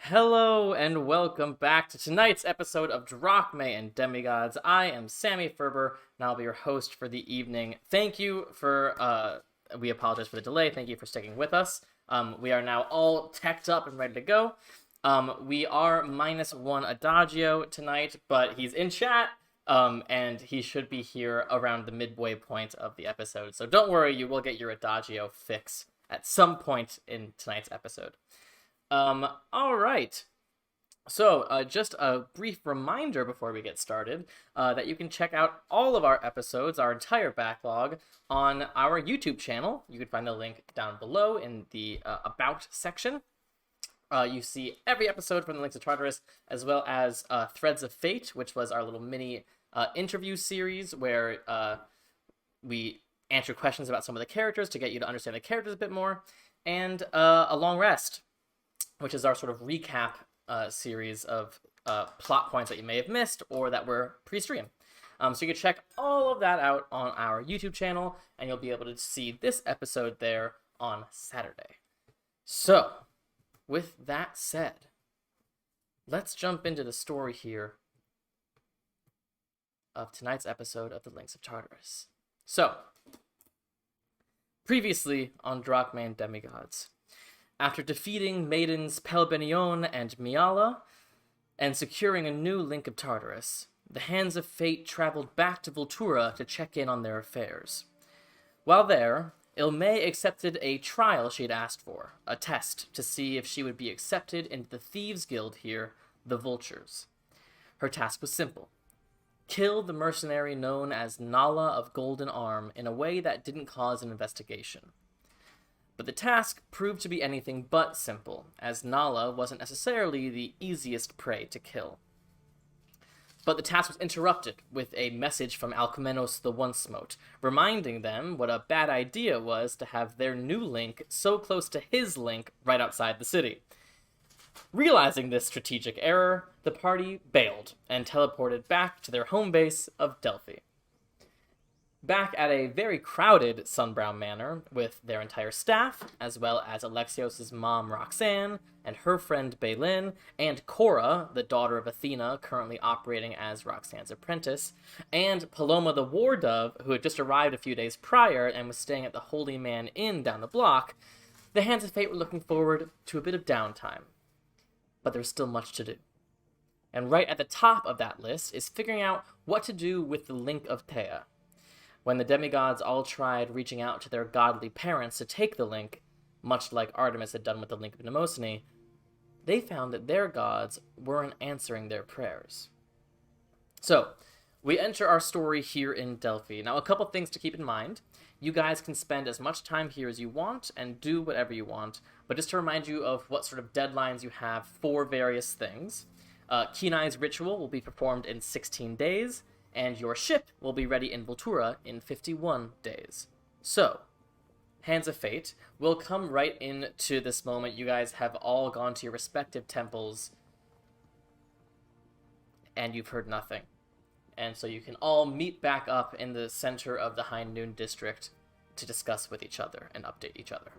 Hello and welcome back to tonight's episode of Drachme and Demigods. I am Sammy Ferber, and I'll be your host for the evening. Thank you for, we apologize for the delay. Thank you for sticking with us. We are now all teched up and ready to go. We are -1 Adagio tonight, but he's in chat, and he should be here around the midway point of the episode. So don't worry, you will get your Adagio fix at some point in tonight's episode. All right. So, just a brief reminder before we get started that you can check out all of our episodes, our entire backlog, on our YouTube channel. You can find the link down below in the About section. You see every episode from the Links of Tartarus, as well as Threads of Fate, which was our little mini interview series where we answer questions about some of the characters to get you to understand the characters a bit more, and A Long Rest, which is our sort of recap series of plot points that you may have missed or that were pre-stream. So you can check all of that out on our YouTube channel, and you'll be able to see this episode there on Saturday. So, with that said, let's jump into the story here of tonight's episode of The Links of Tartarus. So, previously on Drachme and Demigods, after defeating maidens Pelbenion and Miala, and securing a new Link of Tartarus, the Hands of Fate traveled back to Voltura to check in on their affairs. While there, Ilme accepted a trial she had asked for, a test to see if she would be accepted into the Thieves' Guild here, the Vultures. Her task was simple: kill the mercenary known as Nala of Golden Arm in a way that didn't cause an investigation. But the task proved to be anything but simple, as Nala wasn't necessarily the easiest prey to kill. But the task was interrupted with a message from Alcmenos the Once-Smote, reminding them what a bad idea was to have their new Link so close to his Link right outside the city. Realizing this strategic error, the party bailed and teleported back to their home base of Delphi. Back at a very crowded Sunbrown Manor with their entire staff, as well as Alexios' mom Roxanne, and her friend Baelin, and Cora, the daughter of Athena, currently operating as Roxanne's apprentice, and Paloma the War Dove, who had just arrived a few days prior and was staying at the Holy Man Inn down the block, the Hands of Fate were looking forward to a bit of downtime. But there's still much to do. And right at the top of that list is figuring out what to do with the Link of Thea. When the demigods all tried reaching out to their godly parents to take the Link, much like Artemis had done with the Link of Mnemosyne, they found that their gods weren't answering their prayers. So, we enter our story here in Delphi. Now, a couple things to keep in mind. You guys can spend as much time here as you want and do whatever you want, but just to remind you of what sort of deadlines you have for various things, Keeneye's ritual will be performed in 16 days, and your ship will be ready in Voltura in 51 days. So, Hands of Fate, we'll come right into this moment. You guys have all gone to your respective temples, and you've heard nothing. And so you can all meet back up in the center of the High Noon District to discuss with each other and update each other.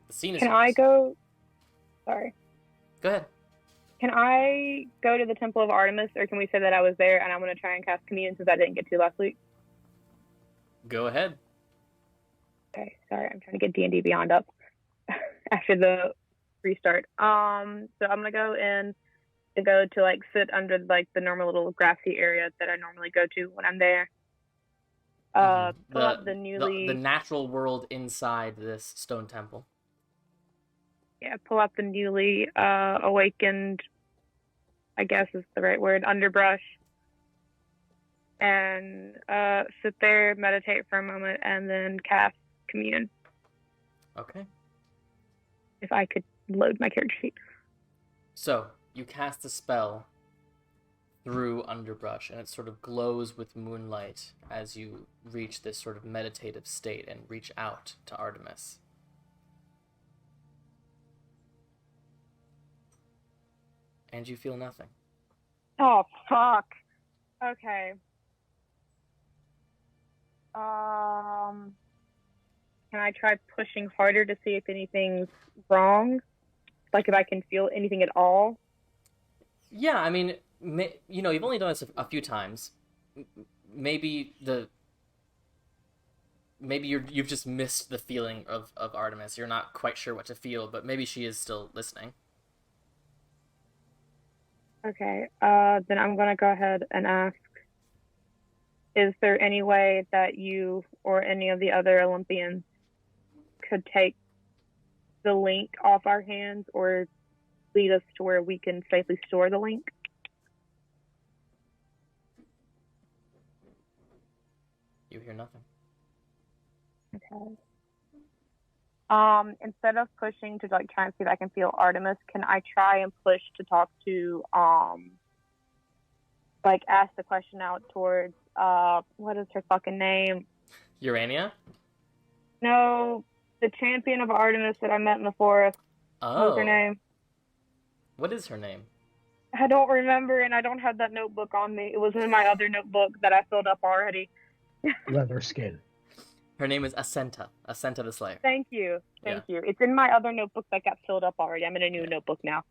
The scene is Can yours. I go? Sorry. Go ahead. Can I go to the Temple of Artemis, or can we say that I was there and I'm going to try and cast Communion since I didn't get to last week? Go ahead. Okay, sorry, I'm trying to get D&D Beyond up after the restart. So I'm going to go in to sit under the normal little grassy area that I normally go to when I'm there. Pull up the natural world inside this stone temple. Yeah, pull up the newly awakened, I guess is the right word, underbrush, and sit there, meditate for a moment, and then cast Communion. Okay. If I could load my character sheet. So, you cast the spell through underbrush, and it sort of glows with moonlight as you reach this sort of meditative state and reach out to Artemis. And you feel nothing. Oh, fuck. Okay. Can I try pushing harder to see if anything's wrong? Like if I can feel anything at all? Yeah, I mean, you've only done this a few times. Maybe you've just missed the feeling of Artemis. You're not quite sure what to feel, but maybe she is still listening. Okay. Then I'm gonna go ahead and ask, is there any way that you or any of the other Olympians could take the link off our hands or lead us to where we can safely store the link? You hear nothing. Okay. Instead of pushing to like try and see if I can feel Artemis, can I try and push to talk to like ask the question out towards what is her fucking name? Urania? No, the champion of Artemis that I met in the forest. What was her Oh. name? What is her name? I don't remember, and I don't have that notebook on me. It was in my other notebook that I filled up already. Leather skin. Her name is Asenta. Asenta the Slayer. Thank you. Thank you. It's in my other notebook that got filled up already. I'm in a new notebook now.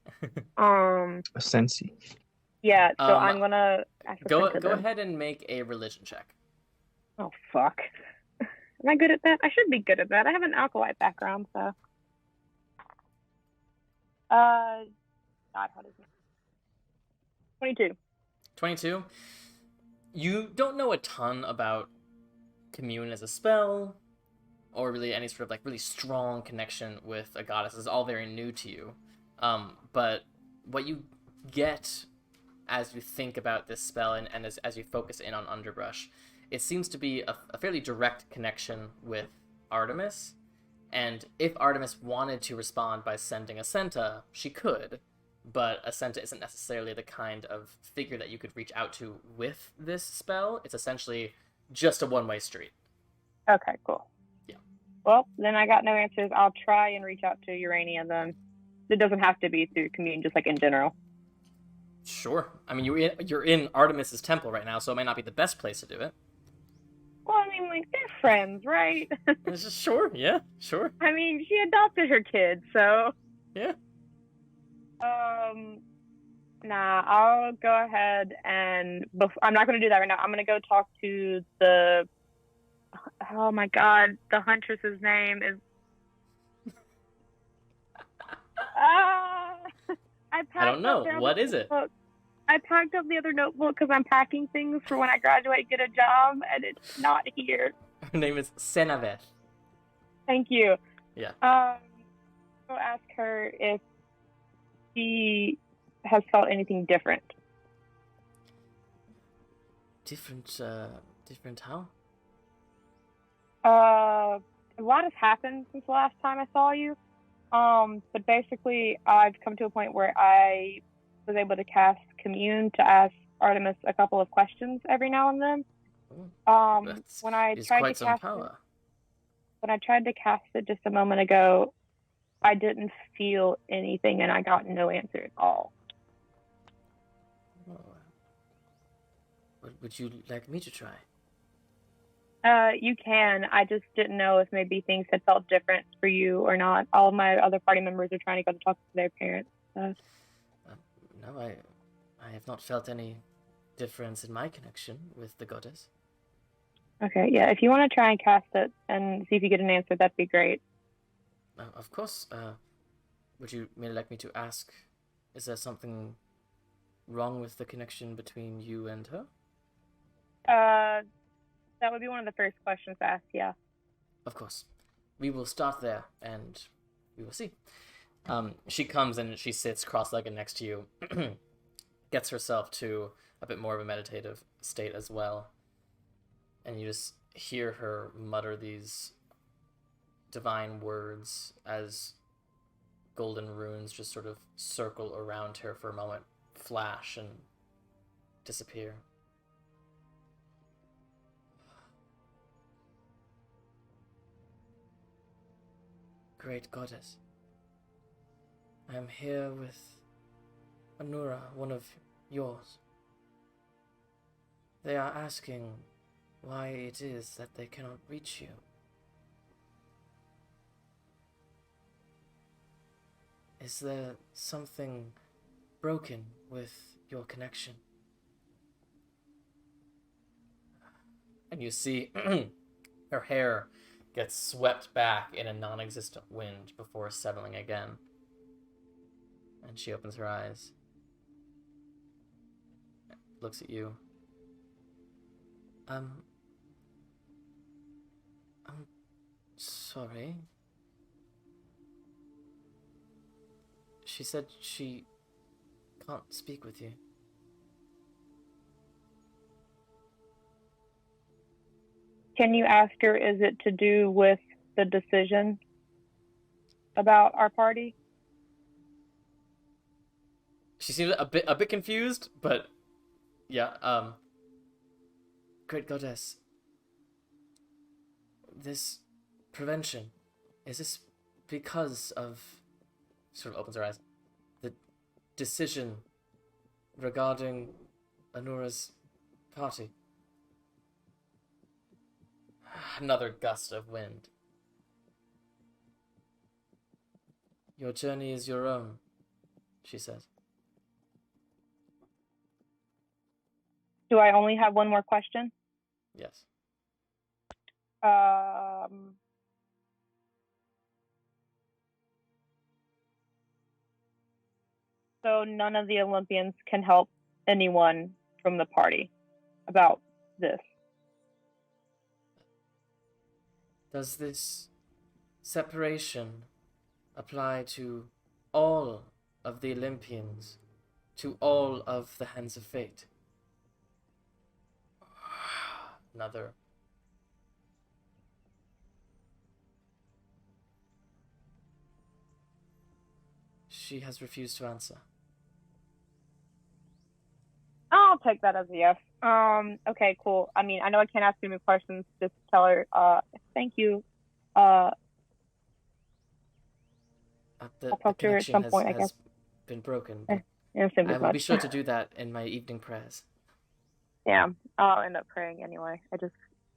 A Sensi. Yeah, so I'm gonna go ahead and make a religion check. Oh fuck. Am I good at that? I should be good at that. I have an alkali background, so. God, what is it? 22. 22. You don't know a ton about commune as a spell, or really any sort of like really strong connection with a goddess. It's all very new to you. But what you get as you think about this spell and as you focus in on Underbrush, it seems to be a fairly direct connection with Artemis. And if Artemis wanted to respond by sending Asenta, she could. But Asenta isn't necessarily the kind of figure that you could reach out to with this spell. It's essentially just a one-way street. Okay, cool. Yeah. Well, then I got no answers. I'll try and reach out to Urania then. It doesn't have to be through commune, just like in general. Sure. I mean, you're in Artemis's temple right now, so it might not be the best place to do it. Well, I mean, like, they're friends, right? Sure, yeah, sure. I mean, she adopted her kid, so... Yeah. Nah, I'll go ahead and... I'm not going to do that right now. I'm going to go talk to the... Oh my god, the huntress's name is... I don't know. What is it? I packed up the other notebook because I'm packing things for when I graduate and get a job, and it's not here. Her name is Senaveth. Thank you. Yeah. Go ask her if she has felt anything different. Different how? A lot has happened since the last time I saw you. But basically, I've come to a point where I was able to cast Commune to ask Artemis a couple of questions every now and then. When I tried to cast it just a moment ago, I didn't feel anything, and I got no answer at all. Oh. Would you like me to try? You can. I just didn't know if maybe things had felt different for you or not. All of my other party members are trying to go to talk to their parents. No, I have not felt any difference in my connection with the goddess. Okay, yeah. If you want to try and cast it and see if you get an answer, that'd be great. Of course. Would you like me to ask, is there something wrong with the connection between you and her? That would be one of the first questions to ask, yeah. Of course. We will start there, and we will see. She comes and she sits cross-legged next to you, gets herself to a bit more of a meditative state as well, and you just hear her mutter these divine words as golden runes just sort of circle around her for a moment, flash, and disappear. Great goddess, I am here with Anura, one of yours. They are asking why it is that they cannot reach you. Is there something broken with your connection. And you see her hair gets swept back in a non-existent wind before settling again. And she opens her eyes. Looks at you. I'm sorry. She said she can't speak with you. Can you ask her, is it to do with the decision about our party? She seems a bit confused, but yeah, Great Goddess. This prevention, is this because of, sort of opens her eyes, the decision regarding Anura's party? Another gust of wind. Your journey is your own, she says. Do I only have one more question? Yes. So none of the Olympians can help anyone from the party about this. Does this separation apply to all of the Olympians, to all of the Hands of Fate? Another. She has refused to answer. I'll take that as a yes. Okay, cool. I mean, I know I can't ask you any questions. Just tell her, thank you. The I'll talk to her at some point, I guess. Has been broken, but I will be sure to do that in my evening prayers. Yeah, I'll end up praying anyway.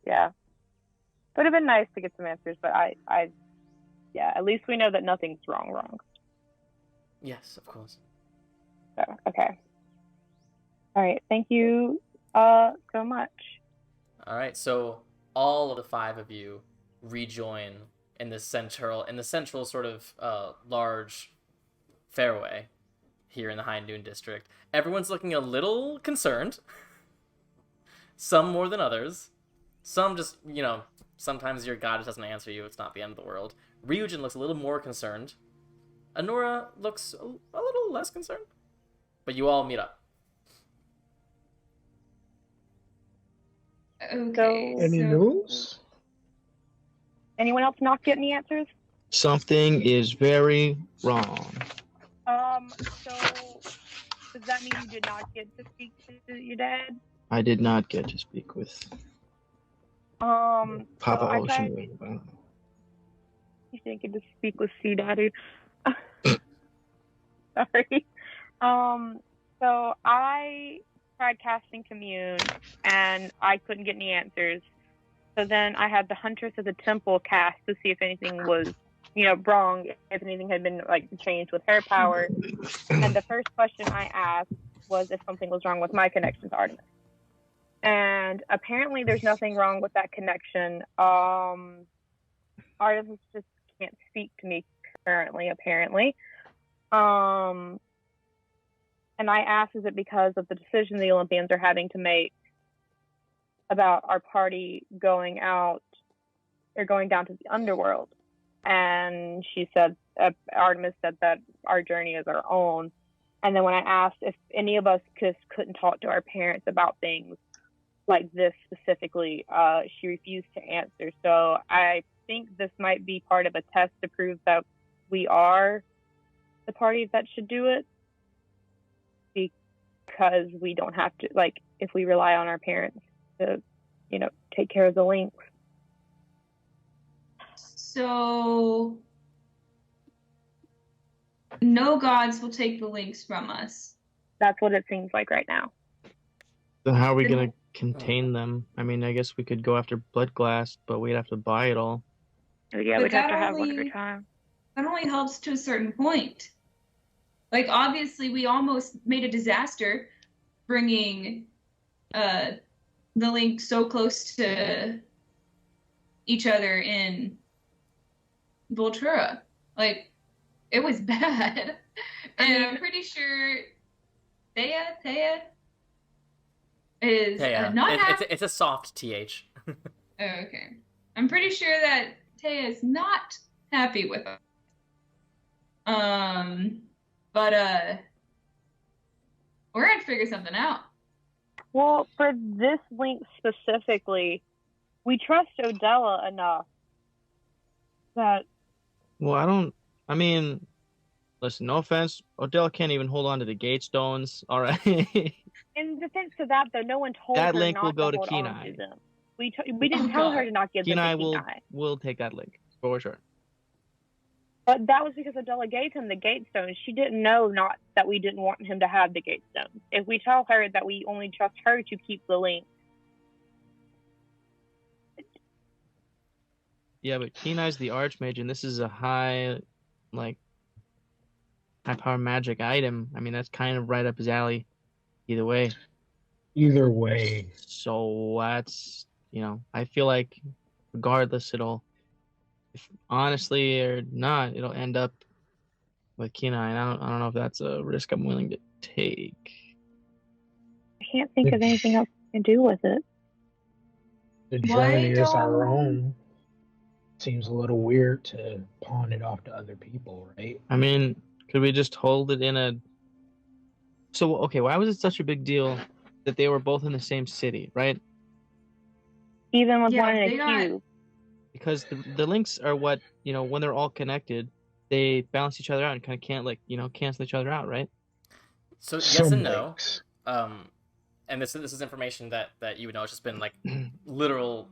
Yeah. It would have been nice to get some answers, but yeah, at least we know that nothing's wrong. Yes, of course. So, okay. All right, thank you so much. All right, so all of the five of you rejoin in the central sort of large fairway here in the High Noon District. Everyone's looking a little concerned. Some more than others. Some just, sometimes your god doesn't answer you. It's not the end of the world. Ryujin looks a little more concerned. Anura looks a little less concerned. But you all meet up. Okay. Any news? Anyone else not get any answers? Something is very wrong. So does that mean you did not get to speak to your dad? I did not get to speak with Papa so Ocean. You didn't get to speak with C Daddy. Sorry. So I tried casting Commune and I couldn't get any answers. So then I had the Huntress of the Temple cast to see if anything was, wrong, if anything had been changed with her power. And the first question I asked was if something was wrong with my connection to Artemis. And apparently there's nothing wrong with that connection. Artemis just can't speak to me currently, apparently. And I asked, is it because of the decision the Olympians are having to make about our party going out or going down to the underworld? And she said, Artemis said that our journey is our own. And then when I asked if any of us couldn't talk to our parents about things like this specifically, she refused to answer. So I think this might be part of a test to prove that we are the party that should do it, because we don't have to, if we rely on our parents to, take care of the links. So no gods will take the links from us. That's what it seems like right now. So how are we going to contain them? I mean, I guess we could go after Blood Glass, but we'd have to buy it all. Yeah, we'd have to have one at a time. That only helps to a certain point. Obviously, we almost made a disaster bringing the link so close to each other in Voltura. Like, it was bad. And I'm pretty sure Thea is Yeah, not happy. it's a soft th. Oh, okay. I'm pretty sure that Taya is not happy with it. But we're gonna figure something out. Well, for this link specifically, we trust Odella enough that Well, I mean, listen, no offense, Odell can't even hold on to the gate stones. All right. in defense of that, though, no one told That her link not will go to hold on Keeneye. to them. We didn't tell her to not give them to Keeneye. will take that link for sure. But that was because Odella gave him the gate stones. She didn't know not that we didn't want him to have the gate stones. If we tell her that we only trust her to keep the link. Yeah, but Keeneye's the Archmage, and this is a high power magic item. I mean, that's kind of right up his alley. Either way. So that's, I feel like regardless, if honestly or not, it'll end up with Keeneye. And I don't know if that's a risk I'm willing to take. I can't think of anything else we can do with it. The journey is our own. Seems a little weird to pawn it off to other people, right? I mean, could we just hold it in a... So, okay, why was it such a big deal that they were both in the same city, right? Even with one in a cube. Because the links are what, when they're all connected, they balance each other out and kind of cancel each other out, right? So yes and no. And this is information that you would know. It's just been like a literal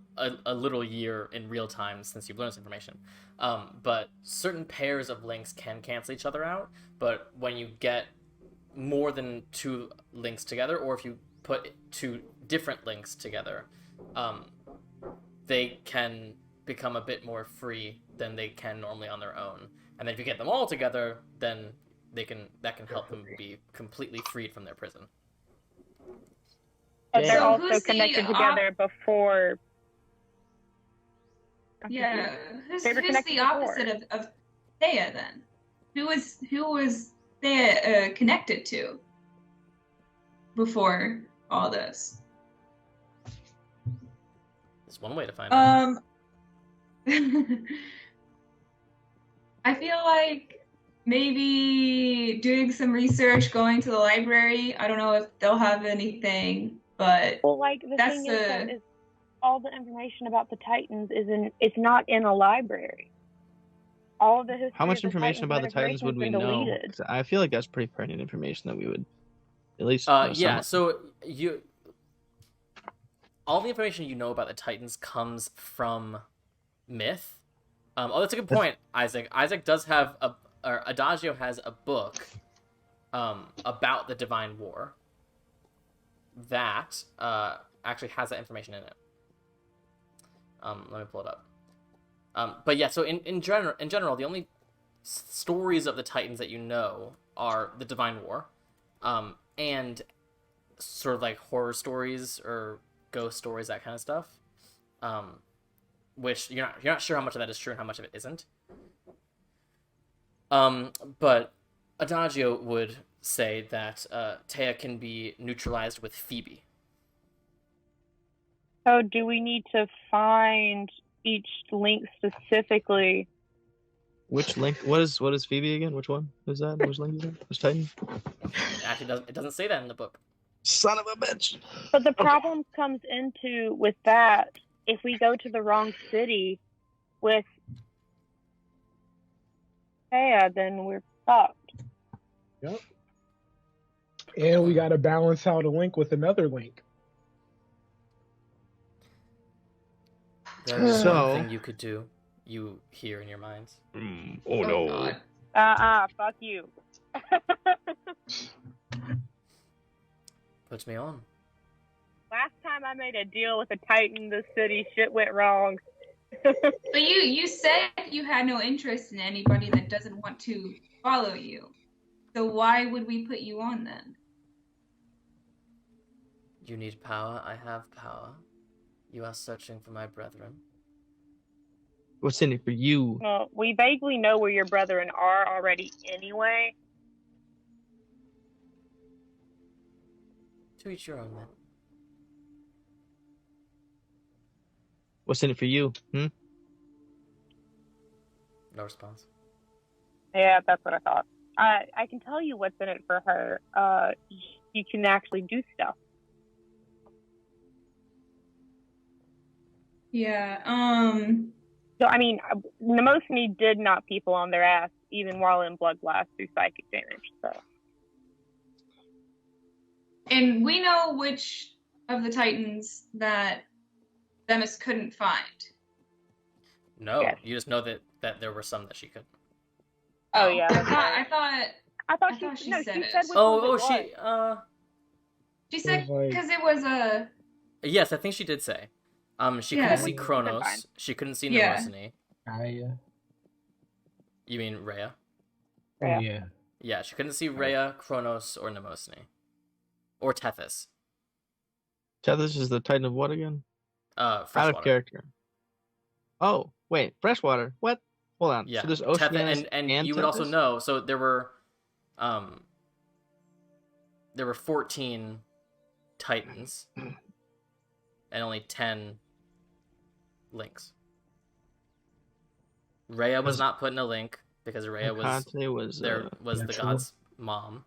year in real time since you've learned this information. But certain pairs of links can cancel each other out. But when you get more than two links together, or if you put two different links together, they can become a bit more free than they can normally on their own. And then if you get them all together, then that can help them be completely freed from their prison. But they're also connected together before. Yeah, who's the opposite of Thea then? Who was Thea connected to before all this? There's one way to find out. I feel like maybe doing some research, going to the library. I don't know if they'll have anything. But the thing is all the information about the Titans it's not in a library. All of the history. How much information about the Titans would we know? I feel like that's pretty pertinent information that we would at least. Yeah. So all the information you know about the Titans comes from myth. That's a good point, Isaac. Isaac does have Adagio has a book about the Divine War that actually has that information in it. Let me pull it up. But yeah, so in general, the only stories of the Titans that you know are the Divine War, and sort of like horror stories or ghost stories, that kind of stuff. Which you're not sure how much of that is true and how much of it isn't. But Adagio would say that Thea can be neutralized with Phoebe. So do we need to find each link specifically? Which link? What is Phoebe again? Which one? Who's that? Which link is that? Which Titan? It doesn't say that in the book. Son of a bitch. But the problem comes into with that if we go to the wrong city with Thea, then we're fucked. Yep. And we got to balance out a link with another link. There's something you could do. You hear in your minds. Oh no. Fuck you. Puts me on. Last time I made a deal with a Titan, the city shit went wrong. But you said you had no interest in anybody that doesn't want to follow you. So why would we put you on then? You need power, I have power. You are searching for my brethren. What's in it for you? Well, we vaguely know where your brethren are already anyway. To each your own, then. What's in it for you? Hmm? No response. Yeah, that's what I thought. I can tell you what's in it for her. You can actually do stuff. Yeah. So, I mean, Mnemosyne did knock people on their ass, even while in Blood Blast through psychic damage, so. And we know which of the Titans that Themis couldn't find. No, Yes. you just know that there were some that she couldn't. Oh, yeah. I thought she no, said she it. said which one it was. She said like- because it was a. Yes, I think she did say. She Yeah. couldn't see Fine. Kronos. She couldn't see Yeah. Mnemosyne. You mean Rhea? Oh, Yeah. yeah. Yeah, she couldn't see Rhea, Kronos, or Mnemosyne. Or Tethys. Tethys is the Titan of what again? Out of Freshwater. character. Oh, wait. Freshwater. What? Hold on. Yeah. So there's Oceanus and you would also Tethys? know, so there were 14 Titans and only 10 links. Rhea was not put in a link because Rhea was Hecate was the natural. god's mom.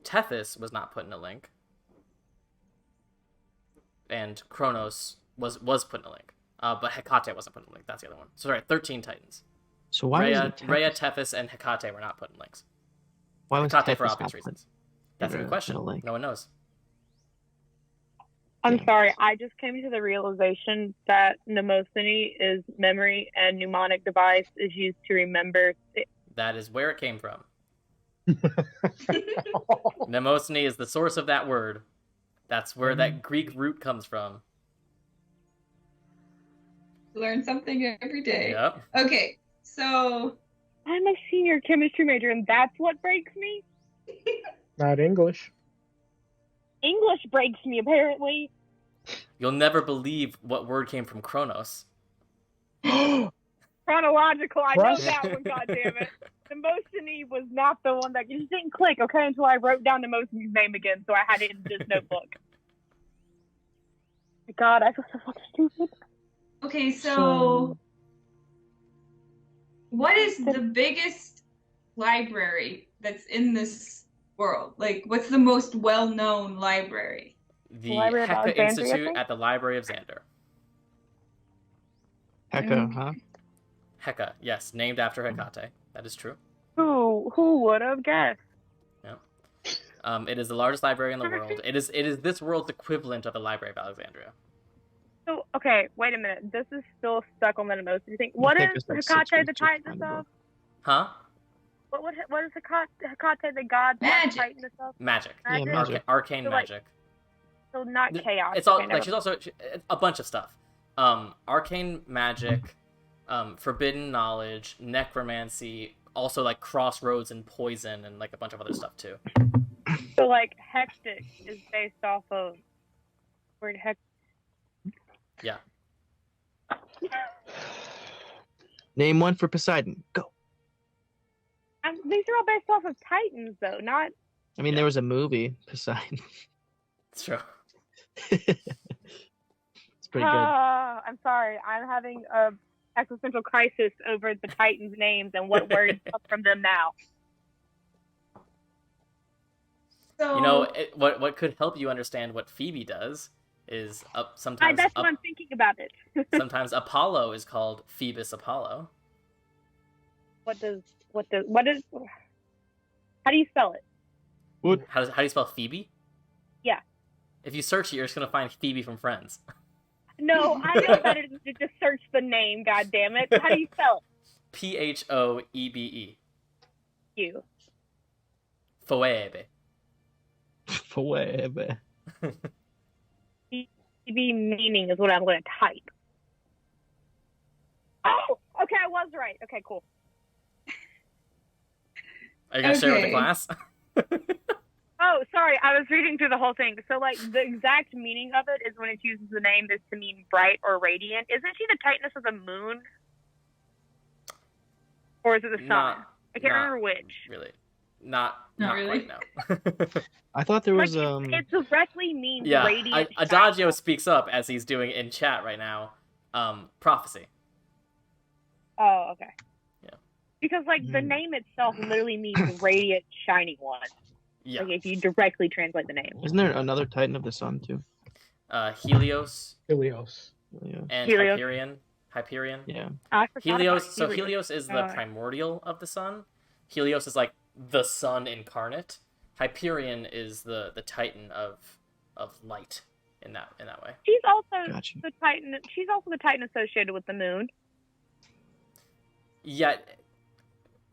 Tethys was not put in a link. And Kronos was put in a link. But Hecate wasn't put in a link. That's the other one. So, sorry, 13 Titans. So why Rhea, was Rhea, Tethys, and Hecate were not put in links. why was Hecate for Tethys obvious not put reasons. That's a in good question. a link? No one knows. I'm Yeah. sorry, I just came to the realization that Mnemosyne is memory and mnemonic device is used to remember. That is where it came from. Mnemosyne is the source of that word. That's where that Greek root comes from. Learn something every day. Yep. Okay, so I'm a senior chemistry major, and that's what breaks me? Not English. English breaks me, apparently. You'll never believe what word came from Kronos. Chronological, I know Crush. that one, goddammit. Mnemosyne was not the one that it just didn't click, okay, until I wrote down Mnemosyne's name again, so I had it in this notebook. God, I feel so fucking stupid. okay, so what is the biggest library that's in this world? Like, what's the most well-known library? The Library of Hecka Alexandria, I Institute think? at the Library of Xander. Hecka, huh? Hecka, yes, named after Hecate. That is true. Who would have guessed? It is the largest library in the world. It is this world's equivalent of the Library of Alexandria. So, okay, wait a minute. This is still stuck on the Mnemosyne thing. What think is it's like Hecate 6 the weeks or Titaness something. of? Huh? What is Hecate the god Magic. Titaness of? Magic. Yeah, Magic? magic. Arcane So, like, magic. So not chaos. It's all Okay, like never she's also a bunch of stuff. Arcane magic, forbidden knowledge, necromancy, also like crossroads and poison and like a bunch of other stuff too. So, like, Hectic is based off of word heck. Yeah. Name one for Poseidon. Go. These are all based off of Titans, though, not. I mean, Yeah. there was a movie, Poseidon. It's true. It's pretty good. I'm sorry. I'm having a existential crisis over the Titans' names and what words come from them now. So You know, what could help you understand what Phoebe does is sometimes That's what I'm thinking about it. sometimes Apollo is called Phoebus Apollo. What is? How do you spell it? How do you spell Phoebe? Yeah. If you search it, you're just gonna find Phoebe from Friends. No, I know better than to just search the name. God damn it! How do you spell Phoebe. you? Phoebe. Phoebe. Phoebe meaning is what I'm going to type. Oh, okay, I was right. Okay, cool. Are you gonna share with the Okay. class? Oh, sorry, I was reading through the whole thing. So, like, the exact meaning of it is when it uses the name is to mean bright or radiant. Isn't she the Titaness of the moon? Or is it the sun? I can't remember which. Really. Not really. quite, no. I thought there was It directly means yeah, radiant. Adagio speaks up as he's doing in chat right now. Prophecy. Oh, okay. Yeah. Because, like, the name itself literally means radiant, shining one. Yeah. Like, if you directly translate the name. Isn't there another Titan of the Sun too? Helios. Helios. Yeah. And Helios. Hyperion. Yeah. I forgot Helios. about So Helios is the primordial of the sun. Helios is like the sun incarnate. Hyperion is the Titan of light in that way. She's also Gotcha. the Titan. She's also the Titan associated with the moon. Yeah,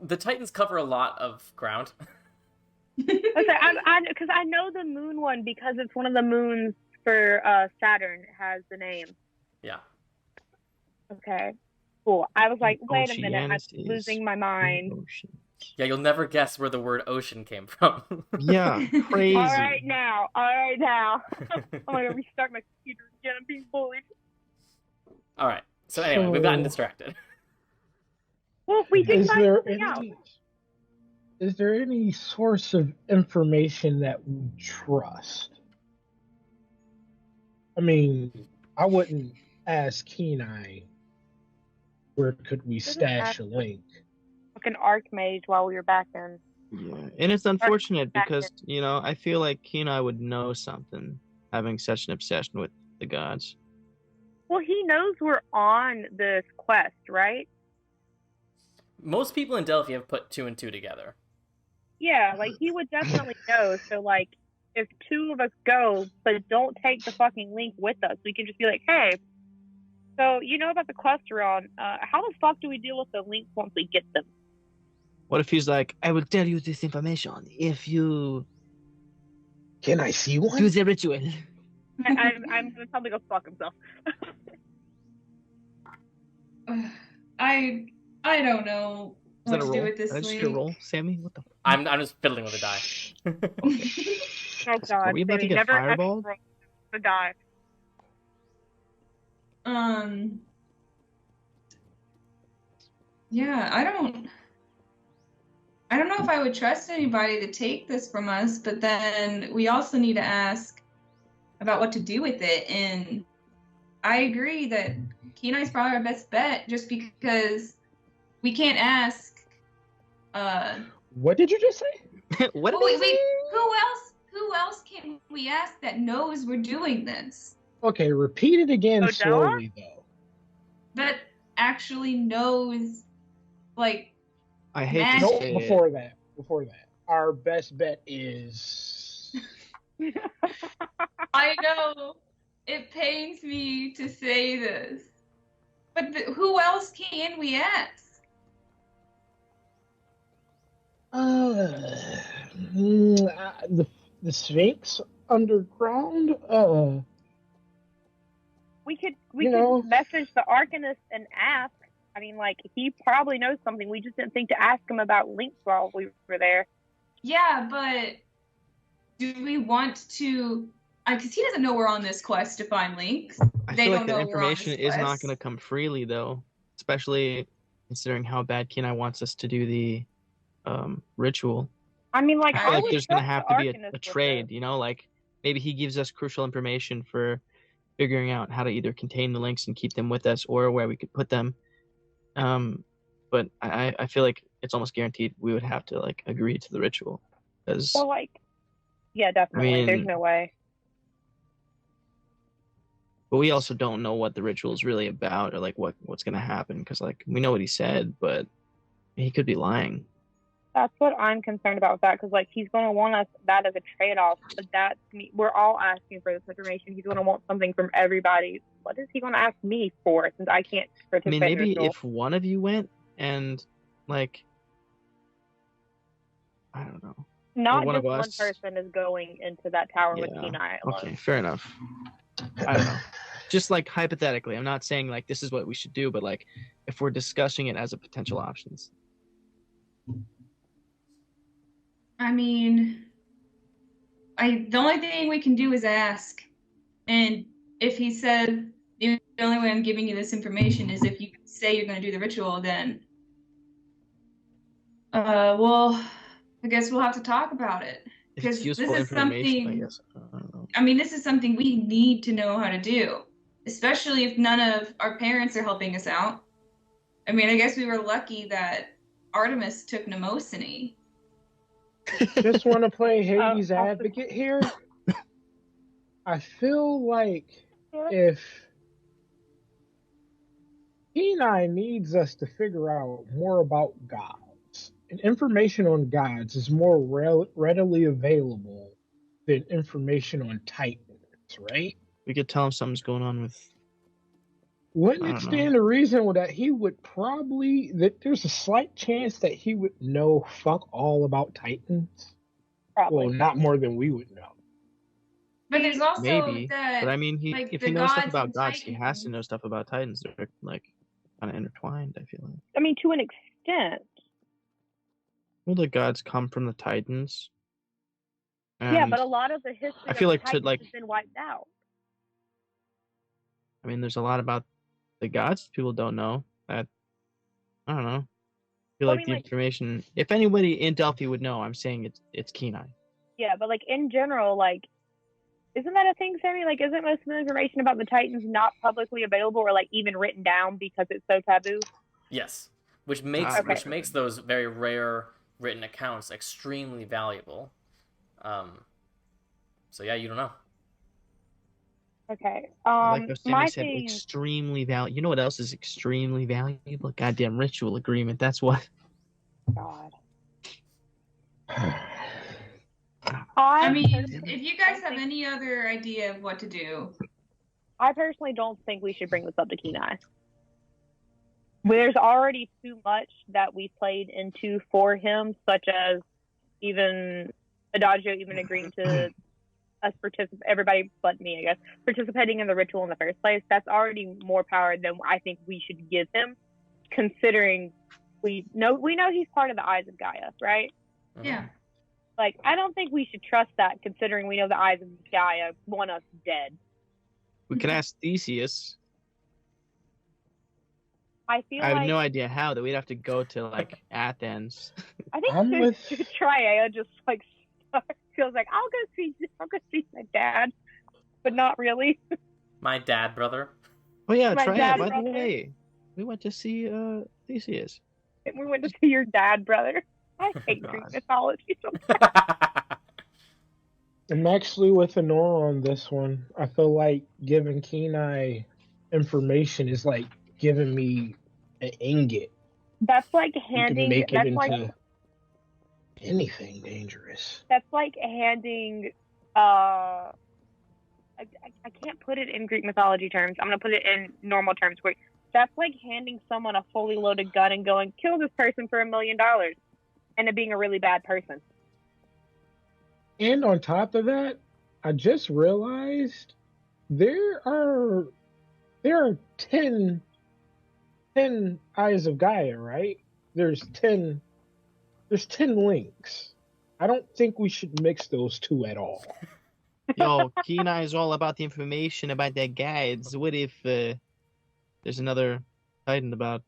the Titans cover a lot of ground. Because I know the moon one because it's one of the moons for Saturn has the name. Yeah. Okay. Cool. I was like, wait a minute, I'm Oceanus losing my mind. Ocean. Yeah, you'll never guess where the word ocean came from. Yeah, crazy. All right now. I'm gonna restart my computer again. I'm being bullied. All right. So anyway, we've gotten distracted. Well, we did Is find there something out. is there any source of information that we trust? I mean, I wouldn't ask Keeneye where could we stash a link. Fucking Archmage while we were back in. Yeah, and it's unfortunate because I feel like Keeneye would know something, having such an obsession with the gods. Well, he knows we're on this quest, right? Most people in Delphi have put 2 and 2 together. Yeah, like he would definitely know. So, like, if 2 of us go, but don't take the fucking link with us, we can just be like, hey, so you know about the quest we're on. How the fuck do we deal with the links once we get them? What if he's like, I will tell you this information if you Can I see one? do the ritual? I'm gonna tell him to go fuck himself. I don't know Is what that a to do roll? with this Is that just link. your roll, Sammy? What the? I'm just fiddling with a die. Oh god, Are we about to Sammy, get never fireballed? roll the die. Yeah, I don't know if I would trust anybody to take this from us, but then we also need to ask about what to do with it. And I agree that Keeneye's probably our best bet just because we can't ask What did you just say? What did wait, he say? who else can we ask that knows we're doing this? Okay, repeat it again Odella? slowly though. That actually knows, like, I hate to Magic. No, say before that. Our best bet is I know it pains me to say this, but who else can we ask? the Sphinx underground. We could You know. message the Arcanist and ask. I mean, like, he probably knows something. We just didn't think to ask him about links while we were there. Yeah, but do we want to? Because he doesn't know we're on this quest to find links. I They feel don't like the know we're on information this is not quest. going to come freely, though, especially considering how bad Keeneye wants us to do the ritual. I mean, like, I feel like would there's going to trust have the to be Arcanist a with trade, it. like maybe he gives us crucial information for figuring out how to either contain the links and keep them with us or where we could put them. But I feel like it's almost guaranteed we would have to, like, agree to the ritual. Because, Well, like, yeah, definitely. There's mean- no way. but we also don't know what the ritual is really about or, like, what's going to happen. Because, like, we know what he said, but he could be lying. That's what I'm concerned about with that, because, like, he's going to want us that as a trade-off. But that's me. We're all asking for this information. He's going to want something from everybody. What is he going to ask me for, since I can't I participate mean, in maybe the ritual? if one of you went and, like, I don't know. Not one just of one us- person is going into that tower with Yeah, Keeneye alone. Okay, fair enough. I don't know. Just, like, hypothetically, I'm not saying, like, this is what we should do, but, like, if we're discussing it as a potential options. I mean, the only thing we can do is ask. And if he said the only way I'm giving you this information is if you say you're going to do the ritual, then well, I guess we'll have to talk about it. If it's Because this useful is information, I something, guess. I don't know. I mean, this is something we need to know how to do, especially if none of our parents are helping us out. I mean, I guess we were lucky that Artemis took Mnemosyne. Just want to play Hades' I'll- advocate here. I feel like if Keeneye needs us to figure out more about gods, and information on gods is more readily available than information on Titans, right? We could tell him something's going on with. Wouldn't I it don't stand to reason that he would that there's a slight chance that he would know fuck all about Titans? Probably. Well, not more than we would know. But there's also Maybe, that, but I mean, like, if the he knows stuff gods about and gods, he has to Titans. know stuff about Titans. They're like kind of intertwined. I feel like. I mean, to an extent. Well, the gods come from the Titans. Yeah, And, but a lot of the history I feel of like to, Titans like- has been wiped out. I mean, there's a lot about the gods people don't know. That I don't know. I feel Well, I like mean, the like- information. If anybody in Delphi would know, I'm saying it's Keeneye. Yeah, but like in general, like, isn't that a thing, Sammy? Like, isn't most of the information about the Titans not publicly available or like even written down because it's so taboo? Yes, which makes Okay. which makes those very rare written accounts extremely valuable. So yeah, you don't know. Okay. Like how Sammy My said, thing. extremely valuable. You know what else is extremely valuable? Goddamn ritual agreement. That's what. God. I mean, personally- if you guys have any other idea of what to do, I personally don't think we should bring this up to Keeneye. There's already too much that we played into for him, such as even Adagio even agreeing to us everybody but me, I guess, participating in the ritual in the first place. That's already more power than I think we should give him, considering we know he's part of the Eyes of Gaia, right? Mhm. yeah. Like, I don't think we should trust that, considering we know the Eyes of Gaia want us dead. We can ask Theseus. I feel I have like no idea how. That we'd have to go to like Athens. I think I'm with- Triea just like feels like I'll go see my dad, but not really. My dad, brother. Oh yeah, My Triad. dad By the brother. way, we went to see Theseus. We went to see your dad, brother. I hate God. Greek mythology. So I'm actually with Honora on this one. I feel like giving Keeneye information is like giving me an ingot. that's like You handing. can make it That's into like anything dangerous. that's like handing. I can't put it in Greek mythology terms. I'm gonna put it in normal terms. Where that's like handing someone a fully loaded gun and going, kill this person for $1 million, and it being a really bad person. And on top of that, I just realized there are 10 Eyes of Gaia, right? There's 10 links. I don't think we should mix those two at all. Yo, Keeneye is all about the information about their guides. What if there's another Titan about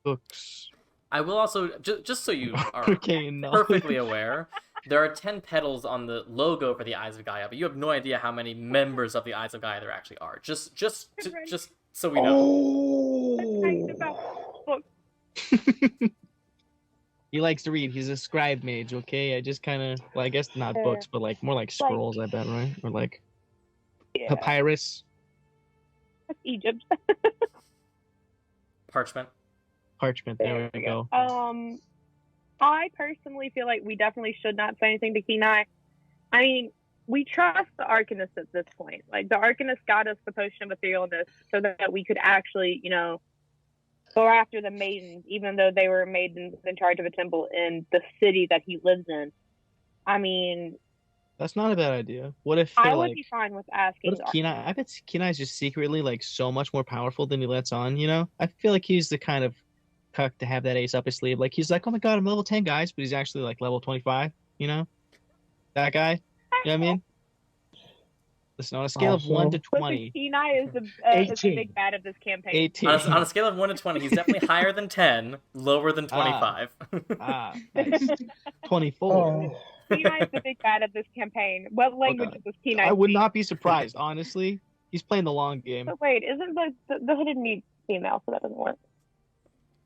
books? I will also just so you are Arcane knowledge. perfectly aware, there are 10 petals on the logo for the Eyes of Gaia, but you have no idea how many members of the Eyes of Gaia there actually are. Just so we know. Talking Oh, about books. He likes to read. He's a scribe mage, okay? I just kind of, well, I guess not books, but like more like scrolls, I bet, right? Or like Yeah, papyrus, that's Egypt. Parchment. parchment. There we go. I personally feel like we definitely should not say anything to Keeneye. I mean, we trust the Arcanist at this point. Like, the Arcanist got us the potion of etherealness so that we could actually, go after the maidens, even though they were maidens in charge of a temple in the city that he lives in. I mean, That's not a bad idea. What if I they're would like, be fine with asking. what if Keeneye? I bet Keeneye's just secretly like so much more powerful than he lets on. I feel like he's the kind of cuck to have that ace up his sleeve. Like he's like, oh my god, I'm level 10, guys, but he's actually like level 25. That guy? You know what I mean? Listen, on a scale of 1 to 20. Keeneye is the 18. big bad of this campaign. 18. On a scale of 1 to 20, he's definitely higher than 10, lower than 25. Nice. 24. Keeneye is the big bad of this campaign. What language does Keeneye I would speak? not be surprised, honestly. He's playing the long game. So wait, isn't the hooded meat female, so that doesn't work.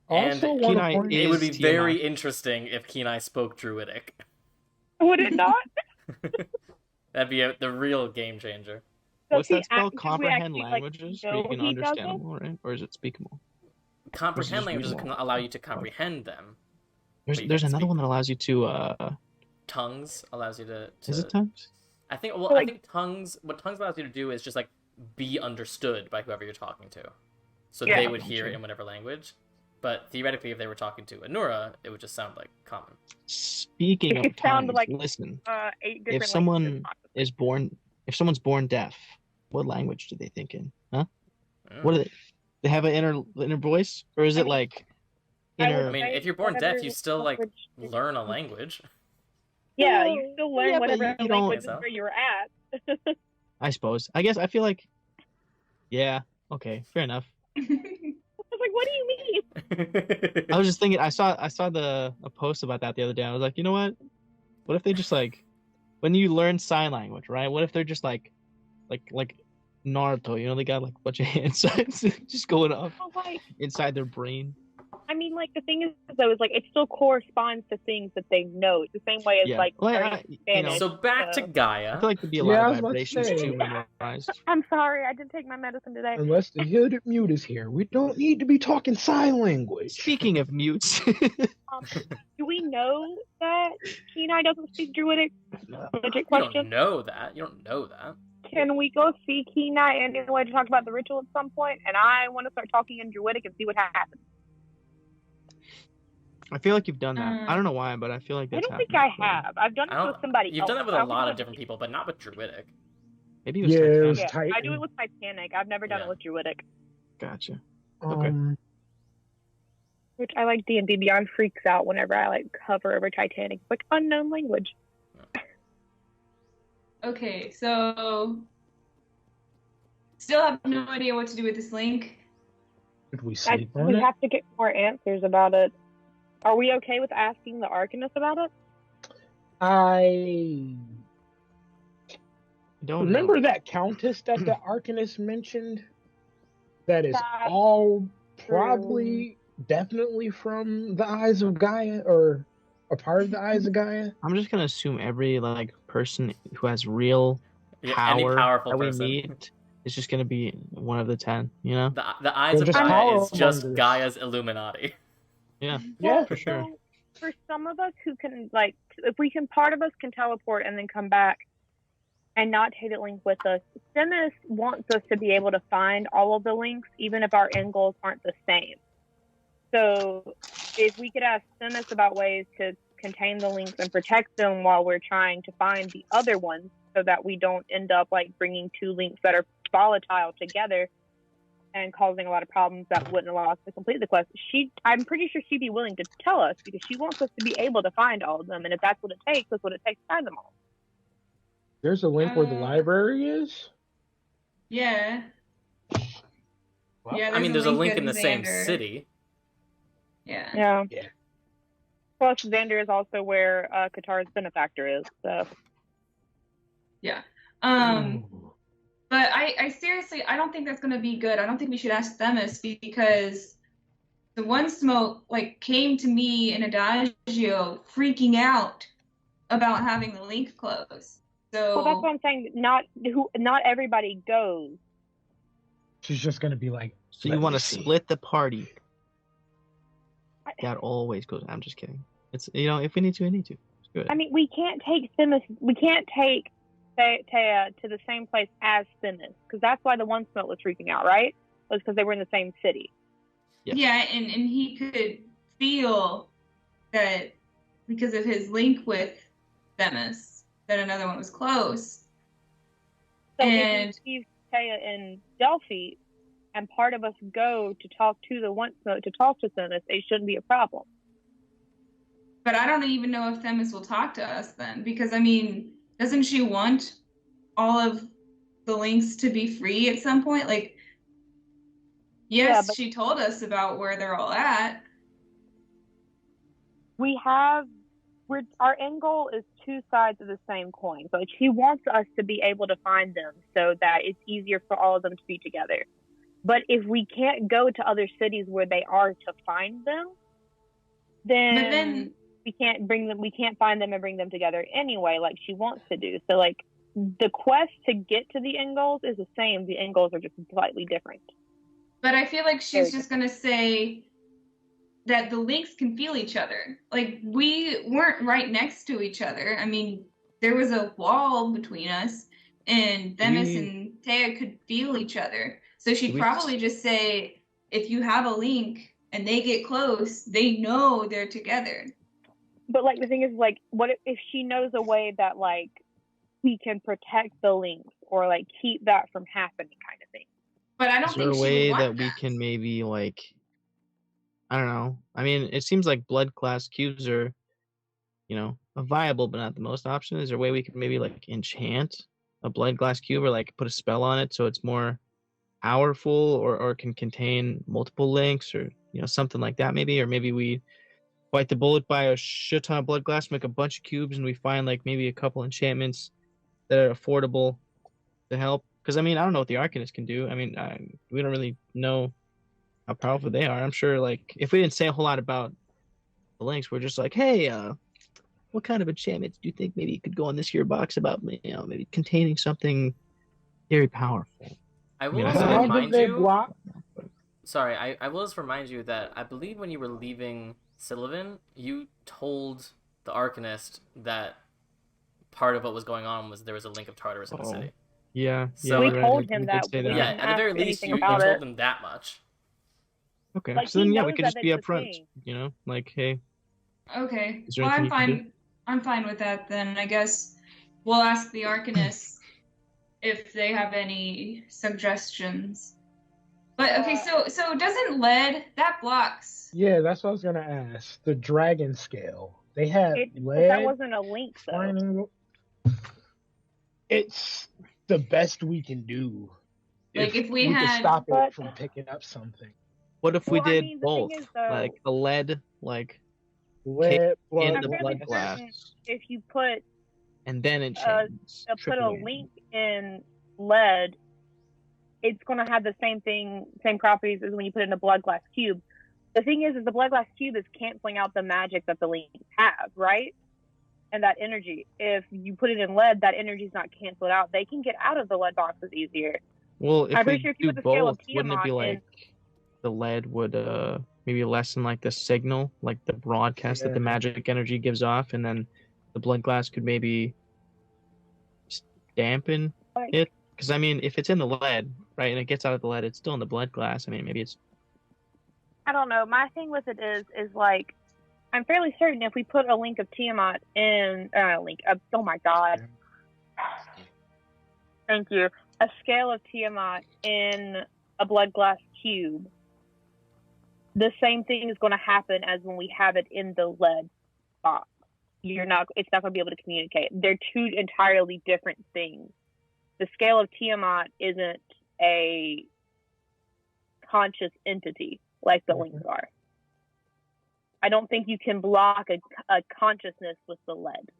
And Also, want to Keeneye point It would be is very Tiamat. interesting if Keeneye spoke Druidic. Would it not? That'd be the real game changer. So What's that spell? does he Comprehend actually, languages where know you can he does understand it? them, all, right? Or is it speakable? Comprehend Versus languages readable. can allow you to comprehend them. There's But you there's can't another speak one that allows you to. Tongues allows you to Is it tongues? I think So, like- I think what tongues allows you to do is just like be understood by whoever you're talking to. So Yeah. they would hear it in whatever language. But theoretically if they were talking to Anura, it would just sound like common. Speaking of It sounded tongues, like- listen. 8 different someone languages. If someone's born deaf, what language do they think in? Huh? Mm. What do they have an inner voice, or is I it mean, like I would inner? I mean, say if you're born whatever deaf, you still like language you- learn a language. Yeah, you still learn Yeah, but whatever you language is don't- where you're at. I suppose. I guess I feel like. Yeah. Okay. Fair enough. I was like, what do you mean? I was just thinking. I saw a post about that the other day. I was like, you know what? What if they just like, when you learn sign language, right? What if they're just like Naruto? You know, they got like a bunch of hand signs just going off I was like, inside their brain. I mean, like, the thing is, though, is like, it still corresponds to things that they know. It's the same way as, Yeah. like, Well, learning you know, Spanish. So back to so- I Gaia. feel like there'd be a Yeah, I lot was of about to vibrations say. too memorized. I'm sorry, I didn't take my medicine today. Unless the hooded mute is here, we don't need to be talking sign language. Speaking of mutes, Do we know that Keeneye doesn't speak Druidic? Legit You question. don't know that. You don't know that. Can we go see Keeneye anyway to talk about the ritual at some point? And I want to start talking in Druidic and see what happens. I feel like you've done that. I don't know why, but I feel like I that's don't think I happened before. have. I've done I it don't. with somebody You've else. done that with I a don't lot know of different people, but not with Druidic. Maybe it was Yeah, it Titanic. was Yeah, Titan. I do it with Titanic. I've never done Yeah. it with Druidic. Gotcha. Okay. Which I like D&D Beyond freaks out whenever I like hover over Titanic. It's like unknown language. Okay, so still have no idea what to do with this link. Did we sleep on We it? have to get more answers about it. Are we okay with asking the Arcanist about it? I Don't remember know. that countess that the Arcanist mentioned. That is That's all probably definitely from the Eyes of Gaia, or a part of the Eyes of Gaia. I'm just gonna assume every like person who has real Yeah, power any powerful that we person. meet is just gonna be one of the 10. You know? The eyes They're of just Gaia is just powermongers. Gaia's Illuminati. Yeah. Yeah, for sure. So, for some of us who can, like, if we can, part of us can teleport and then come back and not take the link with us. Simus wants us to be able to find all of the links, even if our end goals aren't the same. So, if we could ask Simus about ways to contain the links and protect them while we're trying to find the other ones, so that we don't end up like bringing two links that are volatile together and causing a lot of problems that wouldn't allow us to complete the quest. I'm pretty sure she'd be willing to tell us because she wants us to be able to find all of them, and if that's what it takes, that's what it takes to find them all. there's a link where the library is. Yeah. Well, Yeah, I mean, there's a link at in the same Xander. city. Yeah. Yeah. Yeah. Plus, Xander is also where Qatar's benefactor is. So Yeah. Mm. But I seriously, I don't think that's going to be good. I don't think we should ask Themis because the one smoke like came to me in Adagio freaking out about having the link closed. So well, that's what I'm saying. Not everybody goes. She's just gonna be like, So you "Let want me to see." split the party? That always goes. I'm just kidding. It's if we need to, we need to. It's good. I mean, we can't take Simus. We can't take Taya to the same place as Simus because that's why the one smoke was freaking out, right? Was because they were in the same city. Yes. yeah, and he could feel that because of his link with Themis that another one was close. So And- if we leave Taya in Delphi, and part of us go to talk to the one smoke to talk to Simus, it shouldn't be a problem. But I don't even know if Themis will talk to us then, because I mean, doesn't she want all of the links to be free at some point? Like, yes, Yeah, but- she told us about where they're all at. Our end goal is two sides of the same coin. So she wants us to be able to find them so that it's easier for all of them to be together. But if we can't go to other cities where they are to find them, then we can't find them and bring them together anyway, like she wants to do. So like the quest to get to the end goals is the same. The end goals are just slightly different. But I feel like she's just gonna say that the links can feel each other. Like, we weren't right next to each other. I mean, there was a wall between us, and Themis and Taya could feel each other. So she'd probably just say, if you have a link and they get close, they know they're together. But like the thing is, like, what if she knows a way that like we can protect the links or like keep that from happening, kind of thing? But I don't Is think there a she way would that want we can maybe like, I don't know. I mean, it seems like blood class cubes are, a viable but not the most option. Is there a way we can maybe like enchant a blood glass cube or like put a spell on it so it's more powerful or can contain multiple links or something like that maybe? Or maybe we bite the bullet, buy a shit ton of blood glass, make a bunch of cubes, and we find like maybe a couple enchantments that are affordable to help. Because I mean, I don't know what the Arcanist can do. I mean, we don't really know how powerful they are. I'm sure, like, if we didn't say a whole lot about the links, we're just like, hey, what kind of enchantments do you think maybe could go on this here box about, maybe containing something very powerful? I will I also don't remind How did they you. block? Sorry, I will just remind you that I believe when you were leaving Sylvan, you told the Arcanist that part of what was going on was there was a link of Tartarus in the city. Yeah. So- We you're told him that. Say We Yeah, didn't at the very ask least, anything you about told it. them that much. Okay, Like, so he then yeah, we knows could that just be it's a upfront, thing. like, hey, Okay. Is there Well, anything I'm you can fine. I'm fine with that then. I guess we'll ask the Arcanist if they have any suggestions. But okay, so doesn't lead that blocks? Yeah, that's what I was gonna ask. The dragon scale. They have But lead. that wasn't a link though. finding- It's the best we can do. Like, if we could had- stop But- it from picking up something. what if we Well, I did mean, the thing both, is, though- like a lead, like Lead, blood, in I'm the fairly blood certain glass, if you put and then enchantments. put triple a whammy. link in lead, it's going to have the same properties as when you put it in a blood glass cube. The thing is the blood glass cube is canceling out the magic that the links have, right? And that energy. If you put it in lead, that energy is not canceled out. They can get out of the lead boxes easier. Well, if I'm we pretty sure if you do put the scale of both, wouldn't it be Tiamat in- like the lead would maybe lessen like the signal, like the broadcast that the Yeah. magic energy gives off, and then the blood glass could maybe dampen Like- it? Because I mean, if it's in the lead, right, and it gets out of the lead, it's still in the blood glass. I mean, maybe it's I don't know. My thing with it is like, I'm fairly certain if we put a link of Tiamat in oh my god, thank you, a scale of Tiamat in a blood glass cube, the same thing is going to happen as when we have it in the lead box. It's not going to be able to communicate. They're two entirely different things. The scale of Tiamat isn't a conscious entity like the links are. I don't think you can block a consciousness with the lead.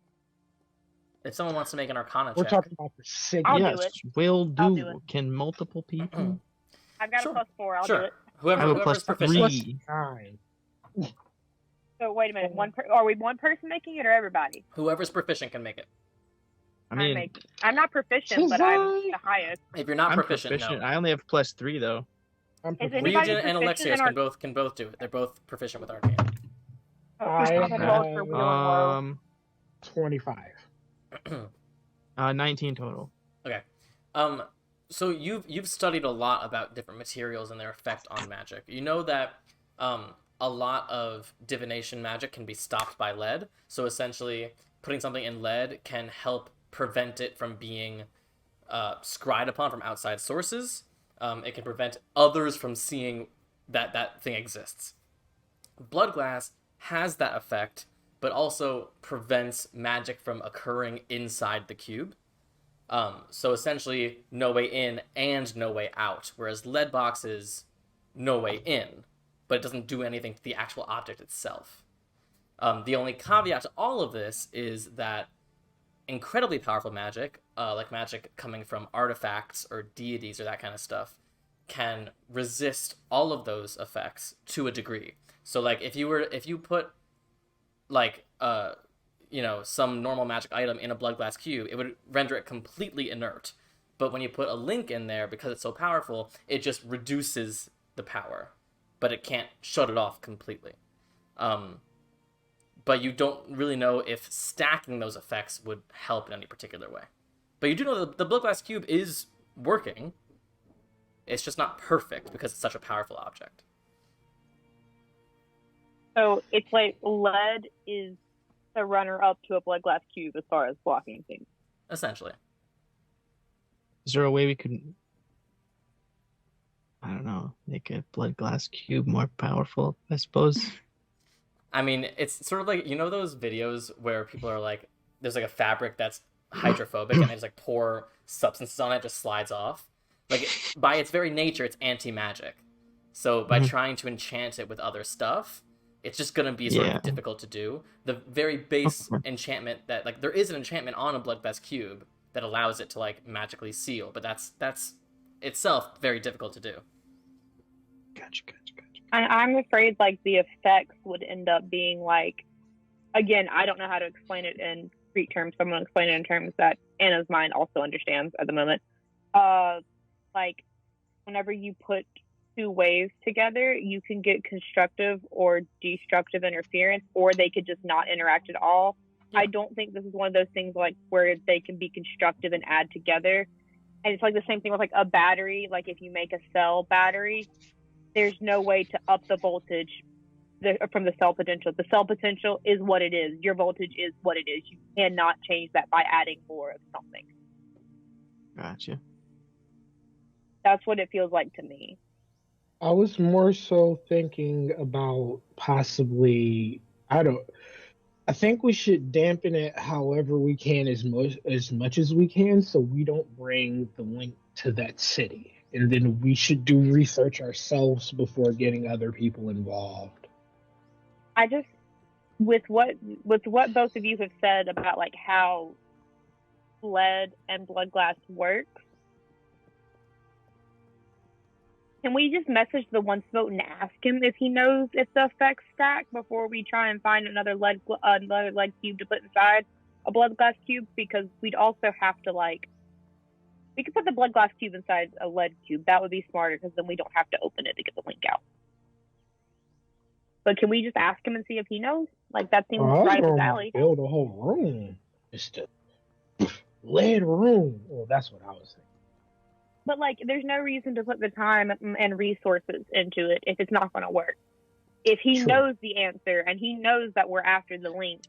If someone wants to make an Arcana We're check, talking about the signal. I'll do yes, it. will I'll do. do it. Can multiple people? I've got Sure. a +4. I'll do sure. it. I have a Whoever's plus proficient. 3. 9. So wait a minute. Are we one person making it or everybody? Whoever's proficient can make it. I mean, I'm not proficient, but I'm the highest. If you're not I'm proficient, proficient. no. I only have plus 3 though. I'm Is proficient. anybody Ryujin and proficient Alexios in can both do it. They're both proficient with Arcane. I I'm both for wheel and woe. 25. 19 total. Okay. So you've studied a lot about different materials and their effect on magic. You know that a lot of divination magic can be stopped by lead. So essentially, putting something in lead can help prevent it from being scryed upon from outside sources. It can prevent others from seeing that thing exists. Blood glass has that effect, but also prevents magic from occurring inside the cube. So essentially, no way in and no way out, whereas lead box is no way in, but it doesn't do anything to the actual object itself. The only caveat to all of this is that incredibly powerful magic, like magic coming from artifacts or deities or that kind of stuff, can resist all of those effects to a degree. So like if you put like some normal magic item in a blood glass cube, it would render it completely inert. But when you put a link in there, because it's so powerful, it just reduces the power, but it can't shut it off completely. But you don't really know if stacking those effects would help in any particular way. But you do know that the blood glass cube is working. It's just not perfect because it's such a powerful object. So it's like lead is the runner-up to a blood glass cube as far as blocking things. Essentially. Is there a way we could, I don't know, make a blood glass cube more powerful, I suppose? I mean, it's sort of like, those videos where people are like, there's like a fabric that's hydrophobic and they just like pour substances on it, just slides off. Like, by its very nature, it's anti-magic. So by trying to enchant it with other stuff, it's just going to be sort of difficult to do. The very base enchantment that, like, there is an enchantment on a blood glass cube that allows it to, like, magically seal, but that's itself very difficult to do. Gotcha. I'm afraid, like, the effects would end up being, like, again, I don't know how to explain it in Greek terms, so I'm going to explain it in terms that Anna's mind also understands at the moment. Like, whenever you put two waves together, you can get constructive or destructive interference, or they could just not interact at all. Yeah. I don't think this is one of those things, like, where they can be constructive and add together. And it's like the same thing with, like, a battery. Like, if you make a cell battery, there's no way to up the voltage from the cell potential. The cell potential is what it is. Your voltage is what it is. You cannot change that by adding more of something. Gotcha. That's what it feels like to me. I was more so thinking about possibly, I think we should dampen it however we can, as much as we can, so we don't bring the link to that city. And then we should do research ourselves before getting other people involved. I just, with what both of you have said about, like, how lead and blood glass works, can we just message the Once Vote and ask him if he knows if the effects stack before we try and find another lead cube to put inside a blood glass cube? Because we'd also have to, like, we could put the blood glass cube inside a lead cube. That would be smarter, because then we don't have to open it to get the link out. But can we just ask him and see if he knows? Like, that seems right up his alley. Build a whole room. It's the lead room. Well, that's what I was thinking. But, like, there's no reason to put the time and resources into it if it's not going to work. If he knows the answer and he knows that we're after the link,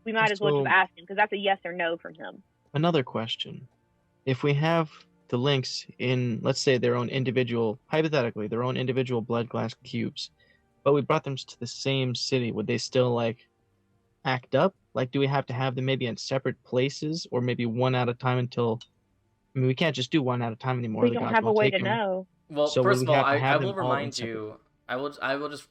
we might as well just ask him, because that's a yes or no from him. Another question. If we have the links in, let's say, hypothetically, their own individual blood glass cubes, but we brought them to the same city, would they still, like, act up? Like, do we have to have them maybe in separate places, or maybe one at a time until... I mean, we can't just do one at a time anymore. We don't have a way to know. Well, so first of all, I will remind you, I will just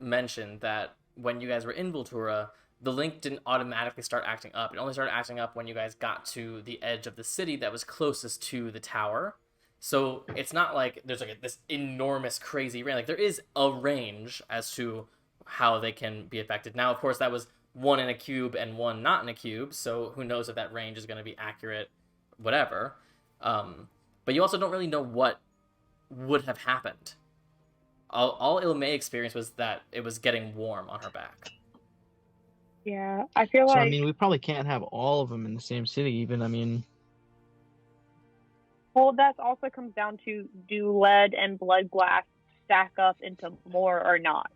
mention that when you guys were in Vultura, the link didn't automatically start acting up. It only started acting up when you guys got to the edge of the city that was closest to the tower. So it's not like there's like this enormous crazy range. Like, there is a range as to how they can be affected. Now, of course, that was one in a cube and one not in a cube, so who knows if that range is going to be accurate, whatever. But you also don't really know what would have happened. All Ilmay experienced was that it was getting warm on her back. Yeah, I feel like... So, I mean, we probably can't have all of them in the same city, even, I mean... Well, that also comes down to, do lead and blood glass stack up into more or not?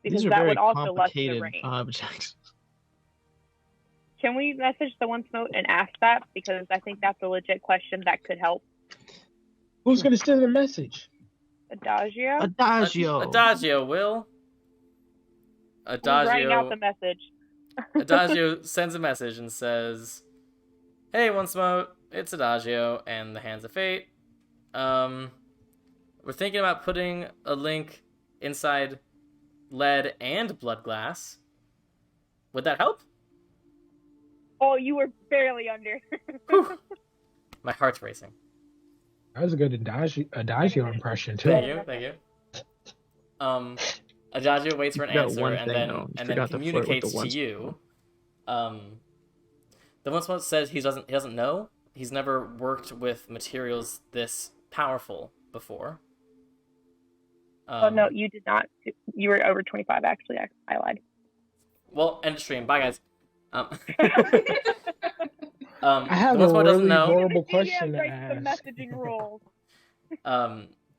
Because that would also lessen the range. Objects. Can we message the Once Vote and ask that? Because I think that's a legit question that could help. Who's going to send the message? Adagio? Adagio, Will. Adagio. Who's writing out the message? Adagio sends a message and says, "Hey, One Smote, it's Adagio and the Hands of Fate. We're thinking about putting a link inside lead and blood glass. Would that help?" Oh, you were barely under. Whew. My heart's racing. That was a good Adagio impression too. Thank you. Adagio waits for an forgot answer one and thing, then though. You and then forgot to flirt with communicates the to one you. The One Smote says he doesn't know. He's never worked with materials this powerful before. Oh no, you did not. You were over 25. Actually, I lied. Well, end of stream. Bye, guys. I have the One a Smote doesn't really know. horrible question to breaks the ask. messaging rules.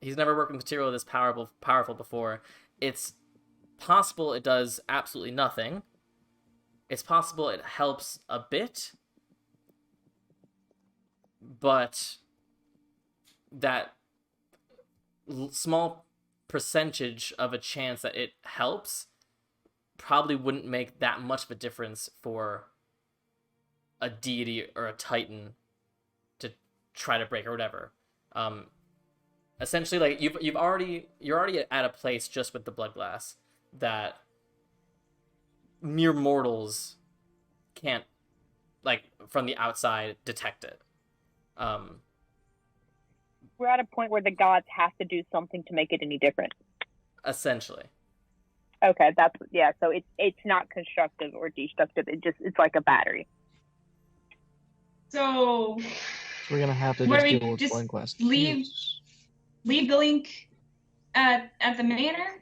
He's never worked with material this powerful before. It's possible it does absolutely nothing. It's possible it helps a bit, but that small percentage of a chance that it helps probably wouldn't make that much of a difference for a deity or a titan to try to break or whatever. Essentially, like you're already at a place just with the blood glass that mere mortals can't, like, from the outside detect it. We're at a point where the gods have to do something to make it any different. Essentially. Okay, so it's not constructive or destructive. It's like a battery. So we're gonna have to Where just we deal with just blood glass. leave the link at the manor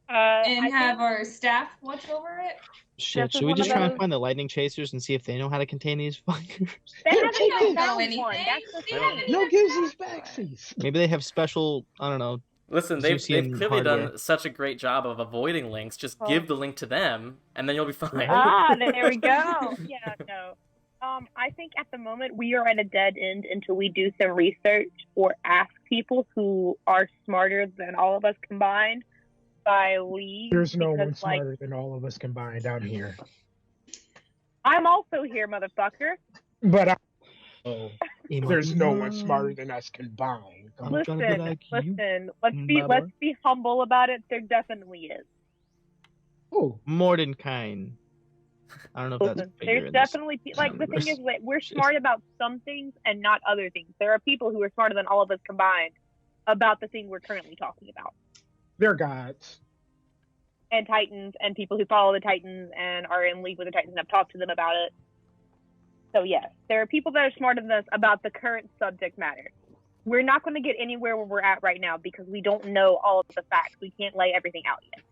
and have our staff watch over it. Shit, This is should we one just of try and those- find the lightning chasers and see if they know how to contain these fuckers? They haven't They don't even know found anything. one. That's the They thing. haven't No even gives found us backseats. Maybe they have special, I don't know. Listen, they've Zeusian clearly done hardware. such a great job of avoiding links. Just give the link to them, and then you'll be fine. There we go. Yeah, no. I think at the moment we are at a dead end until we do some research or ask people who are smarter than all of us combined by league. There's no one because, smarter than all of us combined out here. I'm also here, motherfucker. But there's no one smarter than us combined. I'm trying to be like you, Listen. my Let's boy. be humble about it. There definitely is. Oh, More than kind. I don't know if that's Listen, a figure there's in this definitely like the thing universe. is we're smart about some things and not other things. There are people who are smarter than all of us combined about the thing we're currently talking about. they're gods. And Titans and people who follow the Titans and are in league with the Titans and have talked to them about it. So yes, there are people that are smarter than us about the current subject matter. We're not going to get anywhere where we're at right now because we don't know all of the facts. We can't lay everything out yet.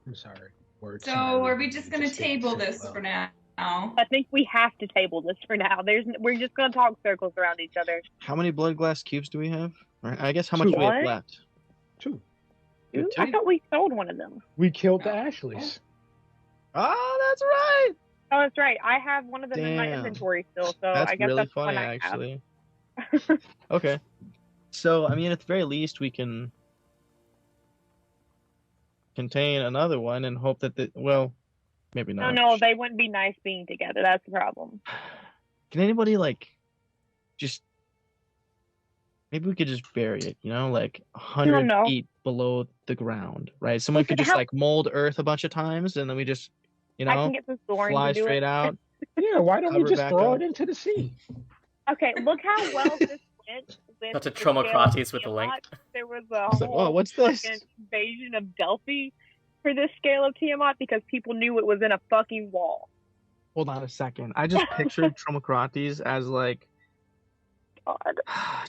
I'm sorry. Words So smarter are we than just me gonna just didn't table sit this well. for now? I think we have to table this for now. We're just going to talk circles around each other. How many blood glass cubes do we have? Right, I guess how much do we have What? left? 2. Ooh, I thought we sold one of them. We killed the Ashleys. Oh, that's right. Oh, that's right. I have one of them in my Damn. inventory still, so That's I guess really that's the funny, one I have. actually. Okay. So, I mean, at the very least, we can contain another one and hope that well, maybe not. No, they wouldn't be nice being together. That's the problem. Can anybody, like, just... Maybe we could just bury it, like 100 No. feet below the ground, right? Someone could just, like, mold earth a bunch of times, and then we just, I can get some thorns fly to do straight it. out. Yeah, why don't we Cover just back throw up. it into the sea? Okay, look how well this went with Not to the scale of Tromocrates with the link. Tiamat. There was a It's like, whole oh, what's this? fucking invasion of Delphi for this scale of Tiamat because people knew it was in a fucking wall. Hold on a second. I just pictured Tromocrates as, like, God.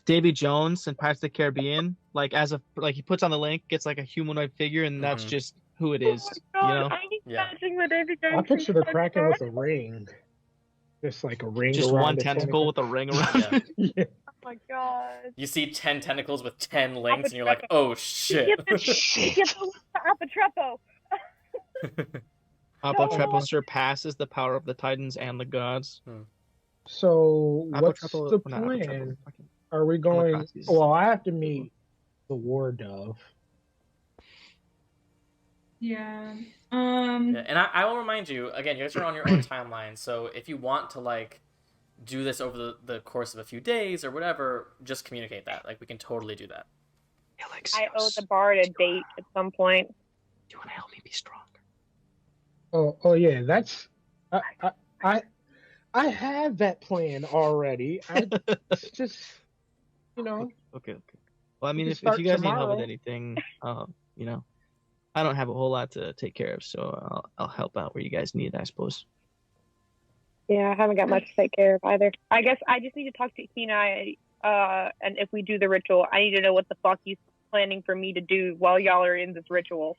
Davy Jones in Pirates of the Caribbean, like he puts on the link, gets like a humanoid figure, and that's Mhm. just who it is. Oh my God, I need Yeah. matching with David Jones. I picture the Kraken with a ring. Just like a ring Just around one the tentacle with a ring around Yeah. it. Yeah. Oh my God. You see 10 tentacles with 10 links, and you're like, oh shit. Get the Apotrepo. Apotrepo surpasses the power of the Titans and the gods. So what's Apotrepo- the not plan? Apotrepo, fucking- Are we going? Tromocrates. Well, I have to meet the War Dove. Yeah. Yeah, and I will remind you again. You guys are on your own timeline, so if you want to like do this over the course of a few days or whatever, just communicate that. Like we can totally do that. Alexios, I owe the bard a date at some point. Do you want to help me be stronger? Oh yeah, that's I have that plan already. It's just, you know. Okay. Well, I mean, can if start you guys need help tomorrow. with anything, you know, I don't have a whole lot to take care of, so I'll help out where you guys need, I suppose. Yeah, I haven't got much to take care of either. I guess I just need to talk to Keeneye, and if we do the ritual, I need to know what the fuck he's planning for me to do while y'all are in this ritual.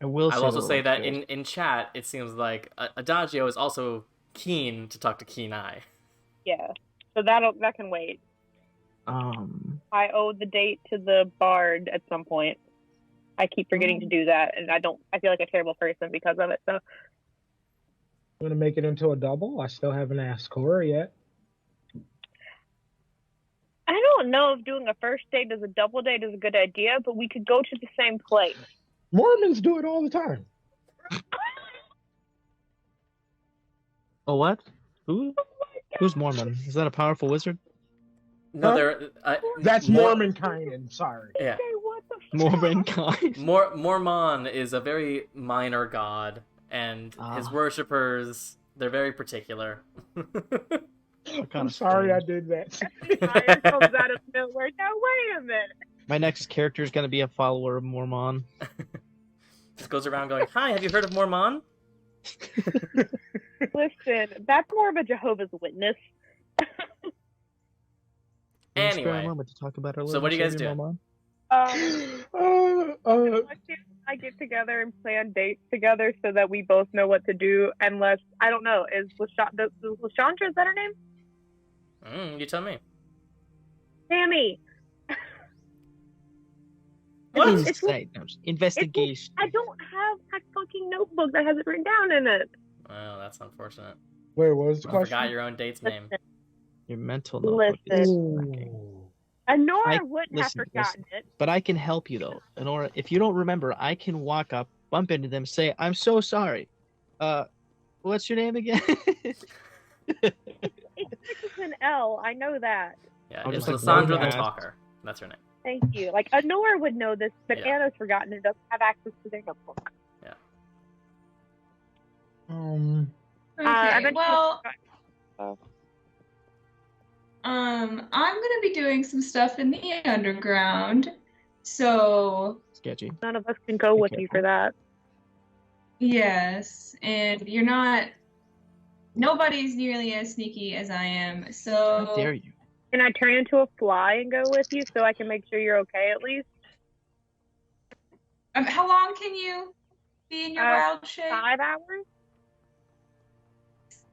I will I'll say also though, say that there's- in chat, it seems like Adagio is also keen to talk to Keeneye. Yeah, so that can wait. I owe the date to the bard at some point. I keep forgetting to do that, and I feel like a terrible person because of it. So I'm gonna make it into a double. I still haven't asked Cora yet. I don't know if doing a first date as a double date is a good idea, but we could go to the same place. Mormons do it all the time. Oh, what? Who's Mormon? Is that a powerful wizard? No, Huh? they're That's Mor- Mormon sorry. Yeah, Okay, what the fuck? Mormon kind. Mormon is a very minor god, and his Ah. worshippers, they're very particular. I'm sorry I did that. Fire comes out of nowhere. Now wait a minute. My next character is gonna be a follower of Mormon. Just goes around going, "Hi, have you heard of Mormon?" Listen, that's more of a Jehovah's Witness. Anyway, a moment to talk about our so what are you guys Savior doing? Mormon. Let's see if I get together and plan dates together so that we both know what to do. Unless I don't know, is Lashandra, is that her name? You tell me. Sammy. What? Investigation. I don't have a fucking notebook that has it written down in it. Well, that's unfortunate. Wait, what was the I question? forgot your own date's name. Your mental notebook is Listen. lacking. Ooh. Honora wouldn't have listen. forgotten it. But I can help you though. Honora, if you don't remember, I can walk up, bump into them, say, "I'm so sorry. What's your name again?" It's an L. I know that. Yeah, I'll it's just, like, Lysandra the ask. Talker. That's her name. Thank you. Like Honora would know this, but Yeah. Anna's forgotten and doesn't have access to their notebook. Um, Okay, I bet you- well, Oh. I'm gonna be doing some stuff in the underground, so Sketchy. None of us can go Be with you for that. yes, and nobody's nearly as sneaky as I am, How so dare you? Can I turn into a fly and go with you so I can make sure you're okay at least? how long can you be in your wild shape? 5 hours?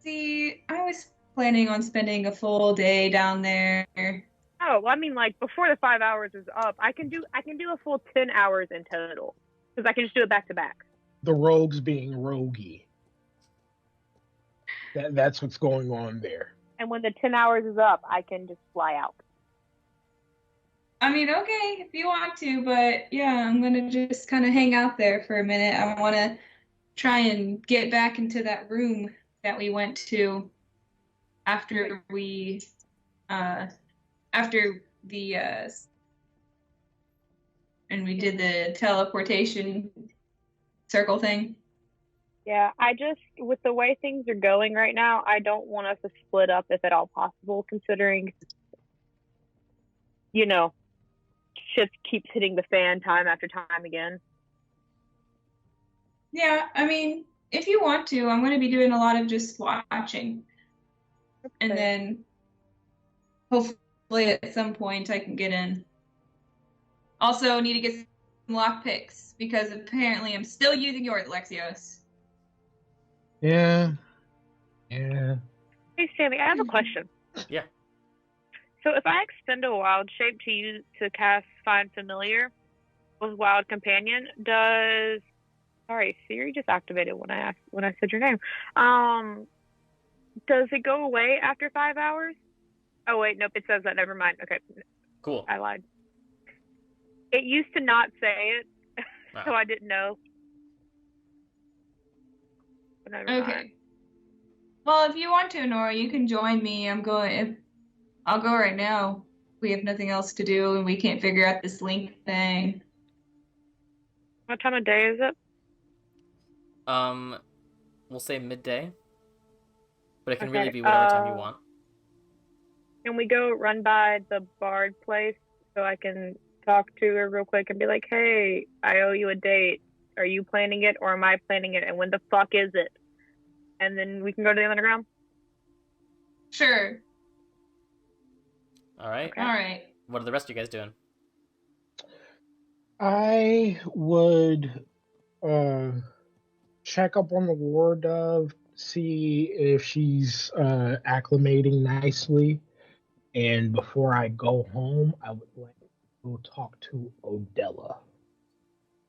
See, I was planning on spending a full day down there. Oh, well, I mean, like before the 5 hours is up, I can do a full 10 hours in total because I can just do it back to back. the rogues being roguey. That's what's going on there. And when the 10 hours is up, I can just fly out. I mean, okay, if you want to, but yeah, I'm gonna just kind of hang out there for a minute. I want to try and get back into that room that we went to after we, and we did the teleportation circle thing. Yeah, with the way things are going right now, I don't want us to split up if at all possible, considering, shit keeps hitting the fan time after time again. Yeah, I mean, if you want to, I'm going to be doing a lot of just watching. And then hopefully at some point I can get in. Also need to get some lockpicks because apparently I'm still using yours, Alexios. Yeah. Hey, Sammy, I have a question. Yeah. So if I extend a wild shape to cast Find Familiar with Wild Companion, sorry, Siri just activated when I said your name. Does it go away after 5 hours? Oh wait, nope, it says that. Never mind. Okay, Cool. I lied. It used to not say it, Wow. so I didn't know. Never Okay. mind. Well, if you want to, Nora, you can join me. I'll go right now. We have nothing else to do and we can't figure out this link thing. What time of day is it? We'll say midday, but it can Okay, really be whatever time you want. Can we go run by the bard place so I can talk to her real quick and be like, hey, I owe you a date. Are you planning it or am I planning it? And when the fuck is it? And then we can go to the underground? Sure. All right. Okay. All right. What are the rest of you guys doing? I would check up on the war dove, see if she's acclimating nicely. And before I go home, I would like to go talk to Odella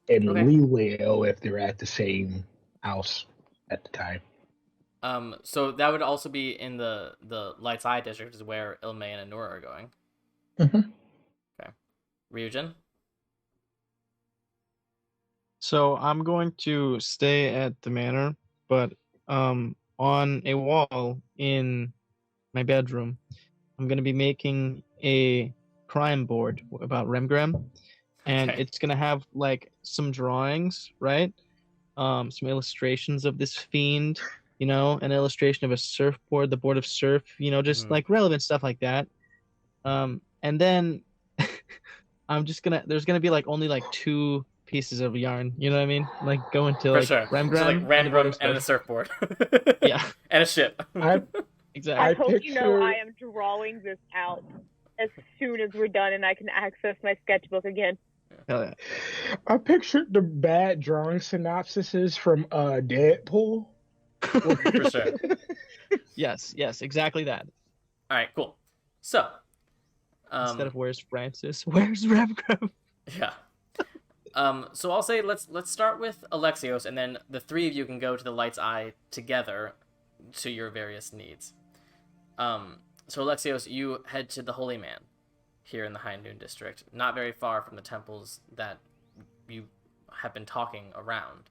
and Okay. Lelio if they're at the same house at the time. So that would also be in the Light's Eye district, is where Ilme and Anora are going. Mm-hmm. Okay. Ryujin? So I'm going to stay at the manor, but on a wall in my bedroom, I'm going to be making a crime board about Remgram, and Okay. it's going to have like some drawings, right? Some illustrations of this fiend, an illustration of a surfboard, the board of surf, just Mhm. like relevant stuff like that. And then there's gonna be like only like 2 pieces of yarn, you know what I mean? Like go into For like sure. Remgram So like and the board Randrum of and a surf. surfboard. Yeah, And a ship. exactly. I hope you know picture- I am drawing this out as soon as we're done and I can access my sketchbook again. Hell yeah. I pictured the bad drawing synopsises from Deadpool. For sure. Yes, exactly that. All right, cool. So, Instead of where's Francis, where's Remgram? yeah. So I'll say let's start with Alexios, and then the 3 of you can go to the Light's Eye together to your various needs. So Alexios, you head to the Holy Man here in the High Noon District, not very far from the temples that you have been talking around.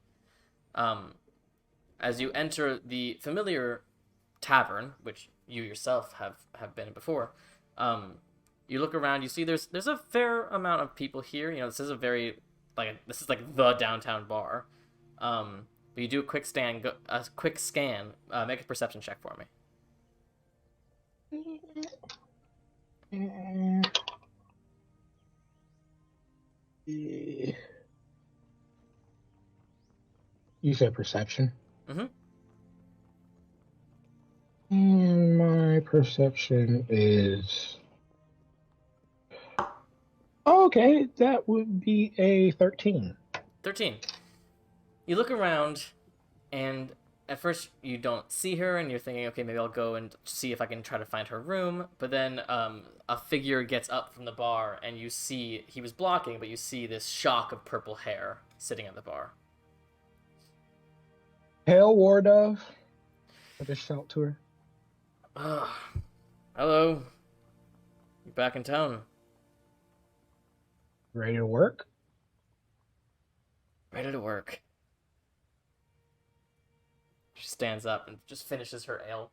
As you enter the familiar tavern, which you yourself have been in before, you look around. You see there's a fair amount of people here. This is this is like the downtown bar. But you do a quick scan. Make a perception check for me. You said perception? Mm-hmm. And my perception is... Okay, that would be a 13. 13. You look around, and at first you don't see her, and you're thinking, okay, maybe I'll go and see if I can try to find her room. But then a figure gets up from the bar, and you see he was blocking, but you see this shock of purple hair sitting at the bar. Hail, War Dove. I just shout to her. Hello. You back in town? Ready to work? Ready to work. She stands up and just finishes her ale.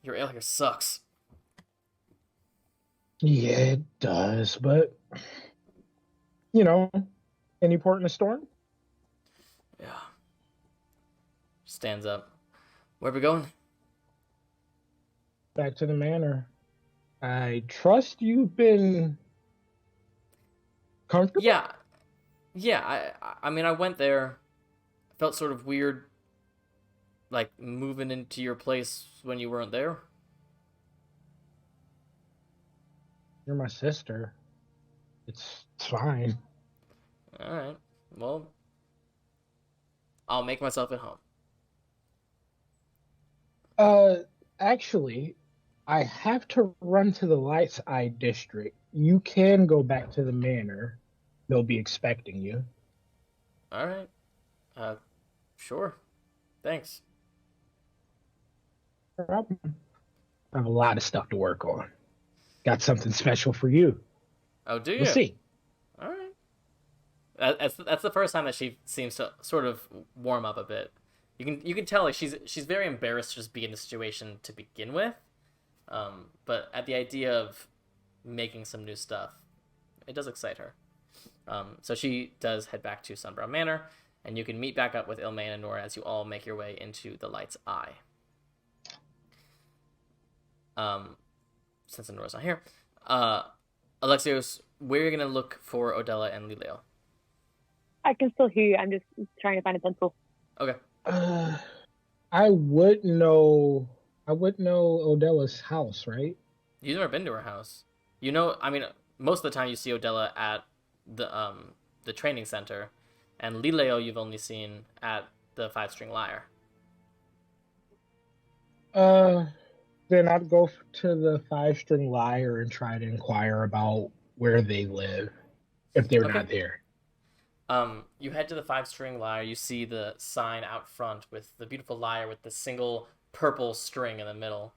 Your ale here sucks. Yeah, it does, but... any port in a storm? Yeah. Stands up. Where we going? Back to the manor. I trust you've been comfortable? Yeah. I mean, I went there. Felt sort of weird, like, moving into your place when you weren't there. You're my sister. It's fine. Alright. Well, I'll make myself at home. Actually, I have to run to the Light's Eye district. You can go back to the manor. They'll be expecting you. Alright. Sure. Thanks. No problem. I have a lot of stuff to work on. Got something special for you. Oh, do you? We'll see. Alright. That's the first time that she seems to sort of warm up a bit. You can tell like she's very embarrassed to just be in the situation to begin with, but at the idea of making some new stuff, it does excite her. So she does head back to Sunbrow Manor, and you can meet back up with Ilmaine and Nora as you all make your way into the Light's Eye. Since Nora's not here, Alexios, where are you gonna look for Odella and Lileo? I can still hear you. I'm just trying to find a pencil. Okay. I would know Odella's house, right? You've never been to her house. You know, I mean, most of the time you see Odella at the training center, and Lileo you've only seen at the Five String Lyre. Then I'd go to the Five String Lyre and try to inquire about where they live, if they're not there. You head to the Five String Lyre. You see the sign out front with the beautiful lyre with the single purple string in the middle.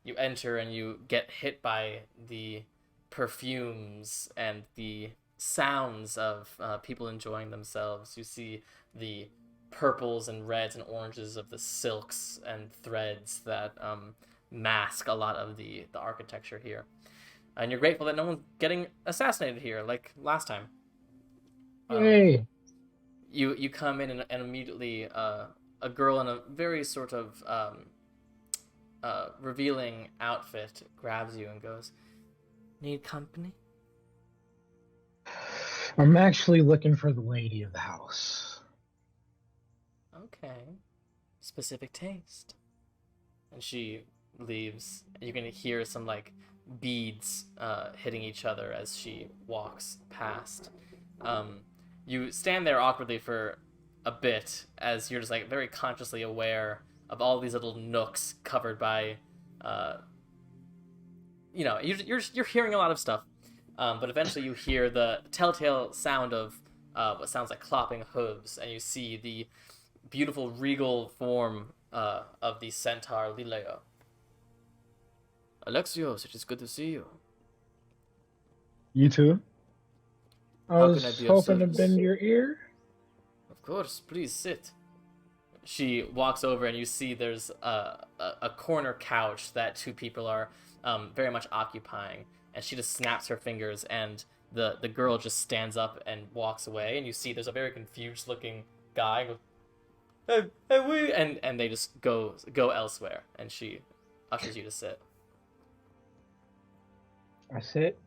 You enter and you get hit by the perfumes and the sounds of people enjoying themselves. You see the purples and reds and oranges of the silks and threads that mask a lot of the architecture here. And you're grateful that no one's getting assassinated here like last time. Hey. You come in and immediately a girl in a very sort of revealing outfit grabs you and goes, "Need company?" I'm actually looking for the lady of the house. Okay. Specific taste. And she leaves. You can hear some like beads hitting each other as she walks past. You stand there awkwardly for a bit as you're just like very consciously aware of all these little nooks covered by, you're hearing a lot of stuff. But eventually you hear the telltale sound of what sounds like clopping hooves, and you see the beautiful regal form of the centaur Lileo. Alexios, it is good to see you. You too? I How was can I be of hoping to service? bend your ear. Of course, please sit. She walks over and you see there's a corner couch that two people are very much occupying, and she just snaps her fingers and the girl just stands up and walks away, and you see there's a very confused looking guy goes, and they just go elsewhere, and she ushers you to sit. I sit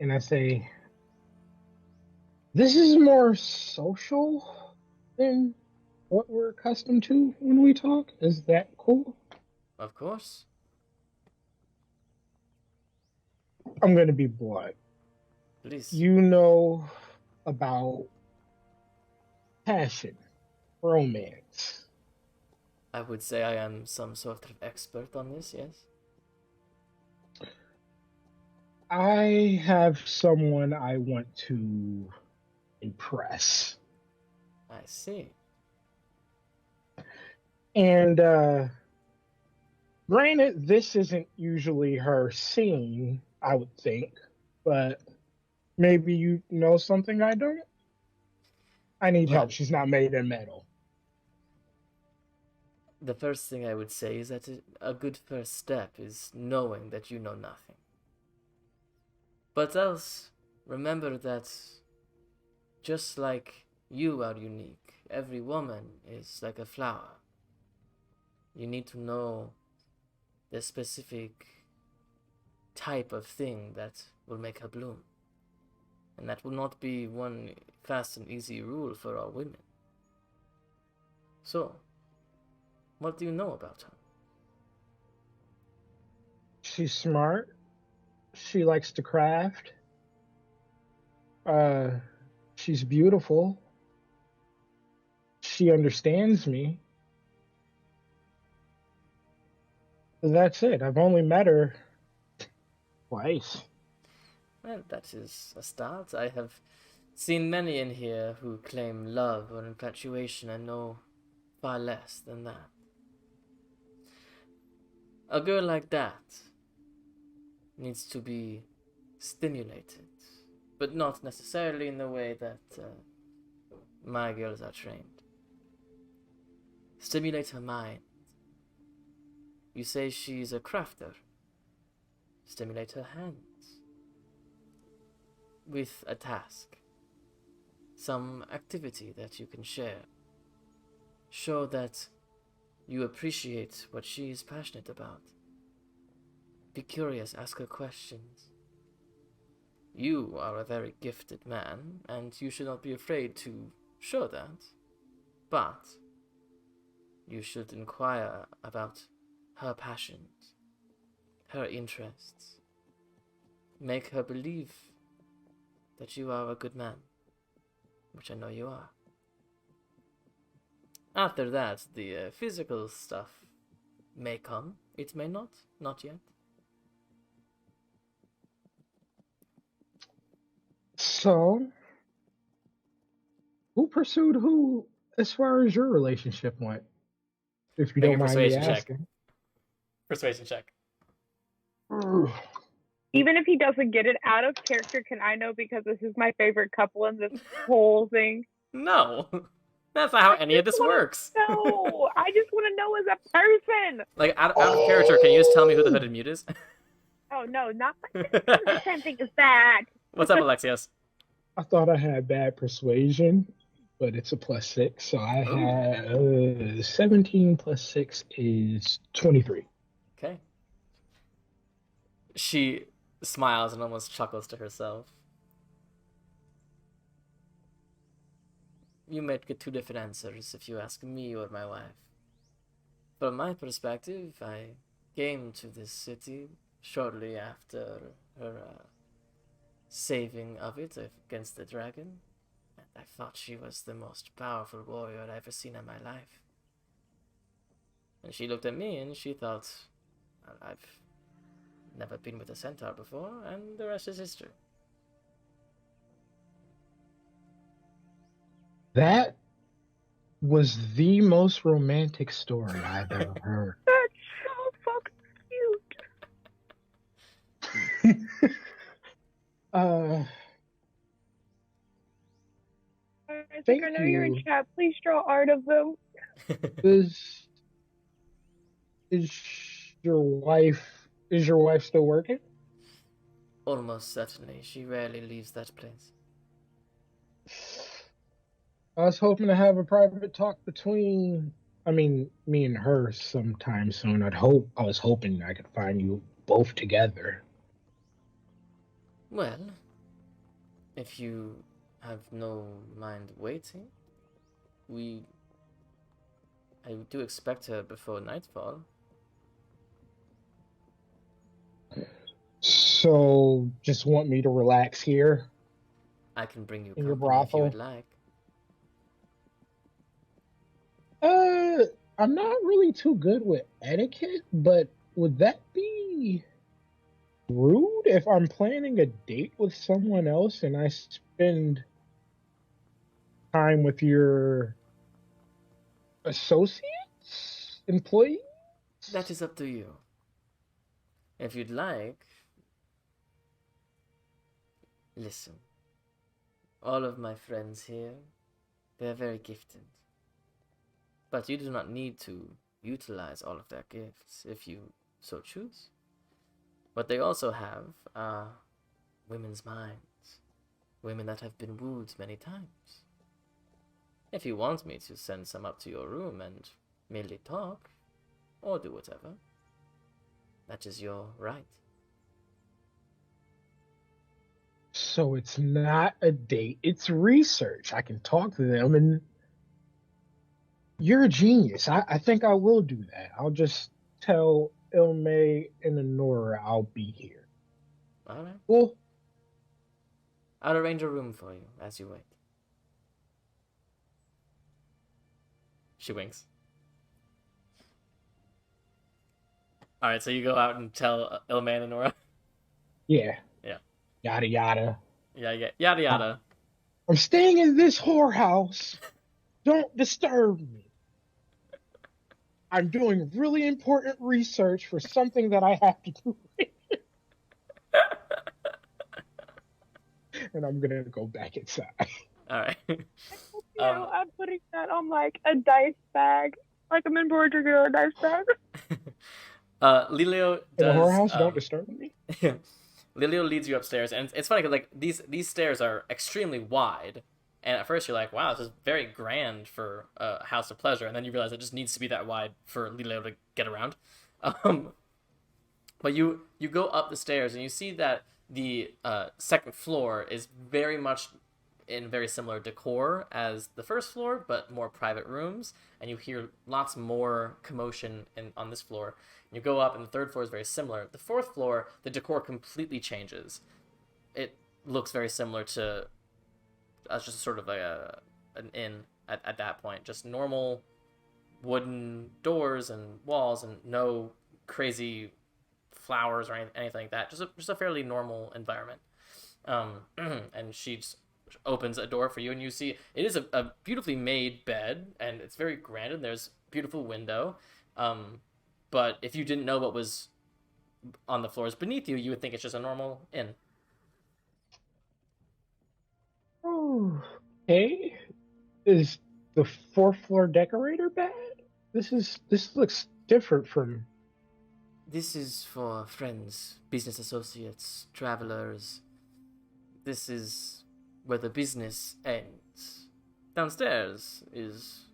and I say, "This is more social than what we're accustomed to when we talk. Is that cool?" Of course. I'm going to be blunt. Please. You know about passion, romance. I would say I am some sort of expert on this, yes? I have someone I want to impress. I see. And granted, this isn't usually her scene, I would think, but maybe you know something I don't? I need Well, help. She's not made in metal. the first thing I would say is that a good first step is knowing that you know nothing. But else, remember that just like you are unique, every woman is like a flower. You need to know the specific type of thing that will make her bloom. And that will not be one fast and easy rule for all women. So, what do you know about her? She's smart. She likes to craft. She's beautiful. She understands me. That's it. I've only met her twice. Well, that is a start. I have seen many in here who claim love or infatuation and know far less than that. A girl like that needs to be stimulated, but not necessarily in the way that my girls are trained. Stimulate her mind. You say she's a crafter. Stimulate her hands. With a task. Some activity that you can share. Show that you appreciate what she is passionate about. Be curious, ask her questions. You are a very gifted man, and you should not be afraid to show that. But you should inquire about her passions, her interests. Make her believe that you are a good man, which I know you are. After that, the physical stuff may come. It may not yet. So, who pursued who as far as your relationship went? If you Make don't a mind me persuasion check. asking. Persuasion check. Even if he doesn't get it out of character, can I know because this is my favorite couple in this whole thing? No. That's not how any of this works. No, I just want to know as a person. Like, out of character, can you just tell me who the hooded mute is? Oh, no, not the same thing as that. What's up, Alexios? I thought I had bad persuasion, but it's a +6, so I had 17 + 6 is 23. Okay. She smiles and almost chuckles to herself. You might get two different answers if you ask me or my wife. From my perspective, I came to this city shortly after her saving of it against the dragon, and I thought she was the most powerful warrior I'd ever seen in my life. And she looked at me and she thought, well, I've never been with a centaur before, and the rest is history. That was the most romantic story I've ever heard. That's so fucking cute. I think I know you're in chat. Please draw art of them. Is your wife still working? Almost certainly. She rarely leaves that place. I was hoping to have a private talk between, me and her sometime soon. I was hoping I could find you both together. Well, if you have no mind waiting, I do expect her before nightfall. So, just want me to relax here? I can bring you In your company if you brothel? would like. I'm not really too good with etiquette, but would that be rude if I'm planning a date with someone else and I spend time with your associates, employees? That is up to you. If you'd like, listen. All of my friends here, they're very gifted. But you do not need to utilize all of their gifts if you so choose. What they also have are women's minds. Women that have been wooed many times. If you want me to send some up to your room and merely talk, or do whatever, that is your right. So it's not a date, it's research. I can talk to them, and you're a genius. I think I will do that. I'll just tell Ilme and Honora I'll be here. Alright. Cool. I'll arrange a room for you as you wait. She winks. Alright, so you go out and tell Ilme and Honora? Yeah. Yeah. Yada yada. Yeah, yada yada. I'm staying in this whorehouse. Don't disturb me. I'm doing really important research for something that I have to do. and I'm gonna go back inside. All right. I'm putting that on like a dice bag. Like I'm in Border Girl dice bag. Lilio In the does. whorehouse, don't disturb me. Yeah. Lilio leads you upstairs, and it's funny because like these stairs are extremely wide, and at first you're like, "Wow, this is very grand for a house of pleasure," and then you realize it just needs to be that wide for Lilio to get around. But you go up the stairs, and you see that the second floor is very much in very similar decor as the first floor, but more private rooms, and you hear lots more commotion on this floor. You go up, and the third floor is very similar. The fourth floor, the decor completely changes. It looks very similar to just sort of like an inn at that point. Just normal wooden doors and walls, and no crazy flowers or anything like that. Just a fairly normal environment. And she just opens a door for you, and you see it is a beautifully made bed, and it's very grand, and there's a beautiful window. But if you didn't know what was on the floors beneath you, you would think it's just a normal inn. Oh, hey, is the fourth floor decorator bad? This looks different from. This is for friends, business associates, travelers. This is where the business ends. Downstairs is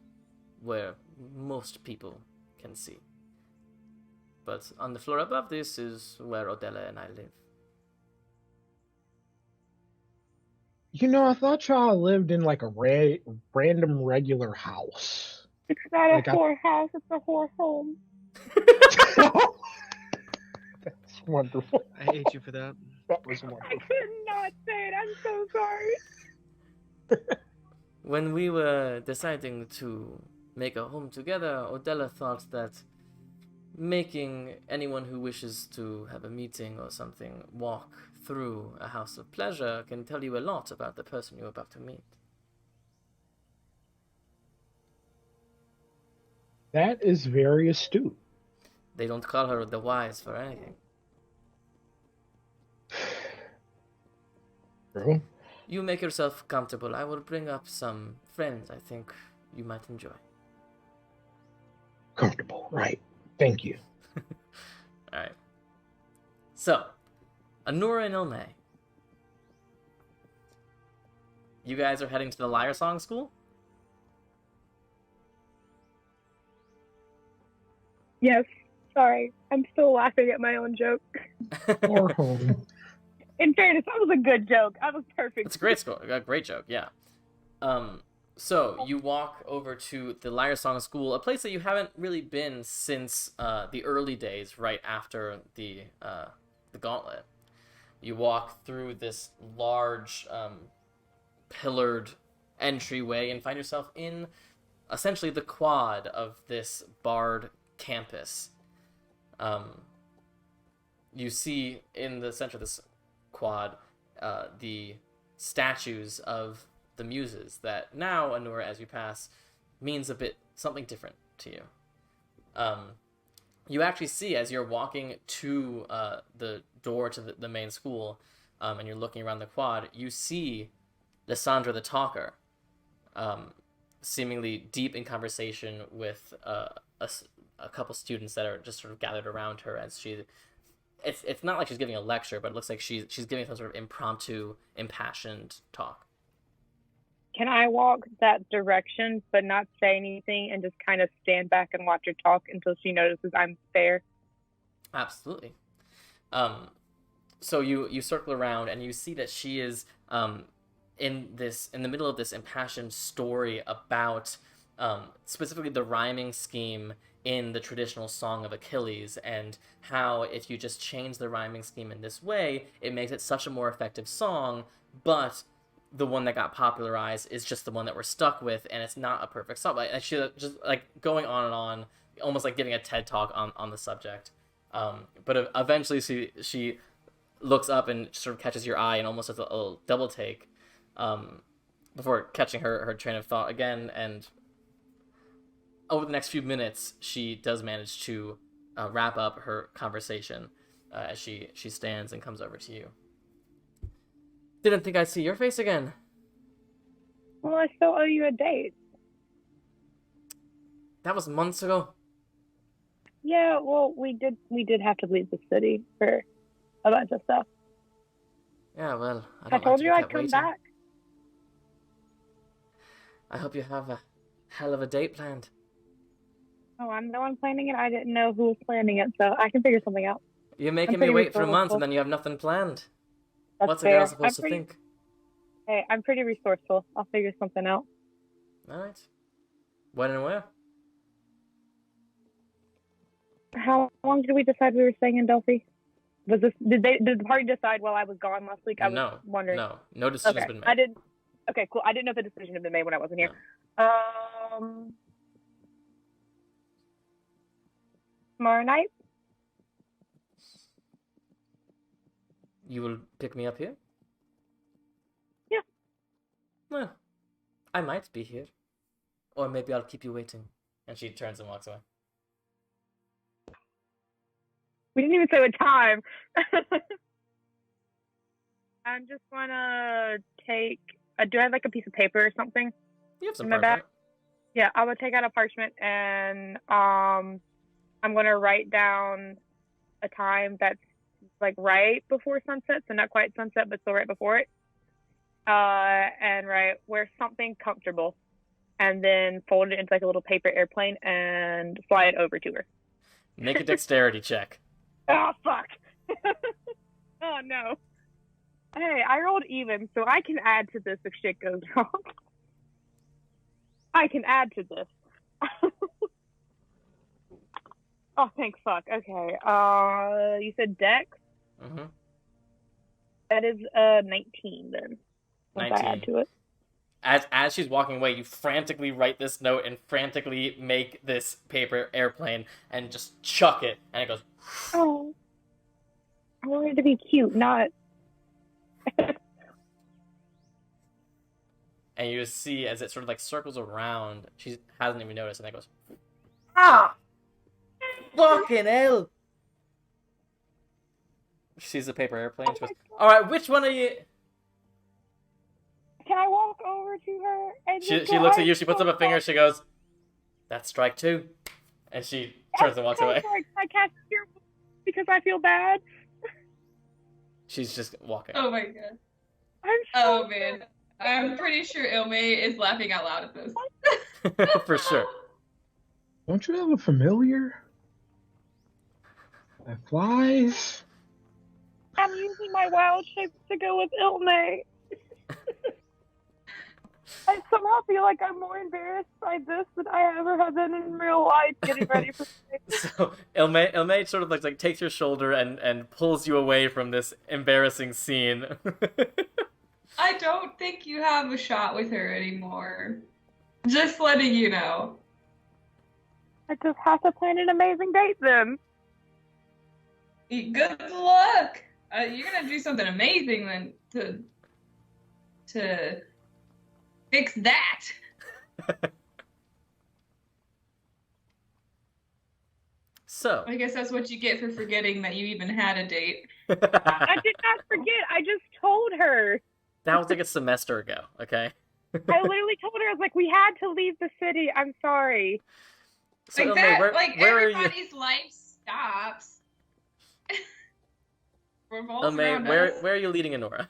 where most people can see. But on the floor above this is where Odella and I live. You know, I thought y'all lived in like a random regular house. It's not Like a whore house, it's a whore home. That's wonderful. I hate you for that. That was I wonderful. could not say it. I'm so sorry. When we were deciding to make a home together, Odella thought that making anyone who wishes to have a meeting or something walk through a house of pleasure can tell you a lot about the person you're about to meet. That is very astute. They don't call her the wise for anything. True. You make yourself comfortable. I will bring up some friends I think you might enjoy. Comfortable, right? Thank you. Alright. So, Anura and Ilme. You guys are heading to the Lyre Song School? Yes, sorry. I'm still laughing at my own joke. Or home. In fairness, that was a good joke. That was perfect. It's a great school. A great joke, yeah. So you walk over to the Lyre Song School, a place that you haven't really been since the early days, right after the Gauntlet. You walk through this large pillared entryway and find yourself in essentially the quad of this barred campus. You see in the center of this quad the statues of the muses that now, Anura, as you pass, means a bit something different to you. You actually see, as you're walking to the door to the main school, and you're looking around the quad, you see Lysandra the Talker, seemingly deep in conversation with a couple students that are just sort of gathered around her as she... It's not like she's giving a lecture, but it looks like she's giving some sort of impromptu, impassioned talk. Can I walk that direction but not say anything and just kind of stand back and watch her talk until she notices I'm there? Absolutely. So you circle around and you see that she is in the middle of this impassioned story about specifically the rhyming scheme in the traditional Song of Achilles, and how if you just change the rhyming scheme in this way, it makes it such a more effective song, but the one that got popularized is just the one that we're stuck with, and it's not a perfect song. And she just like going on and on, almost like giving a TED talk on the subject. But eventually she looks up and sort of catches your eye and almost does a little double take before catching her train of thought again. And over the next few minutes, she does manage to wrap up her conversation as she stands and comes over to you. Didn't think I'd see your face again. Well, I still owe you a date. That was months ago. Yeah, well, we did have to leave the city for a bunch of stuff. Yeah, well, I don't told like you to be I'd kept come waiting. back. I hope you have a hell of a date planned. Oh, I'm the one planning it. I didn't know who was planning it, so I can figure something out. You're I'm making me pretty wait for a month resourceful. and then you have nothing planned. That's What's a fair. girl supposed to think? Hey, I'm pretty resourceful. I'll figure something out. Alright. When and where? How long did we decide we were staying in Delphi? Did the party decide while I was gone last week? I was wondering. No decision's Okay, been made. I did. Okay, cool. I didn't know if the decision had been made when I wasn't here. Tomorrow night? You will pick me up here? Yeah. Well, I might be here. Or maybe I'll keep you waiting. And she turns and walks away. We didn't even say what time. I'm just gonna take. Do I have like a piece of paper or something? You have some in my parchment. bag? Yeah, I'm gonna take out a parchment and I'm gonna write down a time that's like right before sunset, so not quite sunset, but still right before it. And wear something comfortable, and then fold it into like a little paper airplane and fly it over to her. Make a dexterity check. Oh fuck! Oh no. Hey, I rolled even, so I can add to this if shit goes wrong. I can add to this. Oh, thank fuck. Okay. You said Dex? Mm-hmm. That is 19 then. Once 19. I add to it. As she's walking away, you frantically write this note and frantically make this paper airplane and just chuck it, and it goes. Oh. I wanted it to be cute, not. And you just see as it sort of like circles around, she hasn't even noticed, and it goes. Ah! Fucking hell! She sees the paper airplane. She goes, "Alright, which one are you?" Can I walk over to her and She looks at you. She puts up a finger. She goes, "That's strike 2," and she turns and walks away. I can't hear because I feel bad. She's just walking. Oh my god. Oh man. I'm pretty sure Ilme is laughing out loud at this. For sure. Don't you have a familiar that flies? I'm using my wild shape to go with Ilme. I somehow feel like I'm more embarrassed by this than I ever have been in real life getting ready for this. So Ilme sort of like takes your shoulder and pulls you away from this embarrassing scene. I don't think you have a shot with her anymore. Just letting you know. I just have to plan an amazing date then. Good luck. You're gonna do something amazing then to fix that. So I guess that's what you get for forgetting that you even had a date. I did not forget. I just told her. that was like a semester ago. Okay. I literally told her, I was like, we had to leave the city. I'm sorry. So Like Ilme, that, where like are you? everybody's life stops. Revolves Ilme, around where us. are you leading Enora?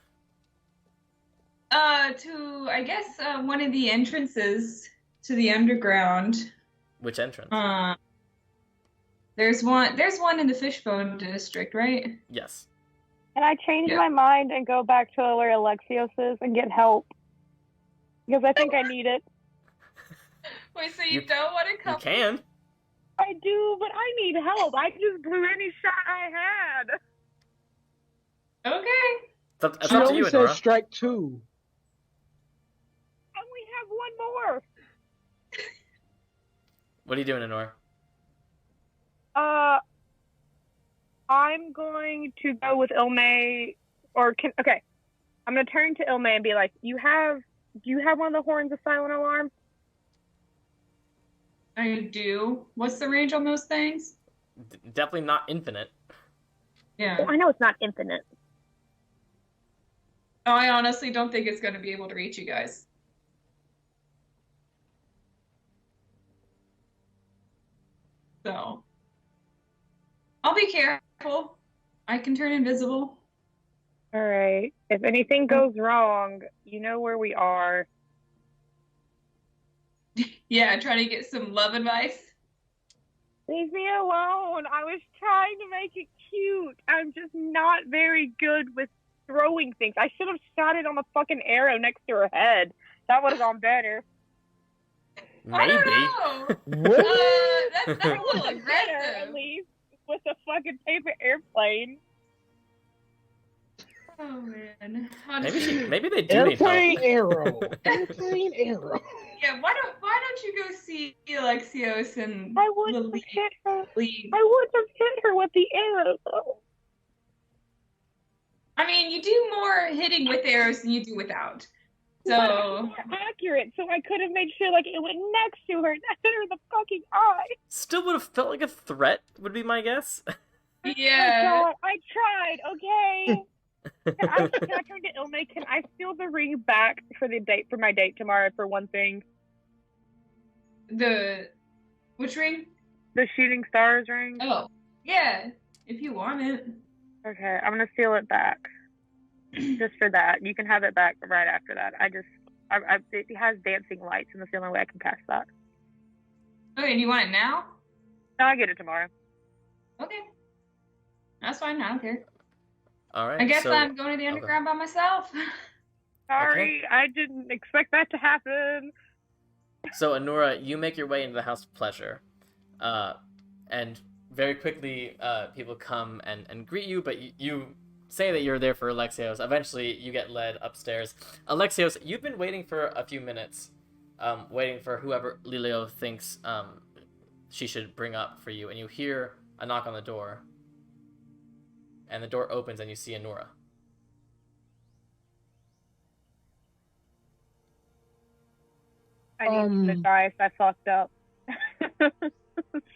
To I guess one of the entrances to the underground. Which entrance? There's one in the Fishbone district, right? Yes. Can I change Yeah. my mind and go back to where Alexios is and get help? Because I think I need it. Wait, so You- you don't want to You come? can. I do, but I need help. I just blew any shot I had. Okay. It's She up to only you, says Enora. strike 2. I only have one more. What are you doing, Enora? I'm going to go with Ilme, okay. I'm gonna turn to Ilme and be like, do you have one of the horns of silent alarm? I do. What's the range on those things? Definitely not infinite. Yeah. Well, I know it's not infinite. No, I honestly don't think it's going to be able to reach you guys. So, I'll be careful. I can turn invisible. All right. If anything goes wrong, you know where we are. Yeah, trying to get some love advice. Leave me alone. I was trying to make it cute. I'm just not very good with throwing things. I should have shot it on the fucking arrow next to her head. That would have gone better. Maybe. I don't know. What? That's a little Better, at aggressive. least with a fucking paper airplane. Oh man. Maybe they do need Airplane help. arrow. Airplane arrow. Yeah, why don't you go see Alexios and I would have Lily? hit her. Leave? I would have hit her with the arrow, though. I mean, you do more hitting with arrows than you do without. But I'm So more accurate, so I could have made sure like it went next to her, not hit her in the fucking eye. Still would have felt like a threat, would be my guess. yeah. Oh God, I tried. Okay. Can I turn to Ilme? Can I steal the ring back for my date tomorrow for one thing? Which ring? The shooting stars ring. Oh, yeah. If you want it. Okay, I'm gonna steal it back. Just for that. You can have it back right after that. It has dancing lights, and that's the only way I can cast that. Okay, do you want it now? No, I'll get it tomorrow. Okay. That's fine. I don't care. All right. I guess so, I'm going to the underground by myself. Sorry, I didn't expect that to happen. So, Anura, you make your way into the House of Pleasure. And very quickly, people come and greet you, but you say that you're there for Alexios. Eventually, you get led upstairs. Alexios, you've been waiting for a few minutes, waiting for whoever Lilio thinks she should bring up for you, and you hear a knock on the door. And the door opens, and you see Anura. I need some advice. I fucked up.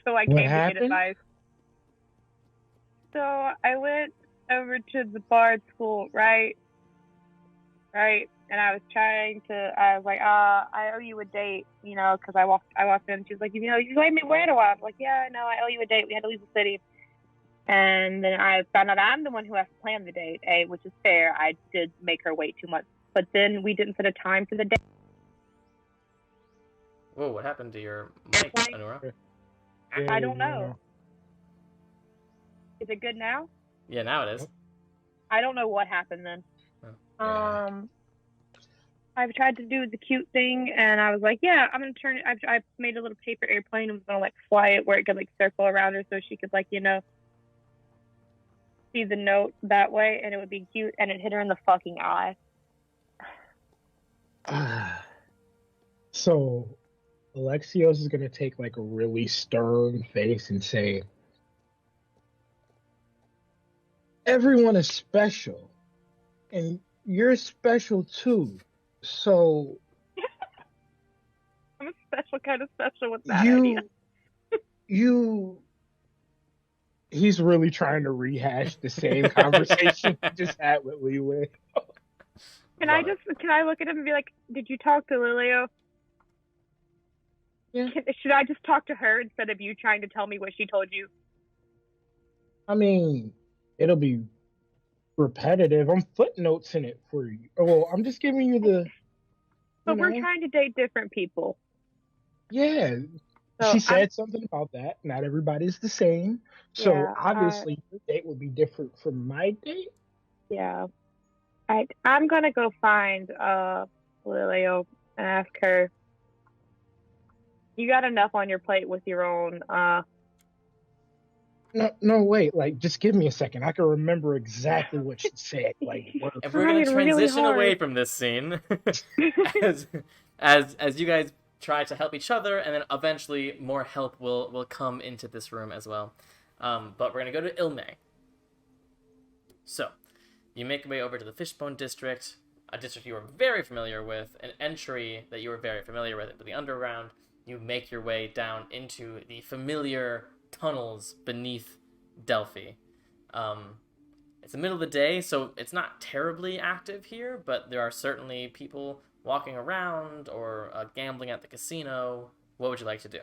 So I came to get happened? advice. So I went over to the bard school, right? And I was like, I owe you a date, because I walked in, and she was like, you let me wait a while. I was like, yeah, no, I owe you a date. We had to leave the city. And then I found out I'm the one who has to plan the date, which is fair. I did make her wait 2 months. But then we didn't set a time for the date. Whoa, what happened to your mic, Anura? I don't know. Is it good now? Yeah, now it is. I don't know what happened then. Oh. I've tried to do the cute thing, and I was like, yeah, I'm gonna turn it. I made a little paper airplane and was gonna fly it where it could circle around her so she could see the note that way, and it would be cute, and it hit her in the fucking eye. So, Alexios is gonna take a really stern face and say, everyone is special, and you're special too. So I'm a special kind of special with that idea. He's really trying to rehash the same conversation he just had with Leeway. Can I look at him and be like, did you talk to Lilio? Yeah. Should I just talk to her instead of you trying to tell me what she told you? I mean, it'll be repetitive. I'm footnotes in it for you. Well, I'm just giving you the. But we're trying to date different people. Yeah. So she said something about that. Not everybody's the same. So Yeah, obviously your date will be different from my date. Yeah. I'm gonna go find Lilio and ask her. You got enough on your plate with your own No, wait. Just give me a second. I can remember exactly what she said. If we're gonna transition away from this scene, as you guys try to help each other, and then eventually more help will come into this room as well. But we're gonna go to Ilme. So, you make your way over to the Fishbone District, a district you are very familiar with, an entry that you are very familiar with into the underground. You make your way down into the familiar tunnels beneath Delphi. It's the middle of the day, so it's not terribly active here, but there are certainly people walking around or gambling at the casino. What would you like to do?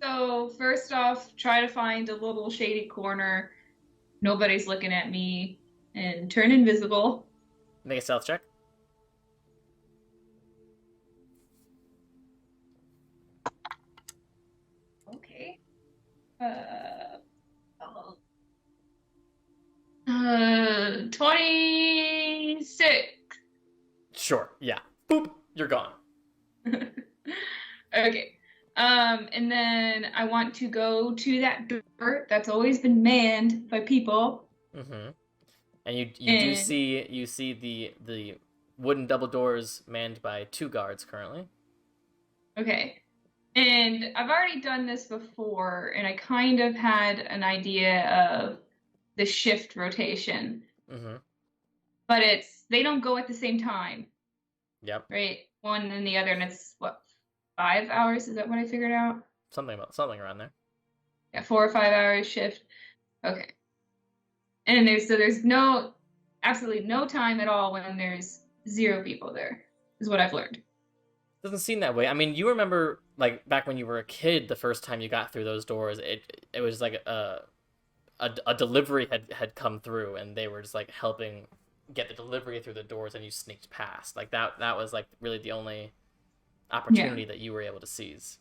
So first off, try to find a little shady corner. Nobody's looking at me, and turn invisible. Make a stealth check. Okay. 26. Sure, yeah. Boop, you're gone. Okay. And then I want to go to that door that's always been manned by people. Mm-hmm. And you do see the wooden double doors manned by 2 guards currently. Okay. And I've already done this before, and I kind of had an idea of the shift rotation. Mm-hmm. But they don't go at the same time. Yep. Right? One and the other, and it's what, 5 hours? Is that what I figured out? Something around there. Yeah, 4 or 5 hours shift. Okay. And there's absolutely no time at all when there's 0 people there, is what I've learned. Doesn't seem that way. I mean, you remember, like, back when you were a kid, the first time you got through those doors, it was like a delivery had come through, and they were just, like, helping get the delivery through the doors, and you sneaked past. Like, that was, like, really the only opportunity that you were able to seize.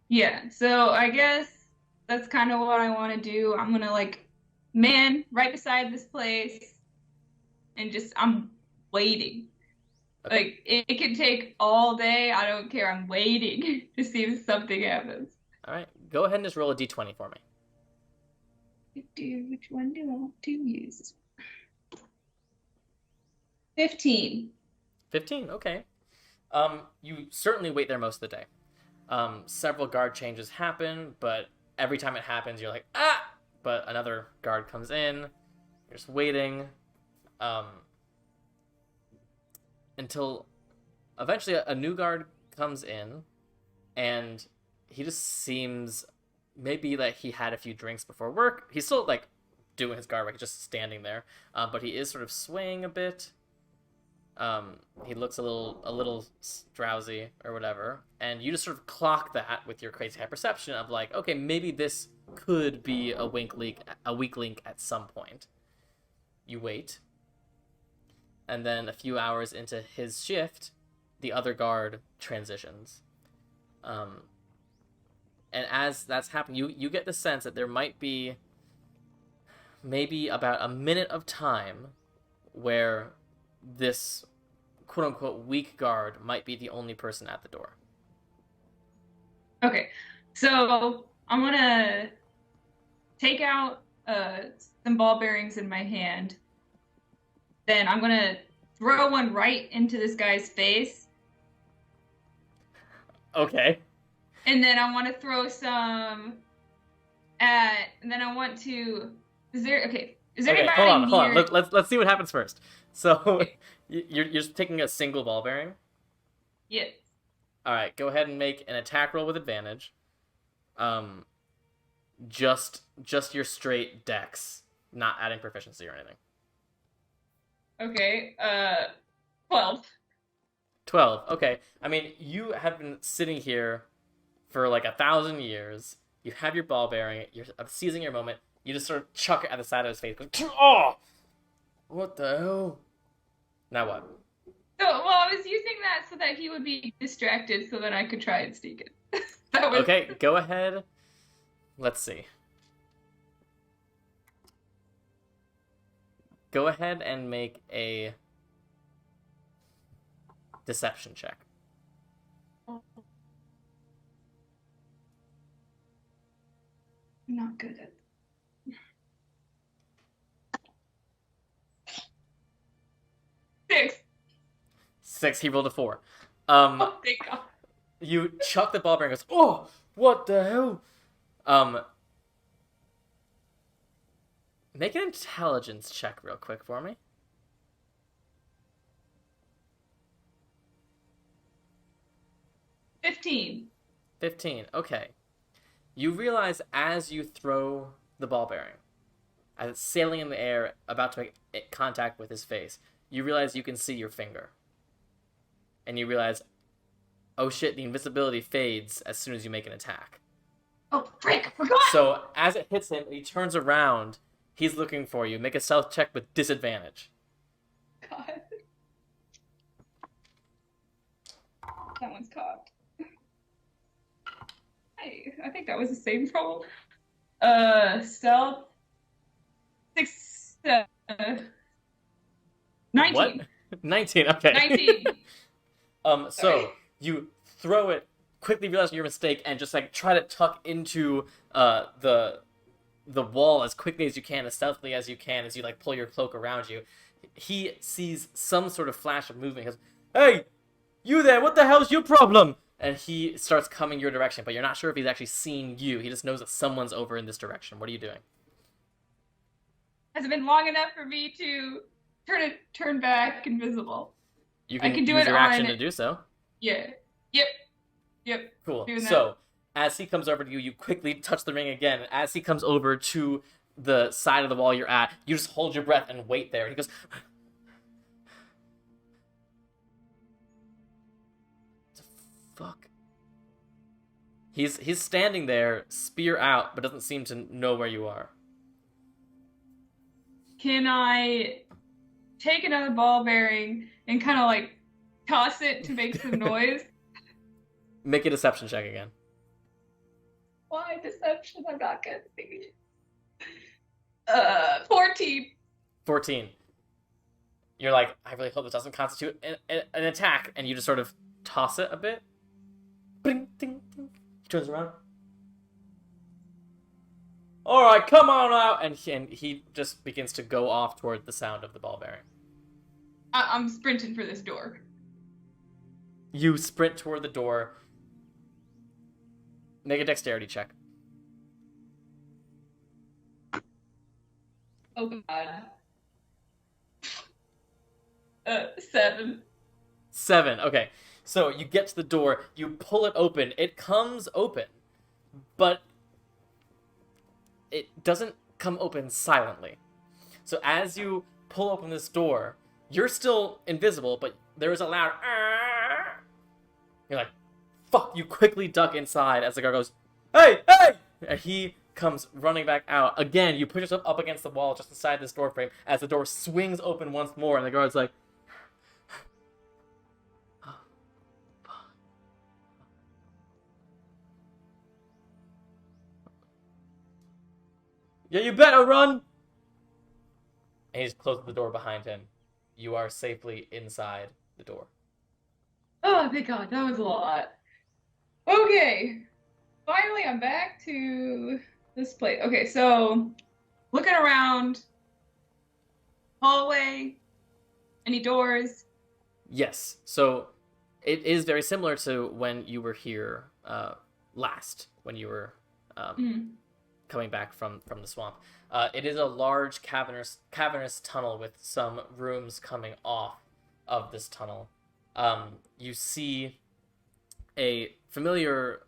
Yeah, so I guess that's kind of what I want to do. I'm gonna, like, man right beside this place, and I'm waiting. Okay. Like, it can take all day. I don't care. I'm waiting to see if something happens. All right, go ahead and just roll a d20 for me. Which one do I want to use? 15. 15, okay. You certainly wait there most of the day. Several guard changes happen, but every time it happens, you're like, ah! But another guard comes in. You're just waiting. Until eventually a new guard comes in, and he just seems maybe like he had a few drinks before work. He's still, like, doing his guard work, just standing there, but he is sort of swaying a bit. He looks a little drowsy or whatever, and you just sort of clock that with your crazy high perception of, like, okay, maybe this could be a weak link at some point. You wait, and then a few hours into his shift, the other guard transitions. And as that's happening, you get the sense that there might be maybe about a minute of time where this quote-unquote weak guard might be the only person at the door. Okay, so I'm gonna take out some ball bearings in my hand. Then I'm gonna throw one right into this guy's face. Okay. And then I want to throw some and then I want to. Is there anybody hold on. near? Let's see what happens first. So you're just taking a single ball bearing. Yes. All right, go ahead and make an attack roll with advantage. Just your straight dex, not adding proficiency or anything. Okay. 12. 12. Okay. I mean, you have been sitting here for like 1,000 years. You have your ball bearing. You're seizing your moment. You just sort of chuck it at the side of his face. Oh! What the hell? Now what? So, I was using that so that he would be distracted so that I could try and sneak it. Okay, go ahead. Let's see. Go ahead and make a deception check. I'm not good at 6. 6, he rolled a 4. Oh, thank God. You chuck the ball bearing and goes, oh, what the hell? Make an intelligence check real quick for me. 15. 15, okay. You realize as you throw the ball bearing as it's sailing in the air, about to make contact with his face, you realize you can see your finger. And you realize, oh shit, the invisibility fades as soon as you make an attack. Oh, frick, forgot! So, as it hits him, he turns around. He's looking for you. Make a stealth check with disadvantage. God. That one's cocked. Hey, I think that was the same problem. Stealth. 19. What? 19, okay. 19. So Sorry. you throw it, quickly realize your mistake, and just like try to tuck into the wall as quickly as you can, as stealthily as you can, as you like pull your cloak around you. He sees some sort of flash of movement. He goes, "Hey, you there? What the hell's your problem?" And he starts coming your direction, but you're not sure if he's actually seen you. He just knows that someone's over in this direction. What are you doing? Has it been long enough for me to turn back invisible? You can can do use it your action on- to do so. Yeah. Yep. Cool. Doing that. So, as he comes over to you, you quickly touch the ring again. And as he comes over to the side of the wall you're at, you just hold your breath and wait there. He goes, "What the fuck?" He's standing there, spear out, but doesn't seem to know where you are. Can I take another ball bearing and kind of like toss it to make some noise? Make a deception check again. Why deception? I'm not good. 14. 14. You're like, I really hope this doesn't constitute an attack, and you just sort of toss it a bit. Bing, ding, ding. He turns around. All right, come on out, and he just begins to go off toward the sound of the ball bearing. I'm sprinting for this door. You sprint toward the door. Make a dexterity check. Oh god. 7. 7. Okay. So you get to the door, you pull it open. It comes open, but it doesn't come open silently. So as you pull open this door, you're still invisible, but there is a loud "Arr!" You're like, fuck, you quickly duck inside as the guard goes, "Hey, hey!" And he comes running back out. Again, you push yourself up against the wall just inside this door frame as the door swings open once more, and the guard's like, "Yeah, you better run!" And he's closed the door behind him. You are safely inside the door. Oh, thank god, that was a lot. Okay. Finally, I'm back to this place. Okay, so looking around, hallway, any doors? Yes. So it is very similar to when you were here last, when you were coming back from the swamp. It is a large cavernous tunnel with some rooms coming off of this tunnel. You see a familiar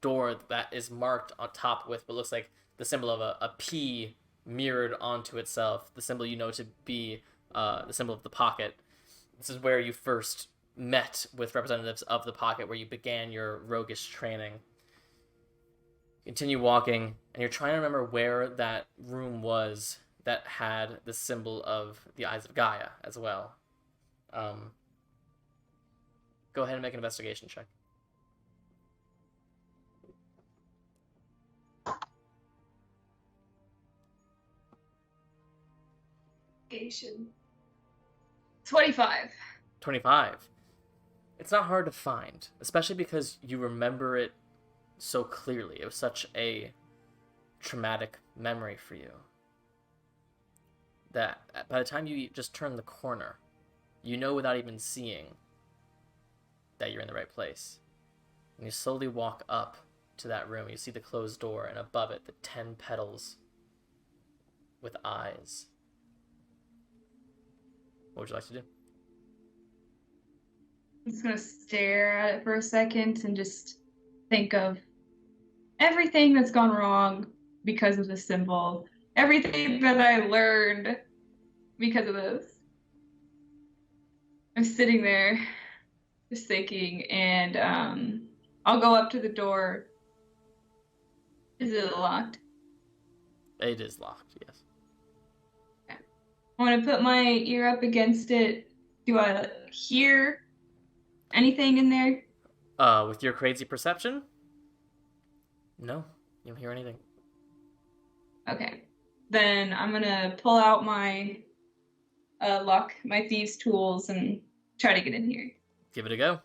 door that is marked on top with what looks like the symbol of a P mirrored onto itself, the symbol you know to be the symbol of the pocket. This is where you first met with representatives of the pocket, where you began your roguish training. Continue walking, and you're trying to remember where that room was that had the symbol of the Eyes of Gaia as well. Go ahead and make an investigation check. Investigation. 25. 25. It's not hard to find, especially because you remember it so clearly. It was such a traumatic memory for you that by the time you just turn the corner, you know without even seeing that you're in the right place. And you slowly walk up to that room. You see the closed door, and above it, the 10 petals with eyes. What would you like to do? I'm just gonna stare at it for a second and just think of everything that's gone wrong because of the symbol, everything that I learned because of this. I'm sitting there just thinking, and I'll go up to the door. Is it locked? It is locked, yes. Okay. I want to put my ear up against it. Do I hear anything in there? With your crazy perception? No, you don't hear anything. Okay. Then I'm gonna pull out my my thieves' tools and try to get in here. Give it a go.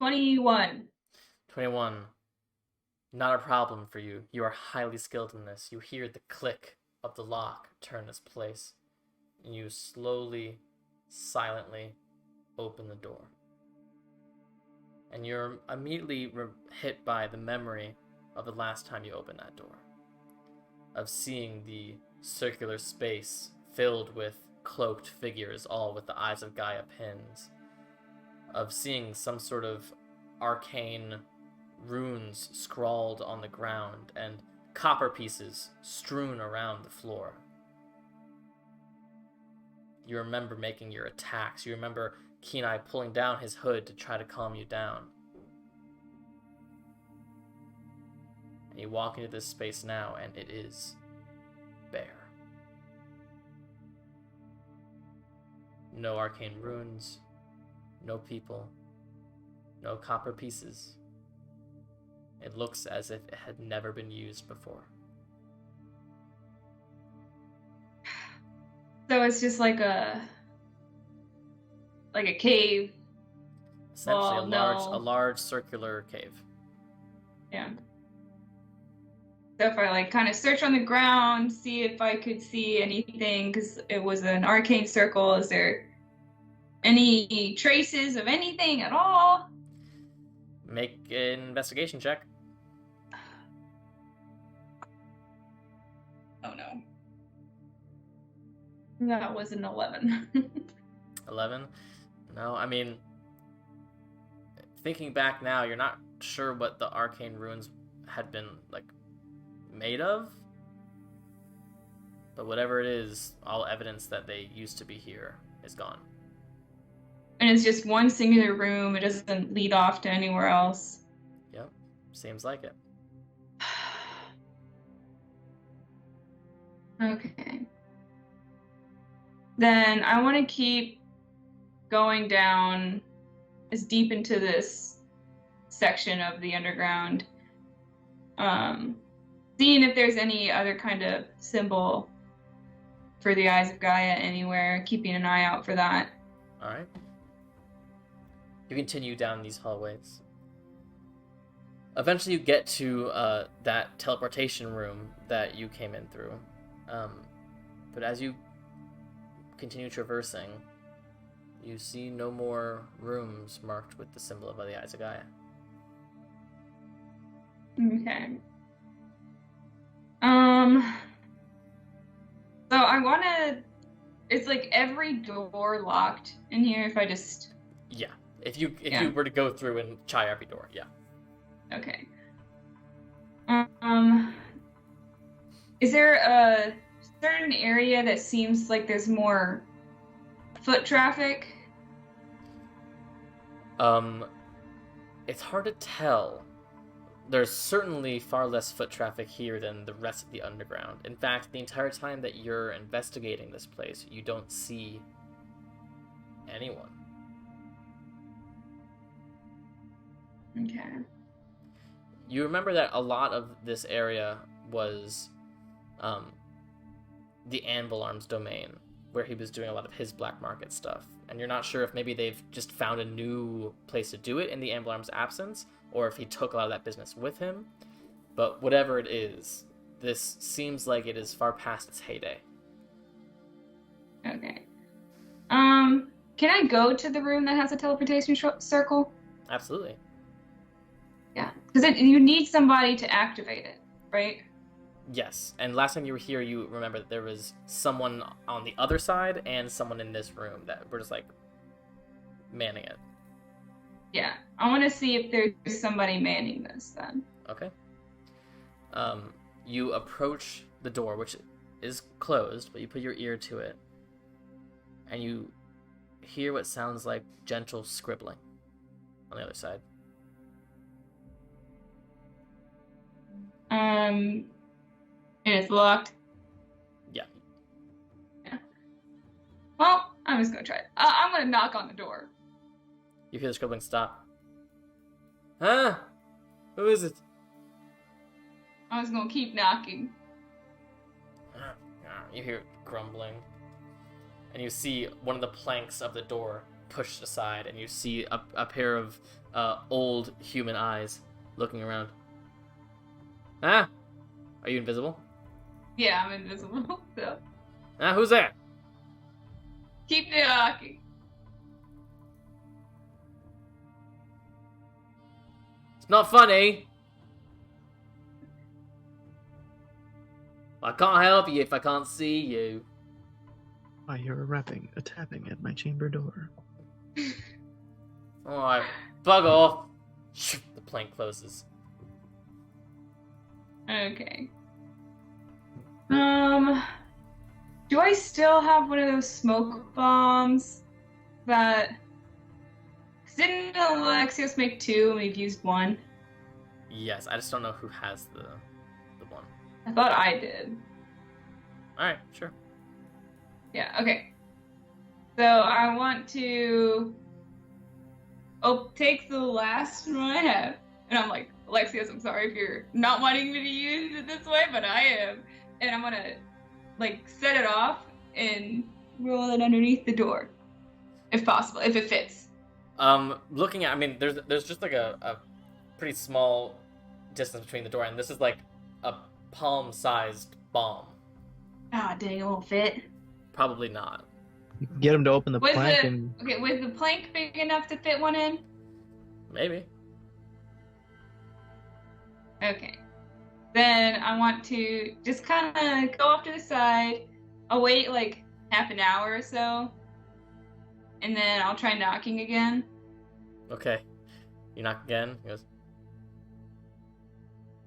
$21. 21. Not a problem for you. You are highly skilled in this. You hear the click of the lock turn its place, and you slowly, silently open the door. And you're immediately hit by the memory of the last time you opened that door. Of seeing the circular space filled with cloaked figures, all with the eyes of Gaia pins. Of seeing some sort of arcane runes scrawled on the ground and copper pieces strewn around the floor. You remember making your attacks. You remember Keeneye pulling down his hood to try to calm you down. And you walk into this space now, and it is bare. No arcane runes, no people, no copper pieces. It looks as if it had never been used before. So it's just like a cave. Essentially Oh, a large circular cave. Yeah. So if I kind of search on the ground, see if I could see anything, because it was an arcane circle. Is there any traces of anything at all? Make an investigation check. Oh no. That was an 11. 11? No, I mean, thinking back now, you're not sure what the arcane runes had been, made of? But whatever it is, all evidence that they used to be here is gone. And it's just one singular room. It doesn't lead off to anywhere else. Yep, seems like it. Okay. Then I want to keep going down as deep into this section of the underground, seeing if there's any other kind of symbol for the Eyes of Gaia anywhere, keeping an eye out for that. Alright. You continue down these hallways. Eventually you get to that teleportation room that you came in through. But as you continue traversing, you see no more rooms marked with the symbol of the Eyes of Gaia. Okay. So I want to... It's like every door locked in here if I just... Yeah. If you were to go through and try every door, yeah. Okay. Is there a certain area that seems like there's more foot traffic? It's hard to tell. There's certainly far less foot traffic here than the rest of the underground. In fact, the entire time that you're investigating this place, you don't see anyone. Okay. You remember that a lot of this area was the Anvil Arms domain, where he was doing a lot of his black market stuff. And you're not sure if maybe they've just found a new place to do it in the Anvil Arms' absence, or if he took a lot of that business with him. But whatever it is, this seems like it is far past its heyday. Okay. Can I go to the room that has a teleportation circle? Absolutely. Yeah, because you need somebody to activate it, right? Yes, and last time you were here, you remember that there was someone on the other side and someone in this room that were just, manning it. Yeah, I want to see if there's somebody manning this then. Okay. You approach the door, which is closed, but you put your ear to it, and you hear what sounds like gentle scribbling on the other side. And it's locked. Yeah. Well, I'm just gonna try it. I'm gonna knock on the door. You hear the scribbling stop. Huh? Who is it? I'm just gonna keep knocking. You hear grumbling. And you see one of the planks of the door pushed aside, and you see a pair of old human eyes looking around. Ah? Are you invisible? Yeah, I'm invisible. So Ah, who's there? keep knocking. It's not funny. I can't help you if I can't see you. I hear a tapping at my chamber door. Alright, bug off. The plank closes. Okay. Do I still have one of those smoke bombs that... 'Cause didn't Alexios make 2 and we've used 1? Yes, I just don't know who has the one. I thought I did. Alright, sure. Yeah, okay. So I want to take the last one I have. And I'm like, Alexios, I'm sorry if you're not wanting me to use it this way, but I am. And I'm gonna, like, set it off and roll it underneath the door. If possible, if it fits. Looking at, I mean, there's just like a pretty small distance between the door, and this is like a palm-sized bomb. Ah, dang, it won't fit. Probably not. You can get him to open the Was plank the and okay? Was the plank big enough to fit one in? Maybe. Okay. Then I want to just kind of go off to the side. I'll wait like half an hour or so, and then I'll try knocking again. Okay. You knock again. He goes,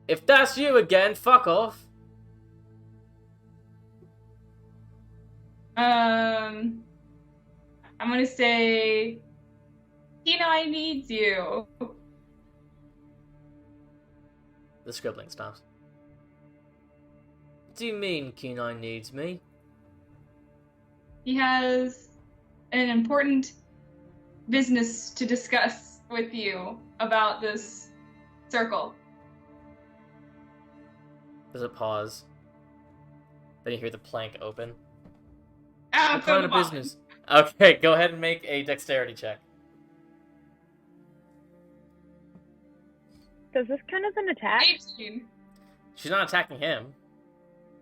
if that's you again, fuck off. I'm gonna say, Keeneye needs you. The scribbling stops. What do you mean Keeneye needs me? He has an important business to discuss with you about this circle. There's a pause. Then you hear the plank open. Ah, What kind of business? Okay, go ahead and make a dexterity check. Does this count as an attack? 18. She's not attacking him.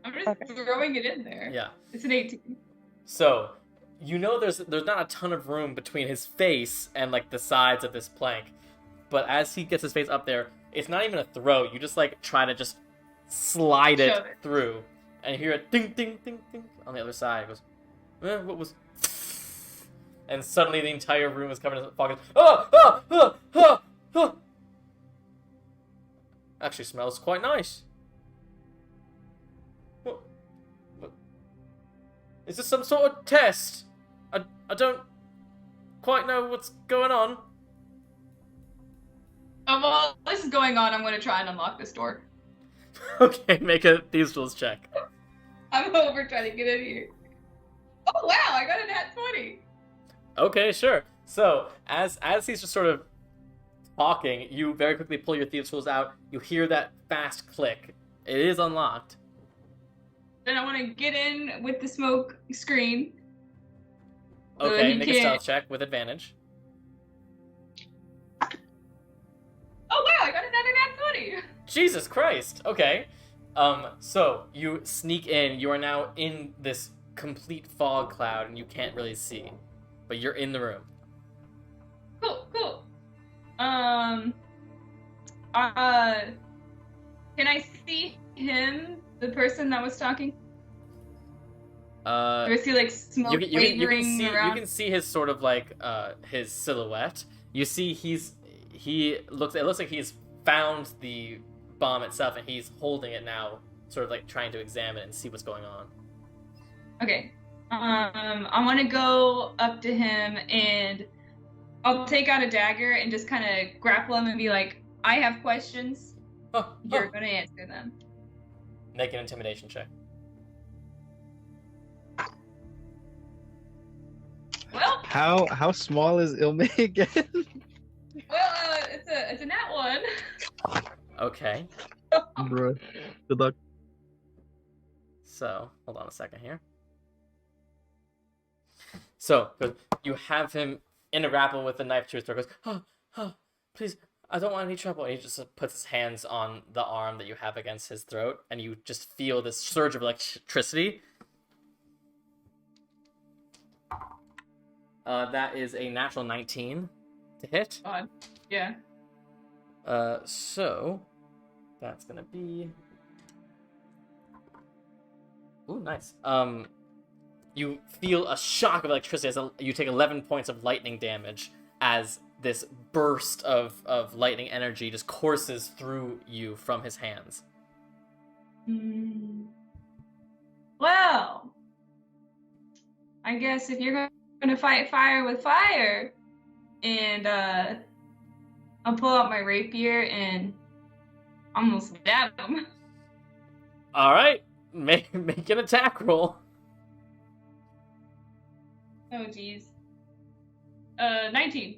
I'm just Okay. throwing it in there. Yeah. It's an 18. So, you know there's not a ton of room between his face and like the sides of this plank. But as he gets his face up there, it's not even a throw. You just like try to just slide it Shove it. through. And you hear a ding ding ding ding on the other side. It goes, what was... And suddenly the entire room is covered in fog. Actually smells quite nice. What? Is this some sort of test? I don't quite know what's going on. While this is going on, I'm going to try and unlock this door. Okay, make a Thieves' Tools check. I'm over trying to get in here. Oh wow, I got a nat 20. Okay, sure. So, as he's just sort of talking, you very quickly pull your Thieves' Tools out. You hear that fast click. It is unlocked. Then I want to get in with the smoke screen. So that Okay, he make a can't- stealth check with advantage. Oh wow, I got another nat 20. Jesus Christ. Okay. So you sneak in. You are now in this complete fog cloud, and you can't really see, but you're in the room. Cool. Can I see him, the person that was talking? Or is he like smoke wavering you around? can see his sort of like his silhouette. You see he's It looks like he's found the bomb itself, and he's holding it now, sort of like trying to examine it and see what's going on. Okay. I want to go up to him and I'll take out a dagger and just kind of grapple him and be like, I have questions. You're going to answer them. Make an intimidation check. Well, How small is Ilme again? well, it's a nat one. Okay. Bro, good luck. So, hold on a second here. So, you have him in a grapple with a knife to his throat. Goes, please, I don't want any trouble. And he just puts his hands on the arm that you have against his throat, and you just feel this surge of electricity. That is a natural 19 to hit. God. Yeah. So that's gonna be. Ooh, nice. You feel a shock of electricity as you take 11 points of lightning damage as this burst of lightning energy just courses through you from his hands. Well, I guess if you're going to fight fire with fire, and I'll pull out my rapier and almost stab him. All right, make an attack roll. Oh, geez. 19.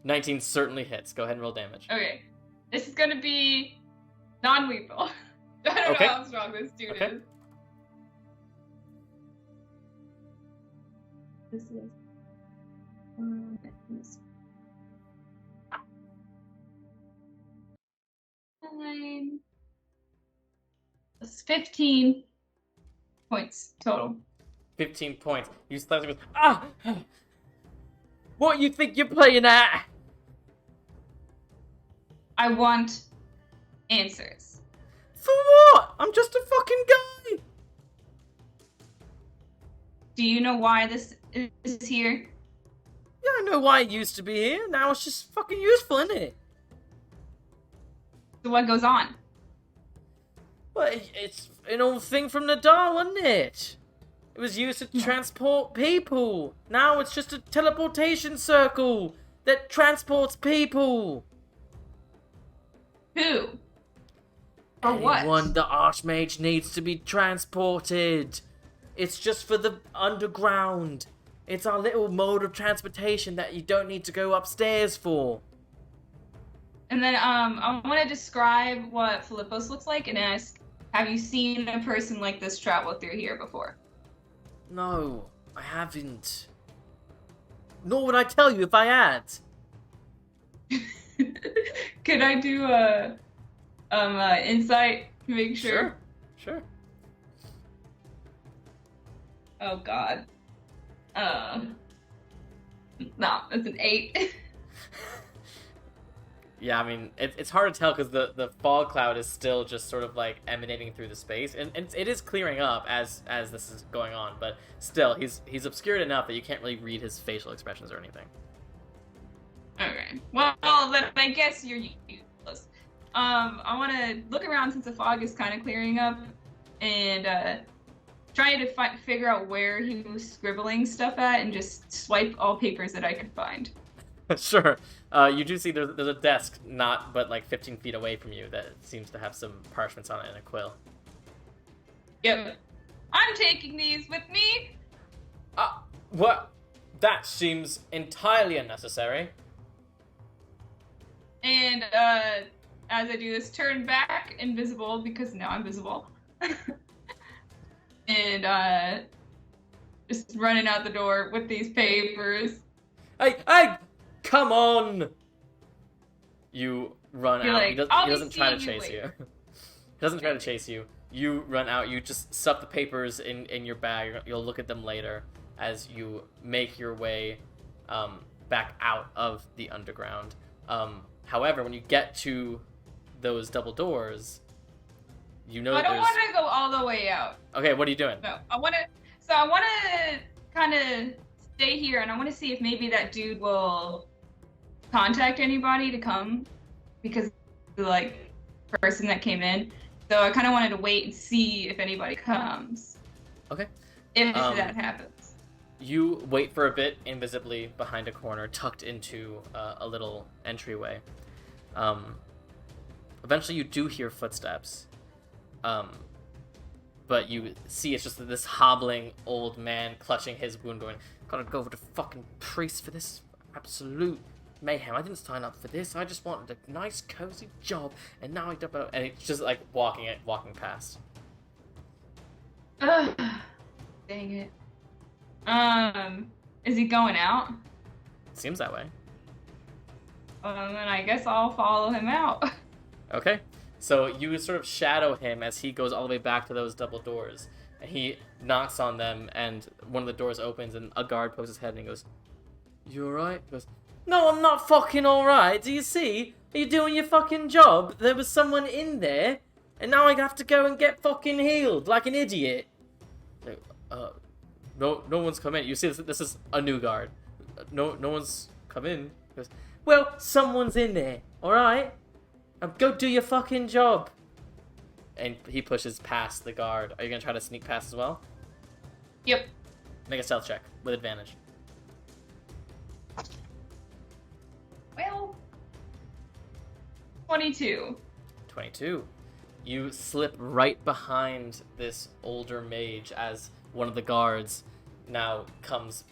19 certainly hits. Go ahead and roll damage. Okay. This is going to be non-lethal. I don't know how strong this dude is. This is... Nine. That's 15 points total. 15 points. You slice it goes, what you think you're playing at? I want answers. For what? I'm just a fucking guy. Do you know why this is here? Yeah, I know why it used to be here. Now it's just fucking useful, isn't it? So what goes on? Well, it's an old thing from Nadal, wasn't it? It was used to transport people. Now it's just a teleportation circle that transports people. Who? Or what? Anyone the Archmage needs to be transported. It's just for the underground. It's our little mode of transportation that you don't need to go upstairs for. And then I want to describe what Philippos looks like and ask, have you seen a person like this travel through here before? No, I haven't. Nor would I tell you if I had. Could I do a insight to make sure? Sure. Oh God. No, it's an 8. Yeah, I mean, it's hard to tell because the fog cloud is still just sort of like emanating through the space, and it is clearing up as this is going on, but still, he's obscured enough that you can't really read his facial expressions or anything. Okay. Well, then I guess you're useless. I want to look around since the fog is kind of clearing up, and trying to figure out where he was scribbling stuff at, and just swipe all papers that I could find. Sure. You do see there's a desk not but like 15 feet away from you that seems to have some parchments on it and a quill. Yep. I'm taking these with me. What? That seems entirely unnecessary. And as I do this, turn back invisible because now I'm visible. And just running out the door with these papers. Hey! Come on! You run You're out. like, He "I'll be doesn't try to seeing you chase you. later." He doesn't try to chase you. You run out. You just stuff the papers in your bag. You'll look at them later as you make your way back out of the underground. However, when you get to those double doors, you know I don't there's... want to go all the way out. Okay, what are you doing? No, I want to kind of stay here, and I want to see if maybe that dude will contact anybody to come because the like person that came in. So I kind of wanted to wait and see if anybody comes. Okay. If that happens. You wait for a bit invisibly behind a corner, tucked into a little entryway. Eventually, you do hear footsteps. But you see it's just this hobbling old man clutching his wound going, gotta go over to fucking priest for this absolute mayhem. I didn't sign up for this. I just wanted a nice, cozy job, and now and it's just like walking past. Ugh, dang it. Is he going out? Seems that way. Then I guess I'll follow him out. Okay. So you sort of shadow him as he goes all the way back to those double doors. And he knocks on them, and one of the doors opens, and a guard pokes his head, and he goes, "You alright?" He goes, "No, I'm not fucking alright. Do you see? Are you doing your fucking job? There was someone in there, and now I have to go and get fucking healed like an idiot." Like, no one's come in. You see, this is a new guard. No one's come in. He goes, "Well, someone's in there, alright? Go do your fucking job." And he pushes past the guard. Are you gonna try to sneak past as well? Yep. Make a stealth check with advantage. Well, 22. 22. You slip right behind this older mage as one of the guards now comes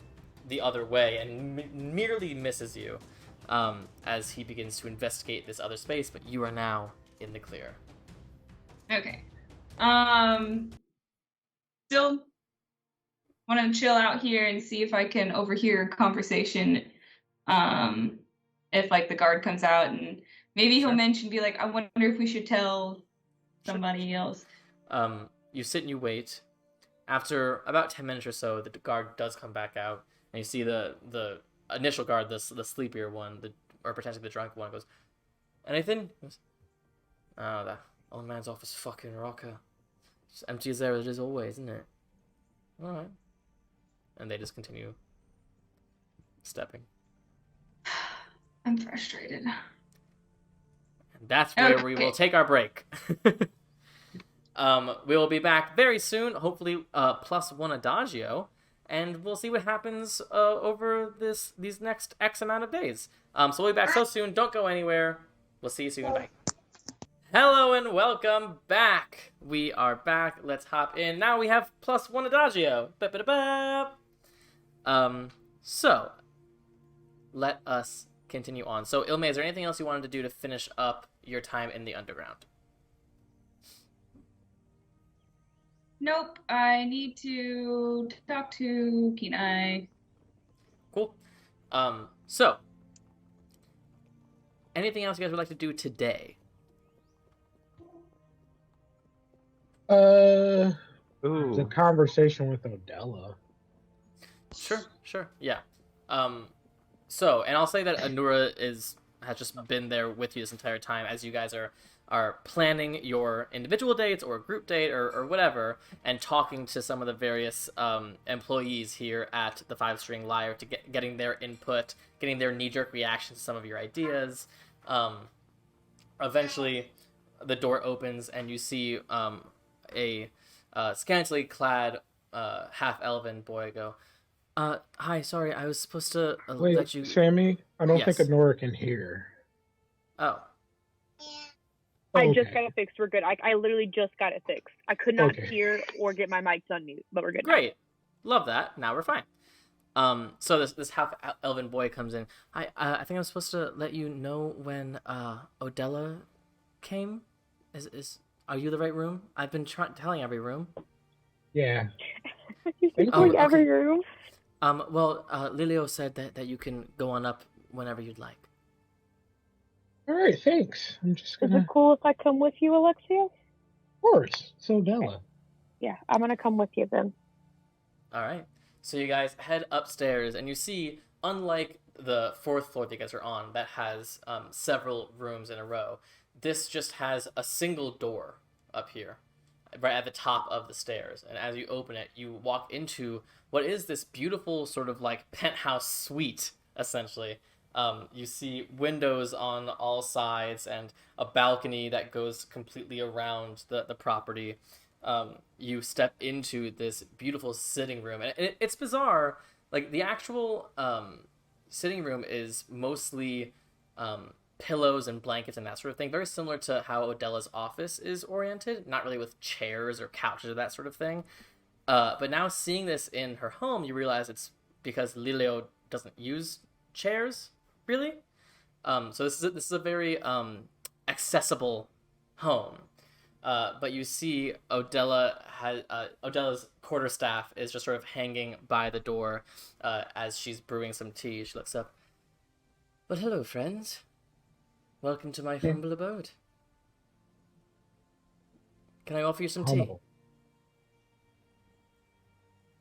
the other way and merely misses you as he begins to investigate this other space, but you are now in the clear. Okay. Still want to chill out here and see if I can overhear a conversation. If like the guard comes out and maybe he'll be like, "I wonder if we should tell somebody else." You sit and you wait. After about 10 minutes or so, the guard does come back out, and you see the initial guard, the sleepier one, or potentially the drunk one, goes, "Anything?" He goes, "Oh, that old man's off his fucking rocker. It's empty as there it is always, isn't it? Alright." And they just continue stepping. I'm frustrated. And that's where we will take our break. We will be back very soon, hopefully +1 Adagio, and we'll see what happens over these next X amount of days. So we'll be back so soon. Don't go anywhere. We'll see you soon. Bye. Hello and welcome back. We are back. Let's hop in. Now we have +1 Adagio. So let us continue on. So Ilme, is there anything else you wanted to do to finish up your time in the underground? Nope. I need to talk to Keeneye. Cool. So anything else you guys would like to do today? The conversation with Odella. Sure. Yeah. So, and I'll say that Anura has just been there with you this entire time as you guys are planning your individual dates or group date or whatever, and talking to some of the various employees here at the Five String Lyre to getting their input, getting their knee-jerk reactions to some of your ideas. Eventually, the door opens and you see a scantily clad half-elven boy go, "Hi, sorry, I was supposed to Wait, let you..." Sammy, I don't Yes. think Honora can hear. Oh. I just got it fixed. We're good. I literally just got it fixed. I could not Okay. hear or get my mics on mute, but we're good. Great. Love that. Now we're fine. So this half-elven boy comes in. I think I'm supposed to let you know when Odella came. Are you the right room? I've been telling every room. Yeah. You speak Oh, like every okay. room. Well, Lilio said that you can go on up whenever you'd like. All right, thanks. I'm just Is gonna. it cool if I come with you, Alexia? Of course, it's Odella. Yeah, I'm gonna come with you then. All right. So you guys head upstairs, and you see, unlike the 4th floor that you guys are on, that has several rooms in a row, this just has a single door up here, right at the top of the stairs. And as you open it, you walk into what is this beautiful sort of like penthouse suite, essentially. You see windows on all sides and a balcony that goes completely around the property. You step into this beautiful sitting room, and it's bizarre. Like the actual sitting room is mostly pillows and blankets and that sort of thing, very similar to how Odella's office is oriented, not really with chairs or couches or that sort of thing. But now seeing this in her home, you realize it's because Lilio doesn't use chairs, really. So this is a very accessible home. But you see Odella's quarterstaff is just sort of hanging by the door as she's brewing some tea. She looks up. Well, hello, friends. Welcome to my humble abode. Can I offer you some tea? Humble.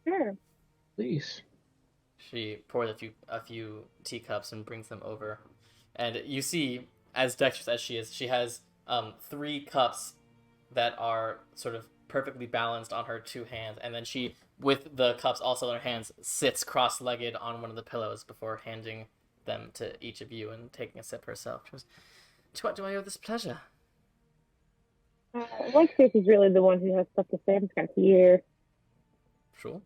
Sure. Please. She pours a few teacups and brings them over, and you see, as dexterous as she is, she has 3 cups that are sort of perfectly balanced on her 2 hands, and then she, with the cups also in her hands, sits cross-legged on one of the pillows before handing them to each of you and taking a sip herself. She goes, "To what do I owe this pleasure?" Alexis is really the one who has stuff to say. I'm just kind of here. Sure.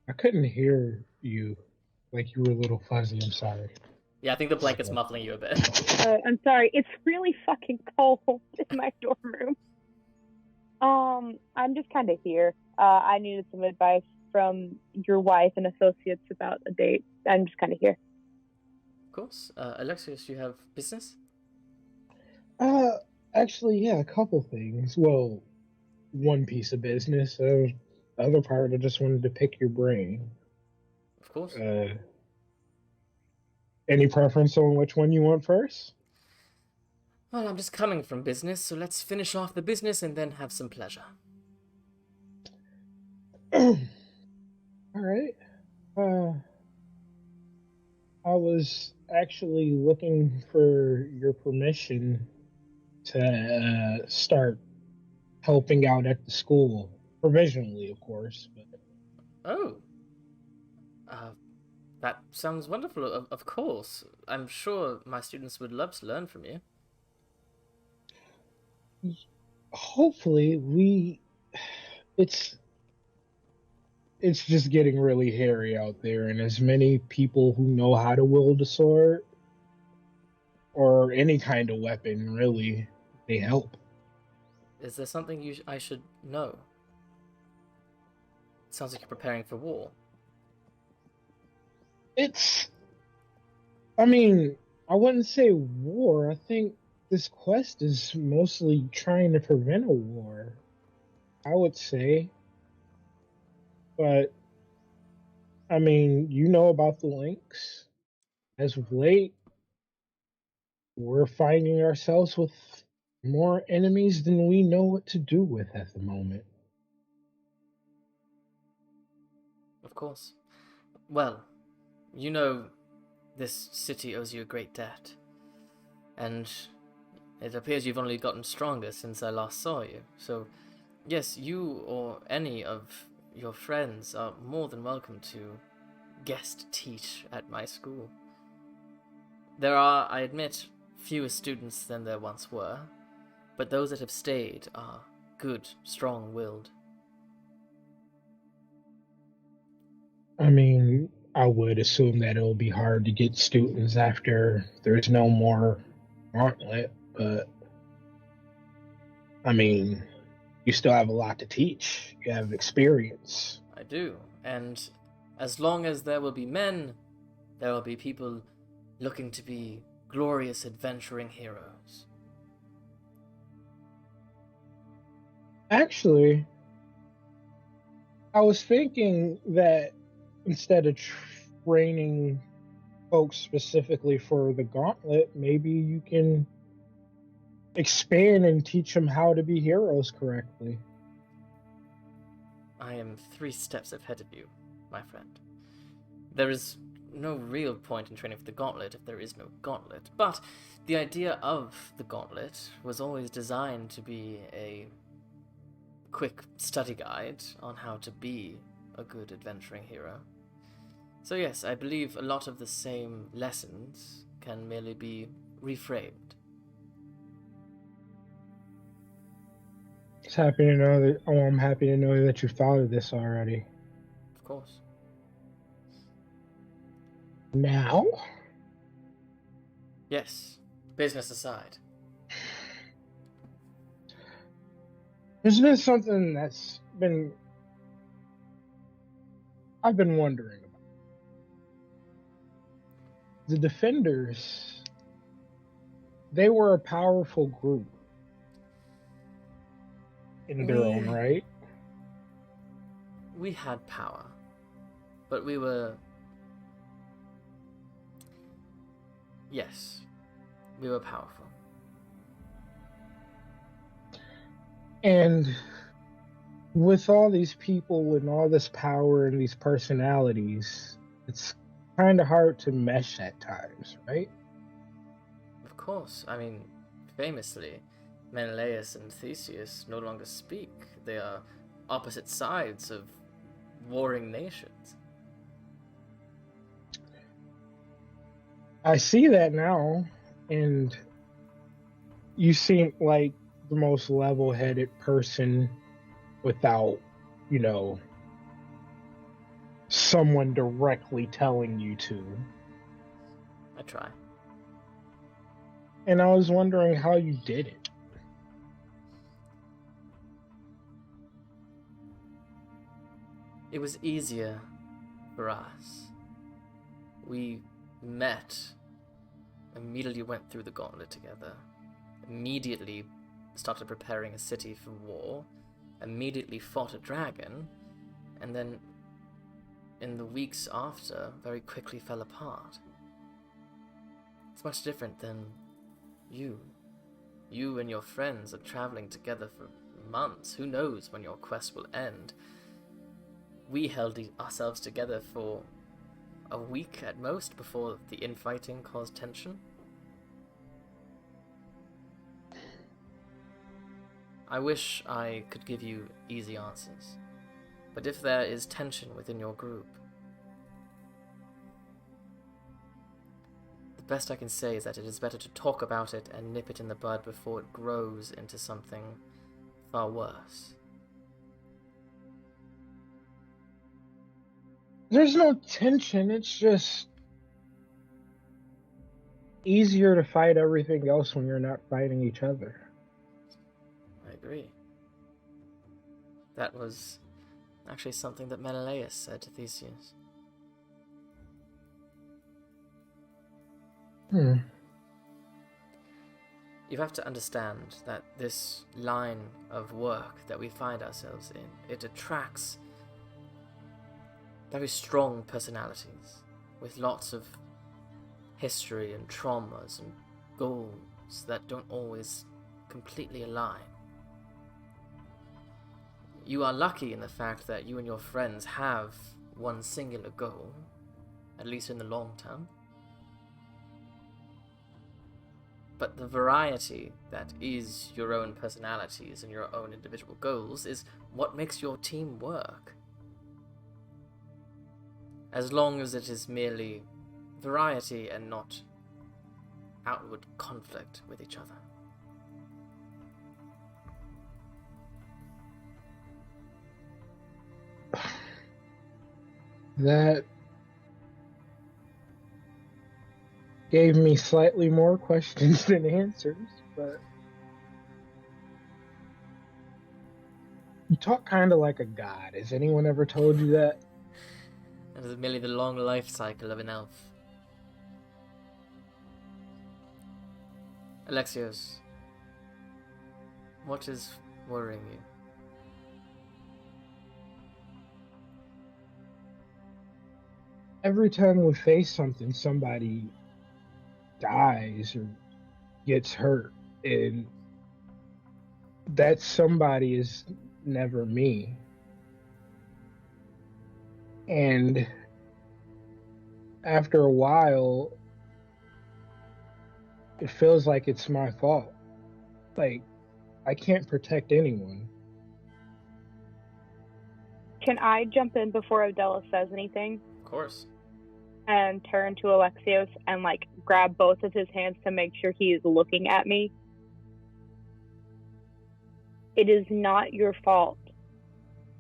I couldn't hear you. Like you were a little fuzzy. I'm sorry. Yeah, I think the blanket's muffling you a bit. I'm sorry. It's really fucking cold in my dorm room. I'm just kind of here. I needed some advice from your wife and associates about a date. I'm just kind of here. Of course. Alexius, you have business? Actually, yeah, a couple things. Well, one piece of business. The other part, I just wanted to pick your brain. Of course. Any preference on which one you want first? Well, I'm just coming from business, so let's finish off the business and then have some pleasure. All right. I was actually looking for your permission to start helping out at the school, provisionally, of course. But Oh. That sounds wonderful, of course. I'm sure my students would love to learn from you. hopefully, it's just getting really hairy out there, and as many people who know how to wield a sword or any kind of weapon, really, they help. Is there something I should know? It sounds like you're preparing for war. I mean, I wouldn't say war. I think this quest is mostly trying to prevent a war, I would say. But, I mean, you know about the links. As of late, we're finding ourselves with more enemies than we know what to do with at the moment. Of course. Well, you know, this city owes you a great debt. And it appears you've only gotten stronger since I last saw you. So, yes, you or any of your friends are more than welcome to guest teach at my school. There are, I admit, fewer students than there once were, but those that have stayed are good, strong-willed. I mean, I would assume that it'll be hard to get students after there's no more gauntlet, but I mean, you still have a lot to teach. You have experience. I do, and as long as there will be men, there will be people looking to be glorious adventuring heroes. Actually, I was thinking that instead of training folks specifically for the gauntlet, maybe you can expand and teach them how to be heroes correctly. I am 3 steps ahead of you, my friend. There is no real point in training for the gauntlet if there is no gauntlet, but the idea of the gauntlet was always designed to be a quick study guide on how to be a good adventuring hero. So yes, I believe a lot of the same lessons can merely be reframed. It's happy to know that. Oh, I'm happy to know that you've thought of this already. Of course. Now, Yes, business aside. there's been something I've been wondering about. The Defenders, they were a powerful group in their own right. We had power, but we were... Yes, we were powerful. And with all these people and all this power and these personalities, it's kind of hard to mesh at times, right? Of course, I mean, famously, Menelaus and Theseus no longer speak. They are opposite sides of warring nations. I see that now, and you seem like the most level-headed person without, someone directly telling you to. I try. And I was wondering how you did it. It was easier for us. We met, immediately went through the gauntlet together, immediately started preparing a city for war, immediately fought a dragon, and then in the weeks after, very quickly fell apart. It's much different than you. You and your friends are traveling together for months. Who knows when your quest will end? We held ourselves together for a week at most before the infighting caused tension. I wish I could give you easy answers, but if there is tension within your group, the best I can say is that it is better to talk about it and nip it in the bud before it grows into something far worse. There's no tension, it's just easier to fight everything else when you're not fighting each other. I agree. That was actually something that Menelaus said to Theseus. You have to understand that this line of work that we find ourselves in, it attracts very strong personalities with lots of history and traumas and goals that don't always completely align. You are lucky in the fact that you and your friends have one singular goal, at least in the long term. But the variety that is your own personalities and your own individual goals is what makes your team work. As long as it is merely variety and not outward conflict with each other. That gave me slightly more questions than answers, but you talk kind of like a god. Has anyone ever told you that? That is merely the long life cycle of an elf. Alexios, what is worrying you? Every time we face something, somebody dies or gets hurt, and that somebody is never me. And after a while, it feels like it's my fault. Like, I can't protect anyone. Can I jump in before Odella says anything? Of course. and turn to Alexios and like grab both of his hands to make sure he is looking at me. It is not your fault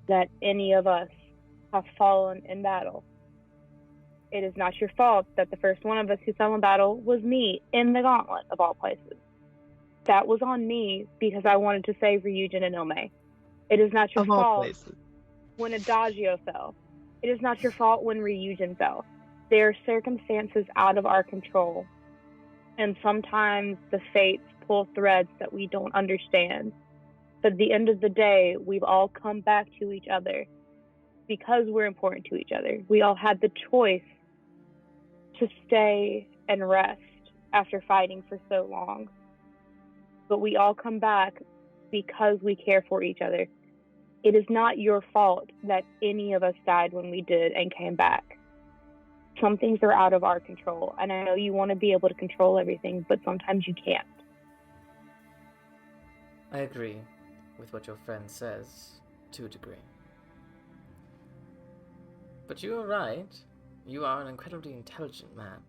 that any of us have fallen in battle. It is not your fault that the first one of us who fell in battle was me in the gauntlet of all places. That was on me because I wanted to save Ryujin and Ome. It is not your fault when Adagio fell. It is not your fault when Ryujin fell. There are circumstances out of our control, and sometimes the fates pull threads that we don't understand. But at the end of the day, we've all come back to each other because we're important to each other. We all had the choice to stay and rest after fighting for so long. But we all come back because we care for each other. It is not your fault that any of us died when we did and came back. Some things are out of our control, and I know you want to be able to control everything, but sometimes you can't. I agree with what your friend says, to a degree. But you are right. You are an incredibly intelligent man,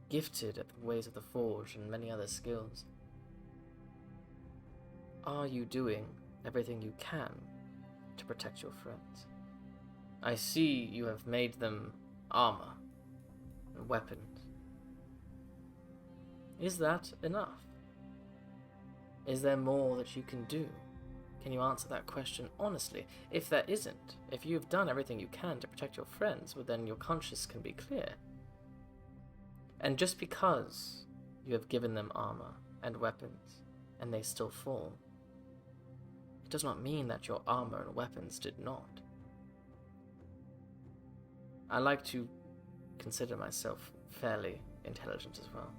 gifted at the ways of the Forge and many other skills. Are you doing everything you can to protect your friends? I see you have made them armor and weapons. Is that enough? Is there more that you can do? Can you answer that question honestly? If there isn't, if you have done everything you can to protect your friends, well then your conscience can be clear. And just because you have given them armor and weapons, and they still fall, it does not mean that your armor and weapons did not. I like to consider myself fairly intelligent as well.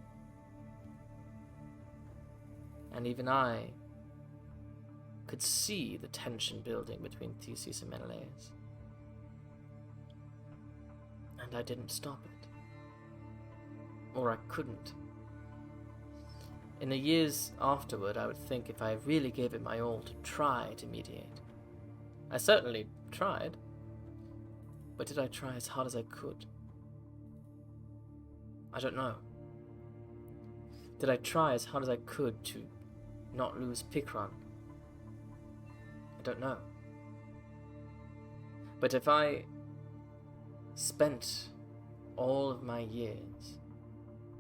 And even I could see the tension building between Theseus and Menelaus. And I didn't stop it. Or I couldn't. In the years afterward, I would think if I really gave it my all to try to mediate. I certainly tried. But did I try as hard as I could? I don't know. Did I try as hard as I could to not lose Pikran? I don't know. But if I spent all of my years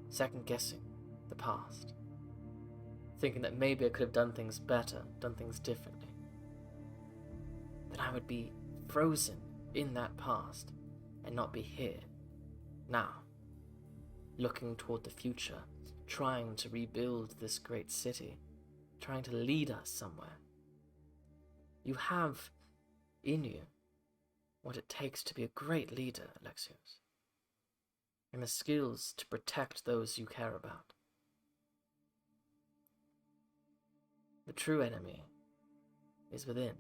second-guessing the past, thinking that maybe I could have done things better, done things differently, then I would be frozen in that past and not be here, now, looking toward the future, trying to rebuild this great city, trying to lead us somewhere. You have in you what it takes to be a great leader, Alexios, and the skills to protect those you care about. The true enemy is within.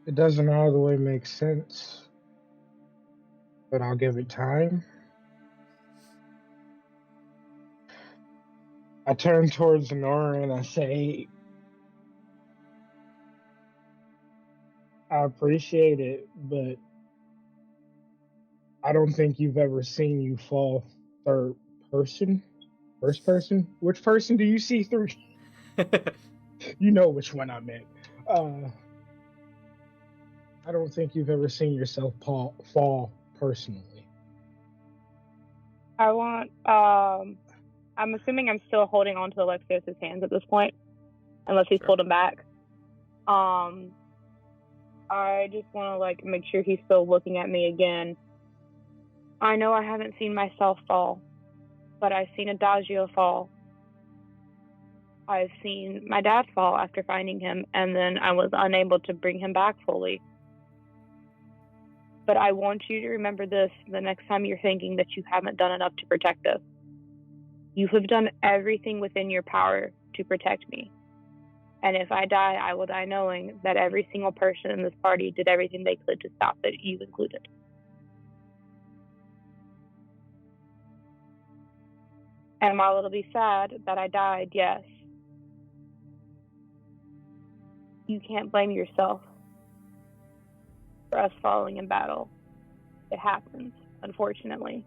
It doesn't all the way make sense, but I'll give it time. I turn towards Nora and I say, I appreciate it, but I don't think you've ever seen you fall third person? First person? Which person do you see through? You know which one I meant. I don't think you've ever seen yourself fall personally. I'm assuming I'm still holding on to Alexios' hands at this point, unless he's pulled him back. I just want to make sure he's still looking at me again. I know I haven't seen myself fall, but I've seen Adagio fall. I've seen my dad fall after finding him, and then I was unable to bring him back fully. But I want you to remember this the next time you're thinking that you haven't done enough to protect us. You have done everything within your power to protect me. And if I die, I will die knowing that every single person in this party did everything they could to stop it, you included. And while it'll be sad that I died, yes, you can't blame yourself for us falling in battle. It happens, unfortunately.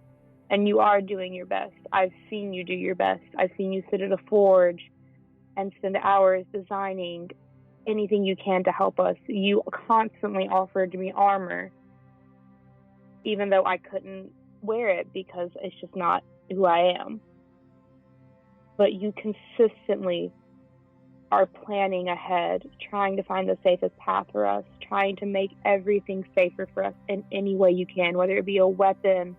And you are doing your best. I've seen you do your best. I've seen you sit at a forge and spend hours designing anything you can to help us. You constantly offered me armor, even though I couldn't wear it because it's just not who I am. But you consistently are planning ahead, trying to find the safest path for us, trying to make everything safer for us in any way you can, whether it be a weapon,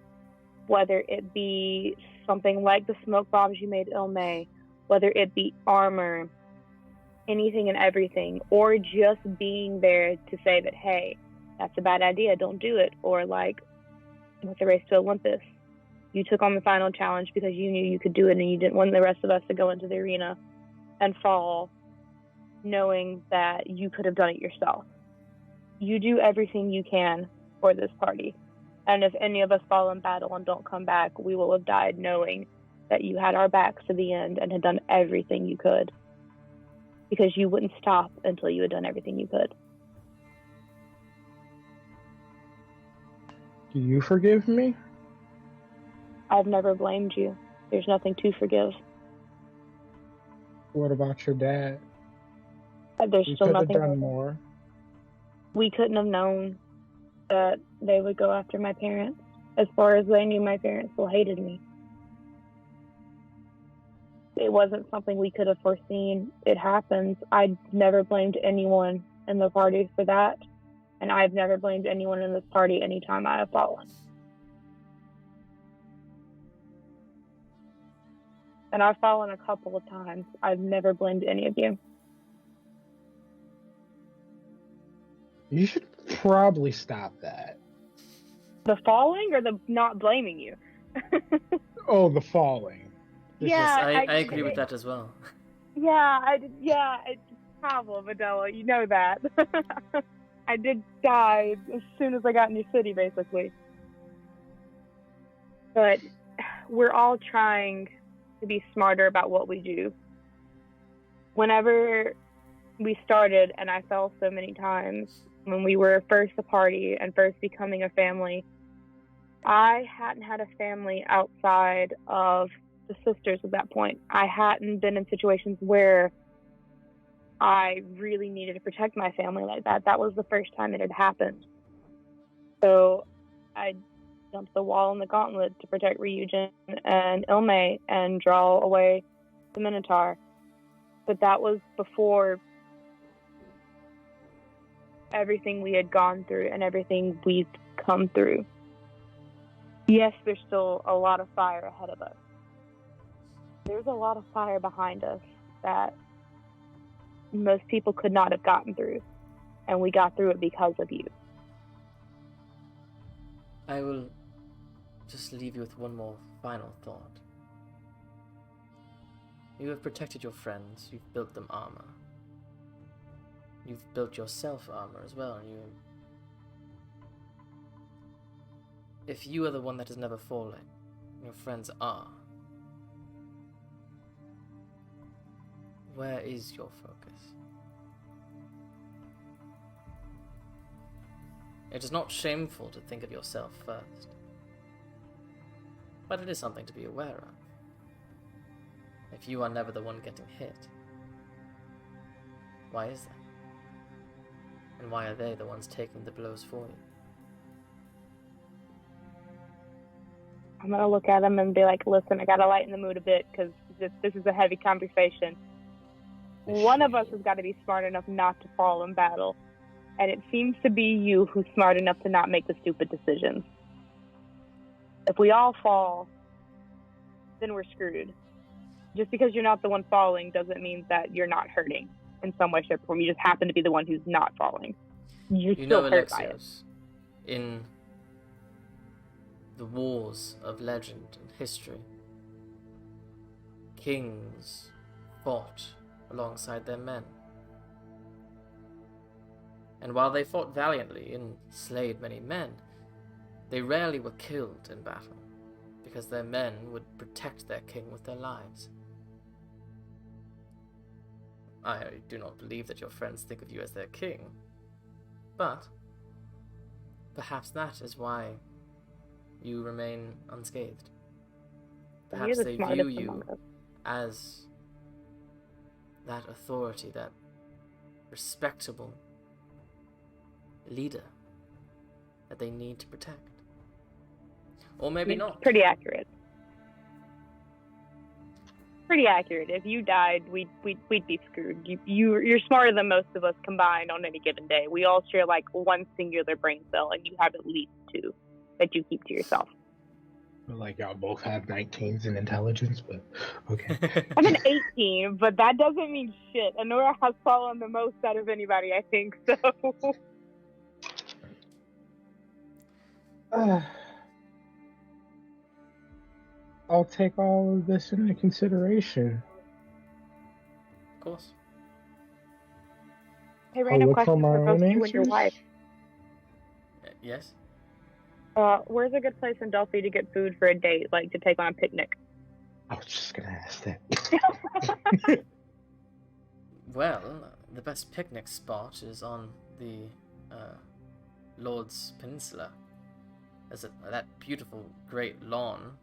whether it be something like the smoke bombs you made Ilme, whether it be armor, anything and everything, or just being there to say that, hey, that's a bad idea, don't do it. Or like with the race to Olympus, you took on the final challenge because you knew you could do it and you didn't want the rest of us to go into the arena and fall knowing that you could have done it yourself. You do everything you can for this party. And if any of us fall in battle and don't come back, we will have died knowing that you had our backs to the end and had done everything you could. Because you wouldn't stop until you had done everything you could. Do you forgive me? I've never blamed you. There's nothing to forgive. What about your dad? There's You still could have nothing. done more. We couldn't have known that they would go after my parents. As far as they knew, my parents still hated me. It wasn't something we could have foreseen. It happens. I never blamed anyone in the party for that. And I've never blamed anyone in this party anytime I have fallen. And I've fallen a couple of times. I've never blamed any of you. You should probably stop that. The falling or the not blaming you? Oh, the falling. Yeah, Yes, I agree with that as well. It's a problem, Adela. You know that. I did die as soon as I got in your city, basically. But we're all trying to be smarter about what we do. Whenever we started, and I fell so many times, when we were first a party and first becoming a family, I hadn't had a family outside of the sisters at that point. I hadn't been in situations where I really needed to protect my family like that. That was the first time it had happened. So I jumped the wall in the gauntlet to protect Ryujin and Ilme and draw away the Minotaur. But that was before everything we had gone through and everything we've come through. Yes, there's still a lot of fire ahead of us. There's a lot of fire behind us that most people could not have gotten through, and we got through it because of you. I will just leave you with one more final thought. You have protected your friends, you've built them armor. You've built yourself armor as well, and if you are the one that has never fallen, your friends are. Where is your focus? It is not shameful to think of yourself first, but it is something to be aware of. If you are never the one getting hit, why is that? And why are they the ones taking the blows for you? I'm going to look at him and be like, listen, I got to lighten the mood a bit because this is a heavy conversation. One of us has got to be smart enough not to fall in battle. And it seems to be you who's smart enough to not make the stupid decisions. If we all fall, then we're screwed. Just because you're not the one falling doesn't mean that you're not hurting in some way, shape, or form. You just happen to be the one who's not falling. You're still hurt by it. In the wars of legend and history, kings fought alongside their men. And while they fought valiantly and slayed many men, they rarely were killed in battle, because their men would protect their king with their lives. I do not believe that your friends think of you as their king. But perhaps that is why you remain unscathed. Perhaps You're the they view smartest among you us. as that authority, that respectable leader that they need to protect. Or maybe not. Pretty accurate. Pretty accurate. If you died, we'd be screwed. You're smarter than most of us combined on any given day. We all share like one singular brain cell, and you have at least two that you keep to yourself. Like y'all both have 19s in intelligence, but okay. I'm an 18, but that doesn't mean shit. Honora has fallen the most out of anybody, I think. So. I'll take all of this into consideration. Of course. Hey, random look for question my for both own you and your answers. wife. Yes? Where's a good place in Delphi to get food for a date, like to take on a picnic? I was just gonna ask that. Well, the best picnic spot is on the Lord's Peninsula. There's that beautiful great lawn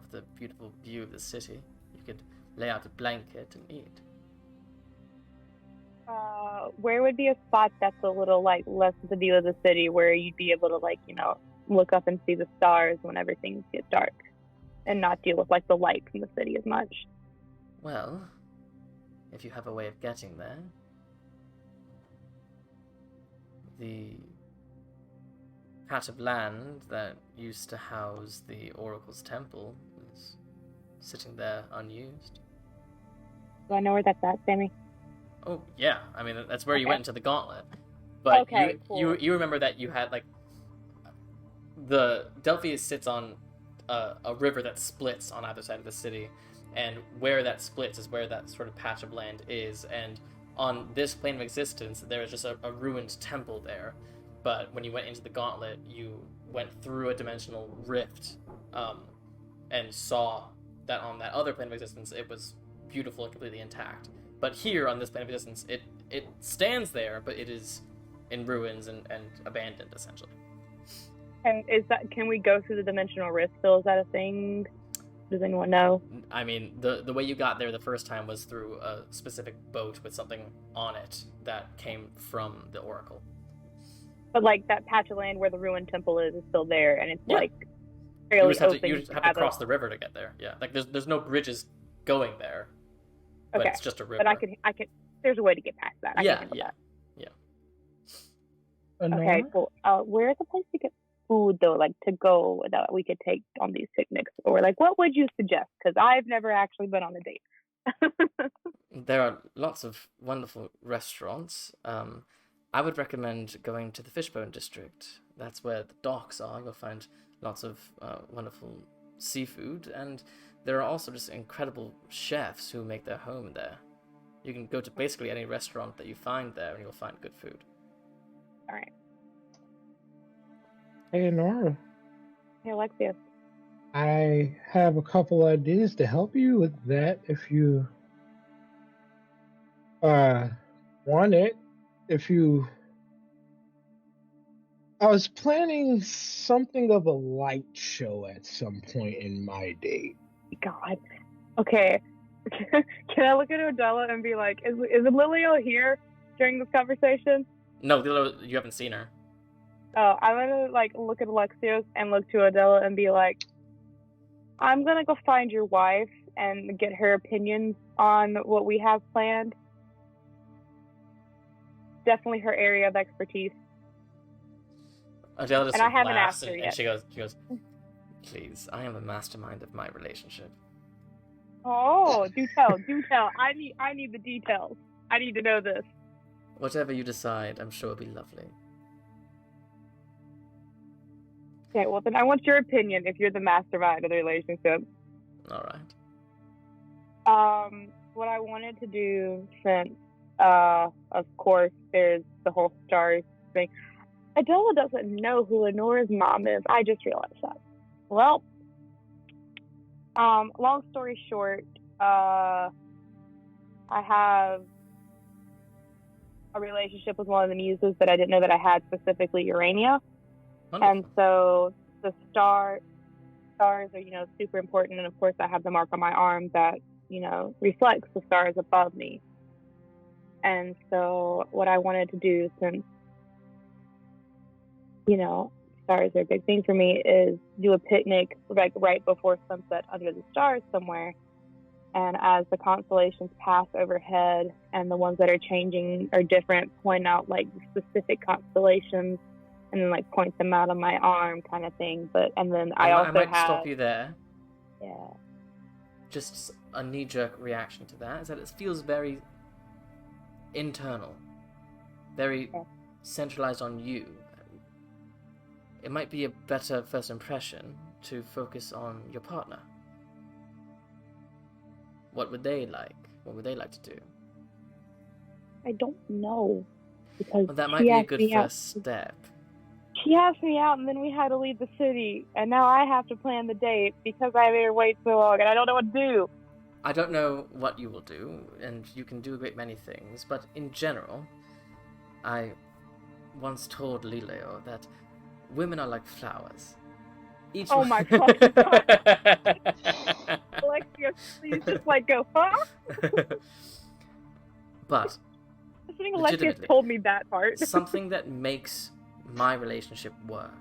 with a beautiful view of the city. You could lay out a blanket and eat. Where would be a spot that's a little like less of the view of the city, where you'd be able to like, look up and see the stars whenever things get dark, and not deal with like the light from the city as much? Well, if you have a way of getting there, the patch of land that used to house the Oracle's temple is sitting there unused. Do I know where that's at, Sammy? Oh, yeah. I mean, that's where you Okay. went into the gauntlet. But Okay, cool. you remember that you had, like, the Delphi sits on a river that splits on either side of the city, and where that splits is where that sort of patch of land is, and on this plane of existence, there is just a ruined temple there. But when you went into the gauntlet, you went through a dimensional rift, and saw that on that other plane of existence, it was beautiful and completely intact. But here, on this plane of existence, it stands there, but it is in ruins and abandoned, essentially. And can we go through the dimensional rift still? Is that a thing? Does anyone know? I mean, the way you got there the first time was through a specific boat with something on it that came from the Oracle. But like that patch of land where the ruined temple is still there, and it's Yeah. like fairly You just open. have to cross the river to get there. Yeah, like there's no bridges going there, but Okay. it's just a river. But I could. There's a way to get past that. I can handle that. Okay, cool. Where's a place to get food though, like to go that we could take on these picnics, or like what would you suggest? Because I've never actually been on a date. There are lots of wonderful restaurants. I would recommend going to the Fishbone District. That's where the docks are. You'll find lots of wonderful seafood, and there are also just incredible chefs who make their home there. You can go to basically any restaurant that you find there, and you'll find good food. All right. Hey, Nora. Hey, Alexia. I have a couple ideas to help you with that if you want it. I was planning something of a light show at some point in my date. God. Okay. Can I look at Odella and be like, is Lilio here during this conversation? No, you haven't seen her. Oh, I'm gonna like look at Alexios and look to Odella and be like, I'm gonna go find your wife and get her opinions on what we have planned. Definitely her area of expertise. Adele just And I haven't laughs asked her and yet. she goes, please, I am the mastermind of my relationship. Oh, do tell. I need the details. I need to know this. Whatever you decide, I'm sure it'll be lovely. Okay, well then I want your opinion if you're the mastermind of the relationship. All right. What I wanted to do, since of course there's the whole stars thing. Adela doesn't know who Lenora's mom is. I just realized that. Well, long story short, I have a relationship with one of the muses, but I didn't know that I had specifically Urania. Wonderful. And so the stars are, super important. And of course, I have the mark on my arm that, reflects the stars above me. And so what I wanted to do, since, stars are a big thing for me, is do a picnic like right before sunset under the stars somewhere. And as the constellations pass overhead and the ones that are changing are different, point out like specific constellations and then like point them out on my arm kind of thing. And then I might stop you there. Yeah. Just a knee-jerk reaction to that is that it feels very internal, very centralized on you. It might be a better first impression to focus on your partner. What would they like? What would they like to do? I don't know. Because Well, that might be a good first step. She asked me out, and then we had to leave the city, and now I have to plan the date because I made her wait so long, and I don't know what to do. I don't know what you will do, and you can do a great many things, but in general, I once told Lileo that women are like flowers. Oh my fucking god. Alexia, please just go, huh? But I think Alexia told me that part. Something that makes my relationship work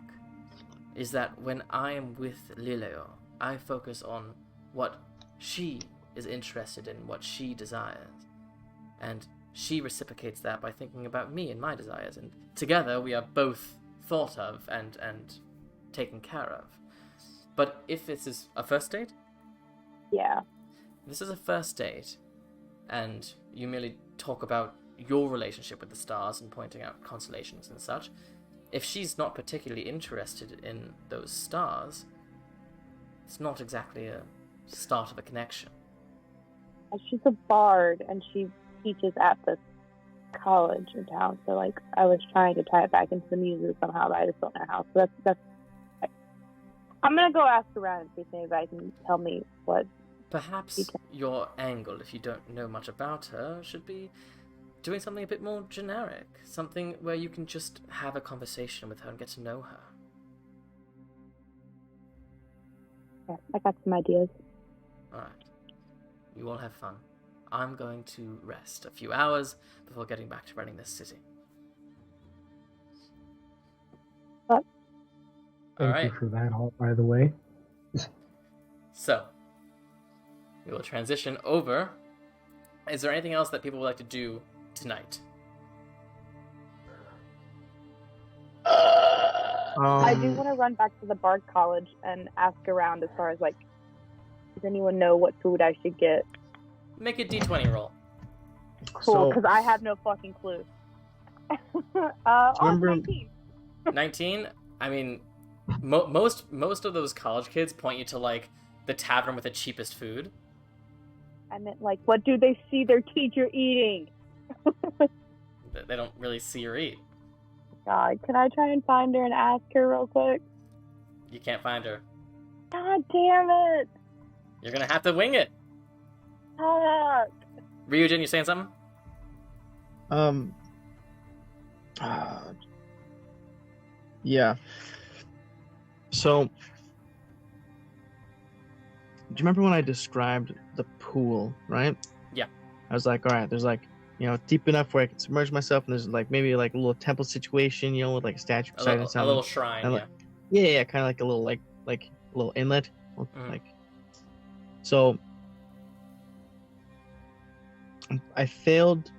is that when I am with Lileo, I focus on what she is interested in, what she desires. And she reciprocates that by thinking about me and my desires. And together we are both thought of and taken care of. But if this is a first date? Yeah. This is a first date, and you merely talk about your relationship with the stars and pointing out constellations and such. If she's not particularly interested in those stars, it's not exactly a start of a connection. She's a bard, and she teaches at the college in town, so I was trying to tie it back into the muses somehow, but I just don't know how. So that's I'm gonna go ask around and see if anybody can tell me what. Perhaps your angle, if you don't know much about her, should be doing something a bit more generic. Something where you can just have a conversation with her and get to know her. Yeah, I got some ideas. Alright. You all have fun. I'm going to rest a few hours before getting back to running this city. What? Thank you for that, all, by the way. So, we will transition over. Is there anything else that people would like to do tonight? I do want to run back to the Bard College and ask around as far as does anyone know what food I should get? Make a d20 roll. Cool, because I have no fucking clue. Remember 19. 19? I mean, most of those college kids point you to the tavern with the cheapest food. I meant what do they see their teacher eating? They don't really see or eat. God, can I try and find her and ask her real quick? You can't find her. God damn it! You're gonna have to wing it. Fuck. Ryujin, you saying something? Yeah. So, do you remember when I described the pool, right? Yeah. I was like, all right, there's deep enough where I can submerge myself, and there's maybe a little temple situation, with a statue beside it. A little shrine, yeah. Yeah, kind of like a little like a little inlet, Mm-hmm. So I failed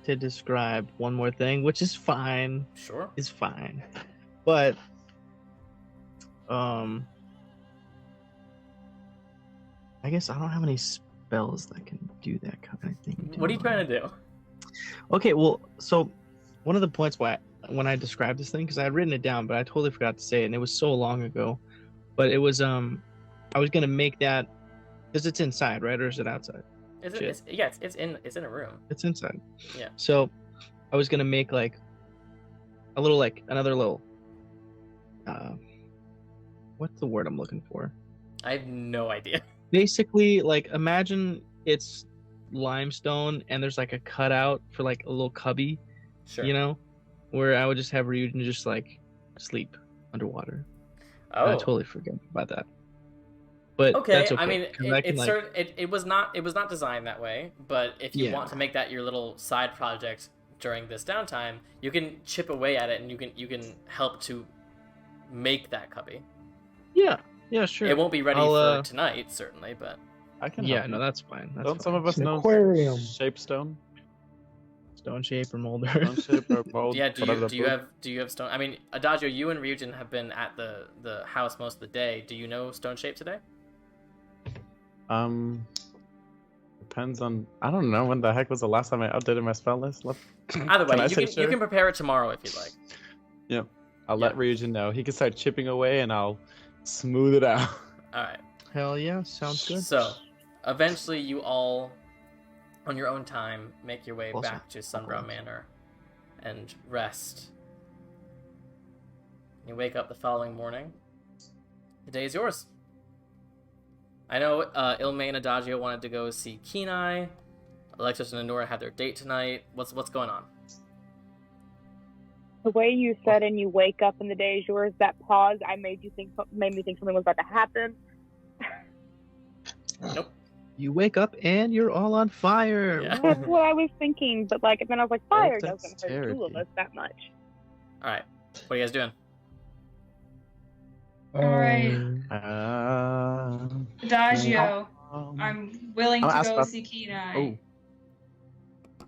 to describe one more thing, which is fine. Sure. It's fine. But I guess I don't have any spells that can do that kind of thing. What are you trying to do? Okay, well, so one of the points when I described this thing, because I had written it down, but I totally forgot to say it, and it was so long ago. But it was I was gonna make that because it's inside, right, or is it outside? It's in a room. It's inside. Yeah. So I was gonna make a little another little what's the word I'm looking for? I have no idea. Basically, imagine it's limestone, and there's like a cutout for like a little cubby, Sure. you know, where I would just have Ryujin just like sleep underwater. Oh. I totally forget about that. But Okay, that's okay. I mean, 'cause I can, it was not designed that way. But if you Yeah. want to make that your little side project during this downtime, you can chip away at it, and you can help to make that cubby. yeah, sure. It won't be ready I'll, for tonight, certainly, but I can Yeah, help no, you. that's fine. That's Don't fine. some of us It's an know aquarium. Shapestone? Stone shape or molder? Stone shape or mold? yeah. Do whatever you the have stone? I mean, Adagio, you and Ryujin have been at the house most of the day. Do you know stone shape today? Depends on. I don't know when the heck was the last time I updated my spell list. Either way, Can I say you sure? can prepare it tomorrow if you'd like. Yep. I'll let Ryujin know. He can start chipping away, and I'll smooth it out. All right. Hell yeah, sounds good. So, eventually, you all, on your own time, make your way Awesome. back to Sunbrow Manor and rest. You wake up the following morning. The day is yours. I know Ilme and Adagio wanted to go see Keeneye. Alexis and Honora had their date tonight. What's going on? The way you said and you wake up and the day is yours, that pause made me think something was about to happen. Nope. You wake up and you're all on fire. Yeah. That's what I was thinking, but like then I was like, fire doesn't hurt Dexterity. two of us that much. All right. What are you guys doing? Alright. Adagio, I'm willing I'll to ask go about- see Keeneye. Oh,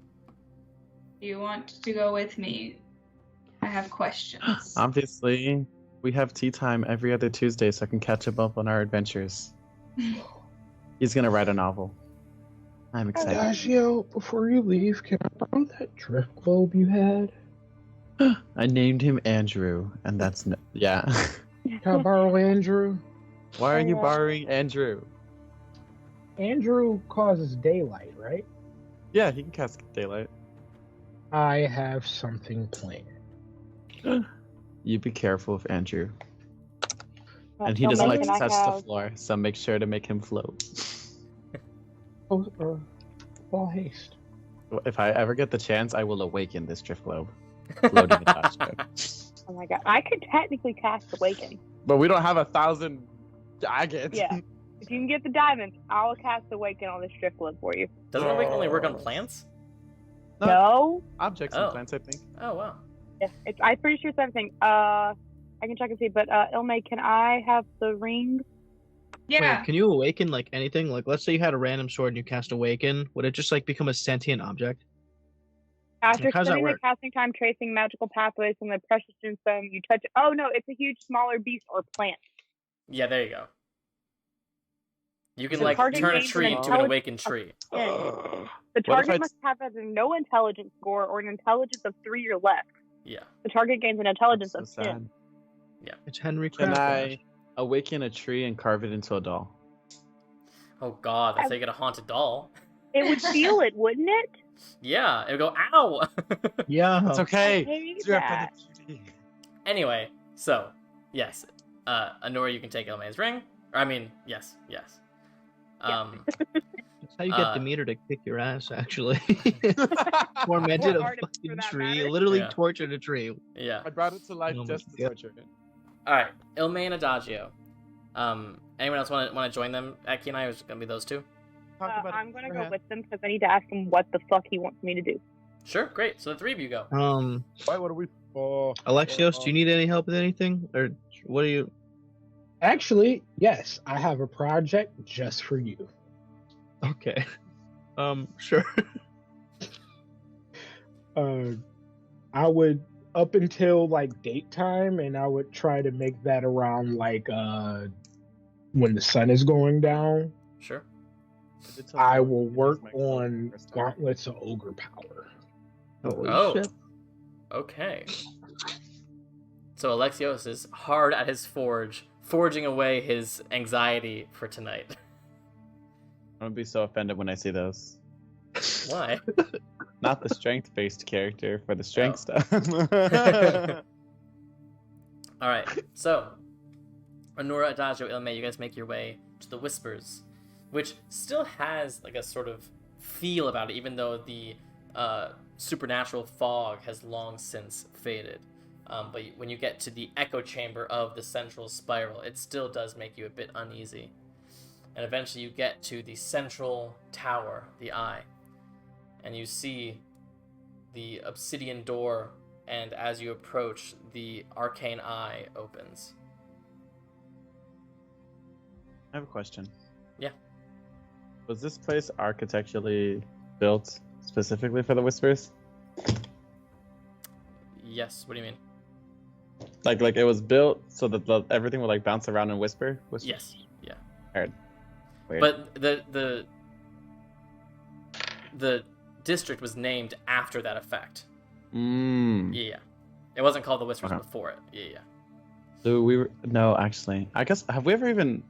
You want to go with me? I have questions. obviously, we have tea time every other Tuesday, so I can catch up on our adventures. He's gonna write a novel. I'm excited. Adagio, before you leave, can I borrow that drift globe you had? I named him Andrew, and that's yeah. Can I borrow Andrew? Why are you Yeah. borrowing Andrew? Andrew causes daylight, right? Yeah, he can cast daylight. I have something planned. You be careful with Andrew. And he So doesn't like can to I touch have- the floor, so make sure to make him float. Oh, all haste. If I ever get the chance, I will awaken this drift globe. Floating in Tasco. Oh my god, I could technically cast Awaken. But we don't have 1,000 dragons. Yeah. If you can get the diamonds, I'll cast Awaken on this drift globe for you. Doesn't Awaken only work on plants? No? Objects Oh. and plants, I think. Oh, wow. Yeah, I'm pretty sure it's everything. I can check and see, but Ilme, can I have the ring? Yeah. Wait, can you awaken like anything? Like, let's say you had a random sword and you cast awaken. Would it just like become a sentient object? After Like, how does that spending the work? casting time tracing magical pathways from the precious gemstone, you touch it. Oh no, it's a huge, smaller beast or plant. Yeah, there you go. You can The like target turn a gains an tree into an intelligence- awakened tree. Yeah. The What if target I- must have a no intelligence score or an intelligence of 3 or less. Yeah. The target gains an intelligence That's so of 10. sad. It's Henry Can Kraft. I awaken a tree and carve it into a doll? Oh god, that's how you get a haunted doll. It would feel it, wouldn't it? Yeah, it would go, ow! Yeah. It's okay. I hate It's wrapped that. in the beauty. Anyway, so, yes. Honora, you can take Ilme's ring. Or, I mean, yes. That's how you get Demeter to kick your ass, actually. Tormented Or a Artemis, for fucking that tree. matter. Literally Yeah. tortured a tree. Yeah. I brought it to life Oh my just to God. torture it. Alright, Ilme and Adagio. Anyone else want to join them at Keeneye, or is it going to be those two? Talk about it I'm going to go beforehand. with them because I need to ask him what the fuck he wants me to do. Sure, great. So the three of you go. Why? What are we? Oh, Alexios, do you need any help with anything? Or what are you... Actually, yes, I have a project just for you. Okay. Sure. I would up until like date time, and I would try to make that around like when the sun is going down. Sure. did tell I you will to use work my code on first time. gauntlets of ogre power. Holy Oh. shit. Okay. So Alexios is hard at his forge, forging away his anxiety for tonight. I'm gonna be so offended when I see those. Why? Not the strength-based character for the strength Oh. stuff. Alright, so Honora, Adagio, Ilme, you guys make your way to the Whispers, which still has like a sort of feel about it, even though the supernatural fog has long since faded. But when you get to the echo chamber of the central spiral, it still does make you a bit uneasy. And eventually you get to the central tower, the Eye, and you see the obsidian door, and as you approach, the arcane eye opens. I have a question. Yeah. Was this place architecturally built specifically for the Whispers? Yes, what do you mean? Like it was built so that everything would like bounce around and whisper? Yes, yeah. Weird. But the district was named after that effect. Yeah. It wasn't called the Whispers before it. Yeah. So no, actually, I guess, have we ever even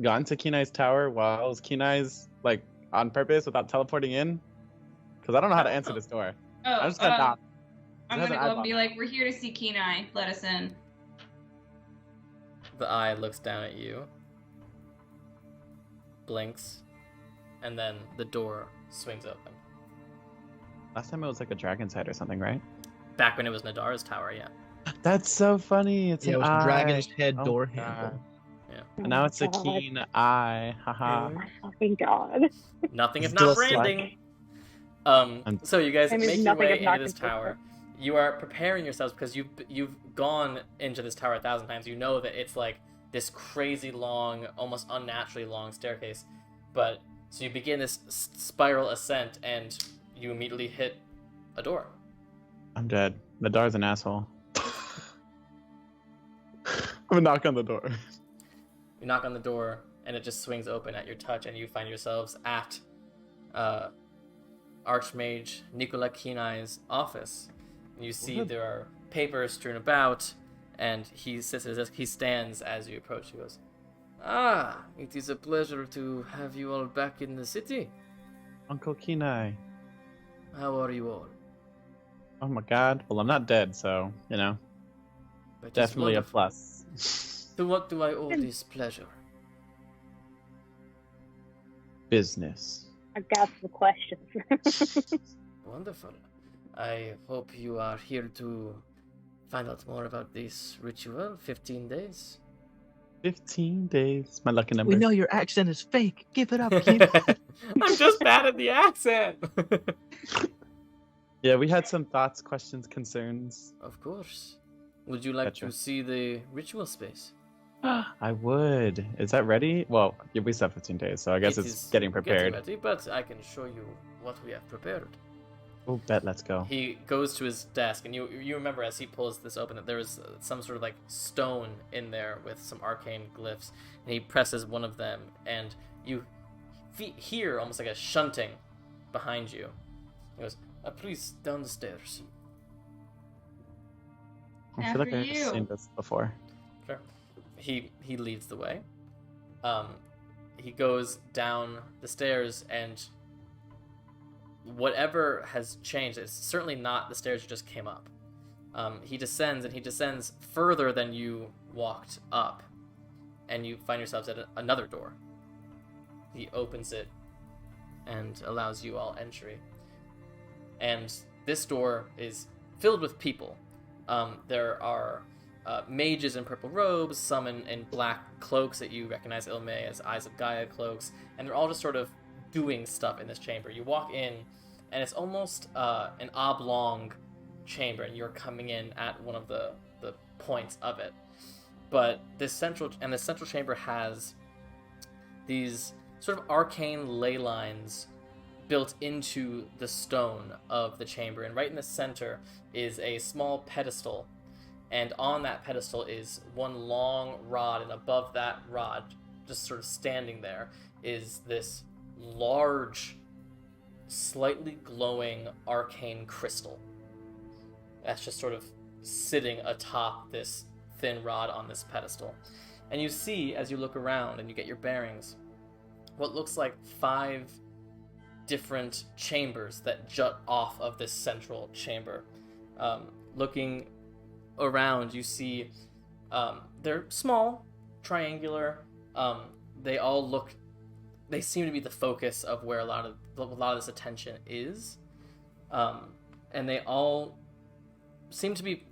gotten to Keeneye's tower while it was Keeneye's, like, on purpose without teleporting in? Because I don't know how to answer this door. Oh, I'm just gonna knock. I'm gonna go and be like, we're here to see Keeneye. Let us in. The Eye looks down at you, blinks, and then the door swings open. Last time it was like a dragon's head or something, right? Back when it was Nadara's tower, yeah. That's so funny. It's Yeah, it an was eye. dragon's head Oh door my God. handle. And now it's a keen eye. Haha. Oh my fucking god. Nothing if Still not branding. So you guys That means make your nothing way if not into this consistent. tower. You are preparing yourselves because you've gone into this tower 1,000 times. You know that it's like this crazy long, almost unnaturally long staircase. But so you begin this spiral ascent, and you immediately hit a door. I'm dead. Nadar's an asshole. I'm gonna knock on the door. You knock on the door, and it just swings open at your touch, and you find yourselves at Archmage Keeneye's office. And you see there are papers strewn about, and he sits at his desk. He stands as you approach. He goes, "Ah, it is a pleasure to have you all back in the city. Uncle Keeneye. How are you all?" Oh my God. Well, I'm not dead, so, you know, That is definitely a wonderful. plus. To what do I owe this pleasure? I Business. got some questions. Wonderful. I hope you are here to find out more about this ritual. 15 days. 15 days. My lucky number. We know your accent is fake. Give it up, kid. I'm just bad at the accent. Yeah, we had some thoughts, questions, concerns. Of course. Would you like Gotcha. to see the ritual space? I would. Is that ready? Well, yeah, we said 15 days, so I guess It it's is getting prepared. ready, but I can show you what we have prepared. Oh, bet, let's go. He goes to his desk, and you remember as he pulls this open that there is some sort of like stone in there with some arcane glyphs, and he presses one of them, and you hear almost like a shunting behind you. He goes, "Please down the stairs." I feel like After I've you. seen this before. Sure. He leads the way. He goes down the stairs, and whatever has changed, it's certainly not the stairs you just came up. He descends, and he descends further than you walked up, and you find yourselves at another door. He opens it and allows you all entry. And this door is filled with people. There are mages in purple robes, some in black cloaks that you recognize Ilme as Eyes of Gaia cloaks, and they're all just sort of doing stuff in this chamber. You walk in, and it's almost an oblong chamber, and you're coming in at one of the points of it. But this central chamber has these sort of arcane ley lines built into the stone of the chamber, and right in the center is a small pedestal, and on that pedestal is one long rod, and above that rod, just sort of standing there, is this large, slightly glowing arcane crystal that's just sort of sitting atop this thin rod on this pedestal. And you see, as you look around and you get your bearings, what looks like 5 different chambers that jut off of this central chamber. Looking around, you see they're small, triangular. They all look they seem to be the focus of where a lot of this attention is, and they all seem to be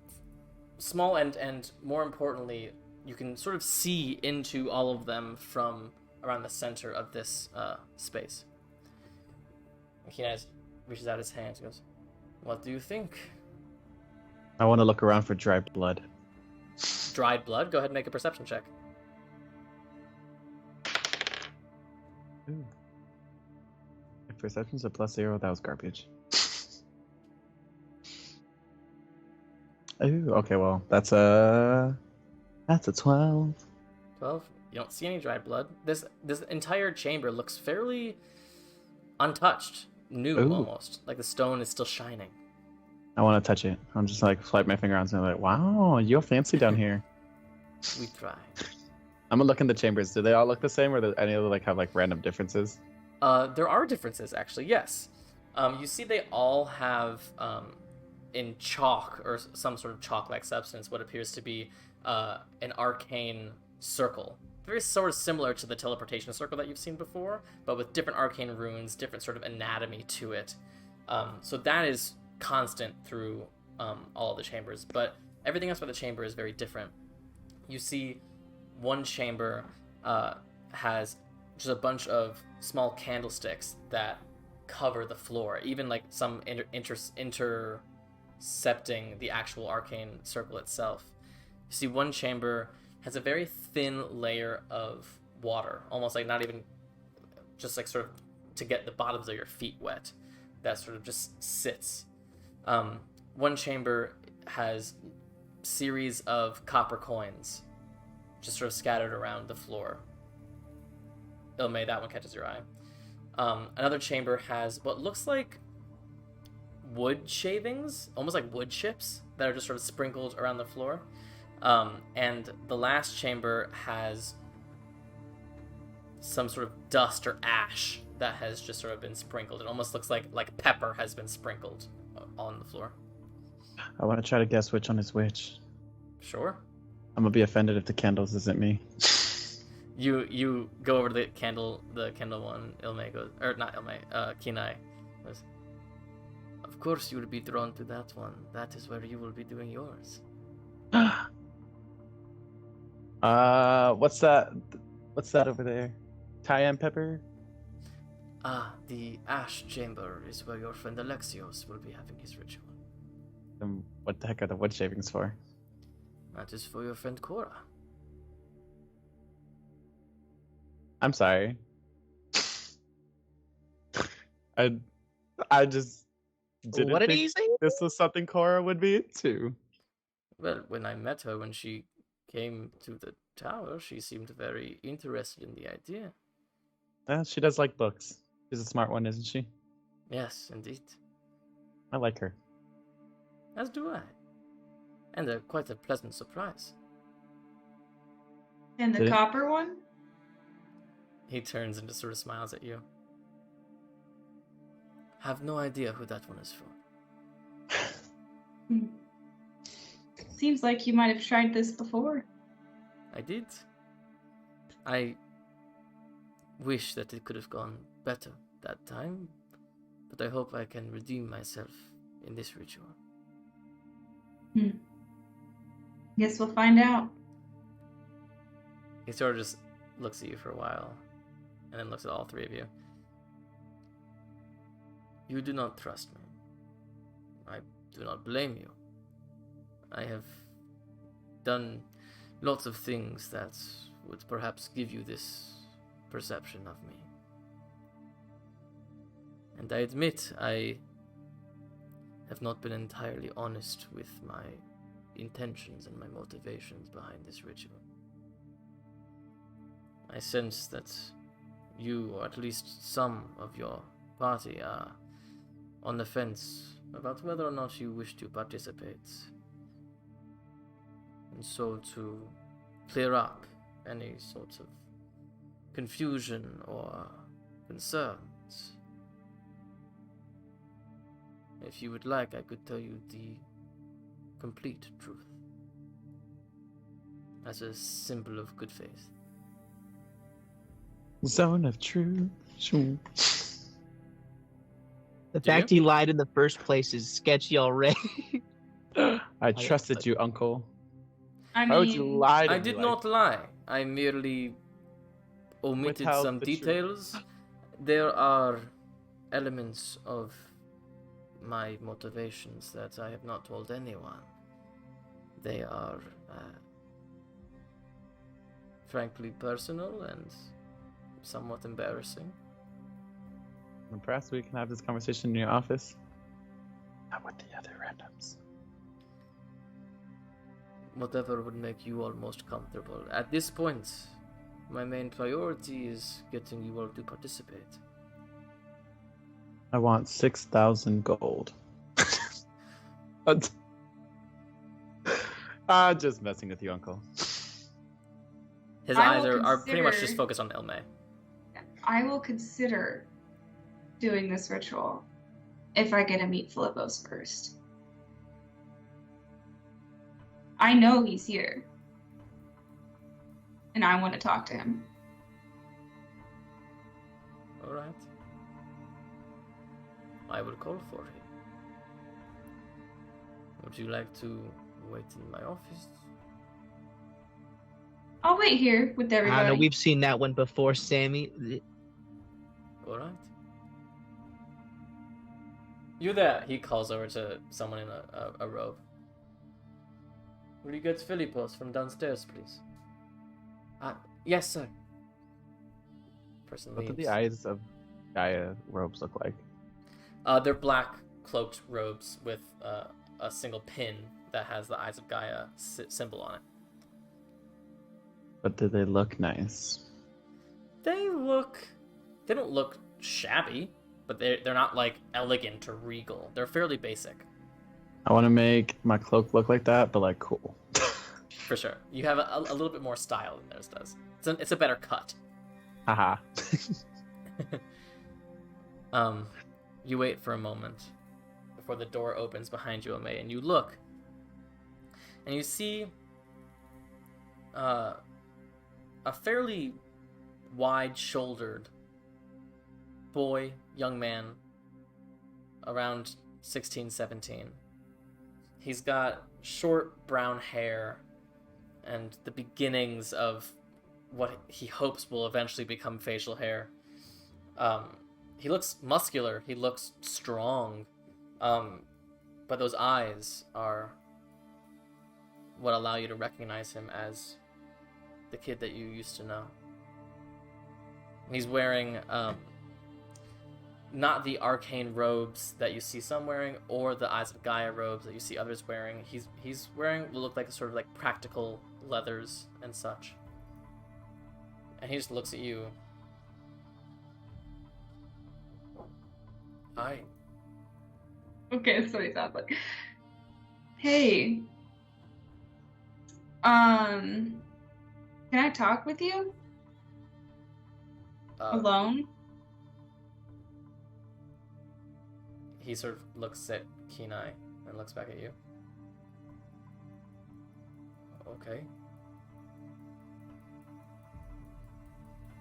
small, and more importantly, you can sort of see into all of them from around the center of this space. And Keeneye reaches out his hand and goes, "What do you think?" I want to look around for dry blood. Dried blood? Go ahead and make a perception check. Ooh. If perception's a +0, that was garbage. Ooh, okay, well, that's a 12. 12. You don't see any dried blood. This entire chamber looks fairly untouched, new Ooh. almost. Like the stone is still shining. I want to touch it. I'm just like swipe my finger on something like, wow, you're fancy down here. We try. I'm gonna look in the chambers. Do they all look the same, or do any of them like have like random differences? There are differences, actually. Yes. You see, they all have in chalk or some sort of chalk-like substance what appears to be an arcane circle. Very sort of similar to the teleportation circle that you've seen before, but with different arcane runes, different sort of anatomy to it. So that is constant through all of the chambers, but everything else about the chamber is very different. You see one chamber has just a bunch of small candlesticks that cover the floor, even like some intercepting the actual arcane circle itself. You see one chamber has a very thin layer of water, almost like not even just like sort of to get the bottoms of your feet wet, that sort of just sits. One chamber has series of copper coins just sort of scattered around the floor. Ilme, that one catches your eye. Another chamber has what looks like wood shavings, almost like wood chips that are just sort of sprinkled around the floor. And the last chamber has some sort of dust or ash that has just sort of been sprinkled. It almost looks like pepper has been sprinkled on the floor. I want to try to guess which one is which. Sure. I'm gonna be offended if the candles isn't me. You go over to the candle one. Ilme goes, or not Ilme. Keeneye goes, "Of course you will be drawn to that one. That is where you will be doing yours." What's that? What's that over there? Cayenne pepper? The ash chamber is where your friend Alexios will be having his ritual. Then what the heck are the wood shavings for? That is for your friend Cora. I'm sorry. I just didn't What did think he say? this was something Cora would be into. Well, when I met her when she came to the tower, she seemed very interested in the idea. She does like books. She's a smart one, isn't she? Yes, indeed. I like her. As do I. And quite a pleasant surprise. And the Did it- copper one? He turns and just sort of smiles at you. Have no idea who that one is for. Seems like you might have tried this before. I did. I wish that it could have gone better that time, but I hope I can redeem myself in this ritual. Guess we'll find out. He sort of just looks at you for a while, and then looks at all three of you. You do not trust me. I do not blame you. I have done lots of things that would perhaps give you this perception of me. And I admit I have not been entirely honest with my intentions and my motivations behind this ritual. I sense that you, or at least some of your party, are on the fence about whether or not you wish to participate. And so to clear up any sort of confusion or concerns, if you would like, I could tell you the complete truth as a symbol of good faith. Zone of truth. The Do fact he lied in the first place is sketchy already. I trusted you, Uncle. I Why would you mean, lie to I me did like not lie. I merely omitted Withheld some the truth. details. There are elements of my motivations that I have not told anyone. They are, frankly, personal and somewhat embarrassing. And perhaps we can have this conversation in your office. Not with the other randoms. Whatever would make you all most comfortable. At this point, my main priority is getting you all to participate. I want 6,000 gold. I'm just messing with you, Uncle. His I eyes will are pretty much just consider- focused on Ilme. I will consider doing this ritual if I get to meet Philippos first. I know he's here. And I want to talk to him. Alright. I will call for him. Would you like to wait in my office? I'll wait here with I everybody. don't know, we've seen that one before, Sammy. Alright. You there? He calls over to someone in a robe. Will you get Philippos from downstairs, please? Yes, sir. Person What do leaves. the eyes of Gaia robes look like? They're black cloaked robes with a single pin that has the Eyes of Gaia symbol on it. But do they look nice? They don't look shabby, but they're not like elegant or regal. They're fairly basic. I want to make my cloak look like that, but like cool. For sure. You have a little bit more style than theirs does. It's a better cut. Haha. You wait for a moment before the door opens behind you, Ome, and you look, and you see a fairly wide-shouldered boy, young man, around 16, 17. He's got short brown hair and the beginnings of what he hopes will eventually become facial hair. He looks muscular, he looks strong, but those eyes are what allow you to recognize him as the kid that you used to know. He's wearing not the arcane robes that you see some wearing, or the Eyes of Gaia robes that you see others wearing. He's wearing what look like a sort of like practical leathers and such. And he just looks at you. Hi. Okay, that's what he sounds like. Hey. Can I talk with you? Alone? He sort of looks at Keeneye and looks back at you. Okay.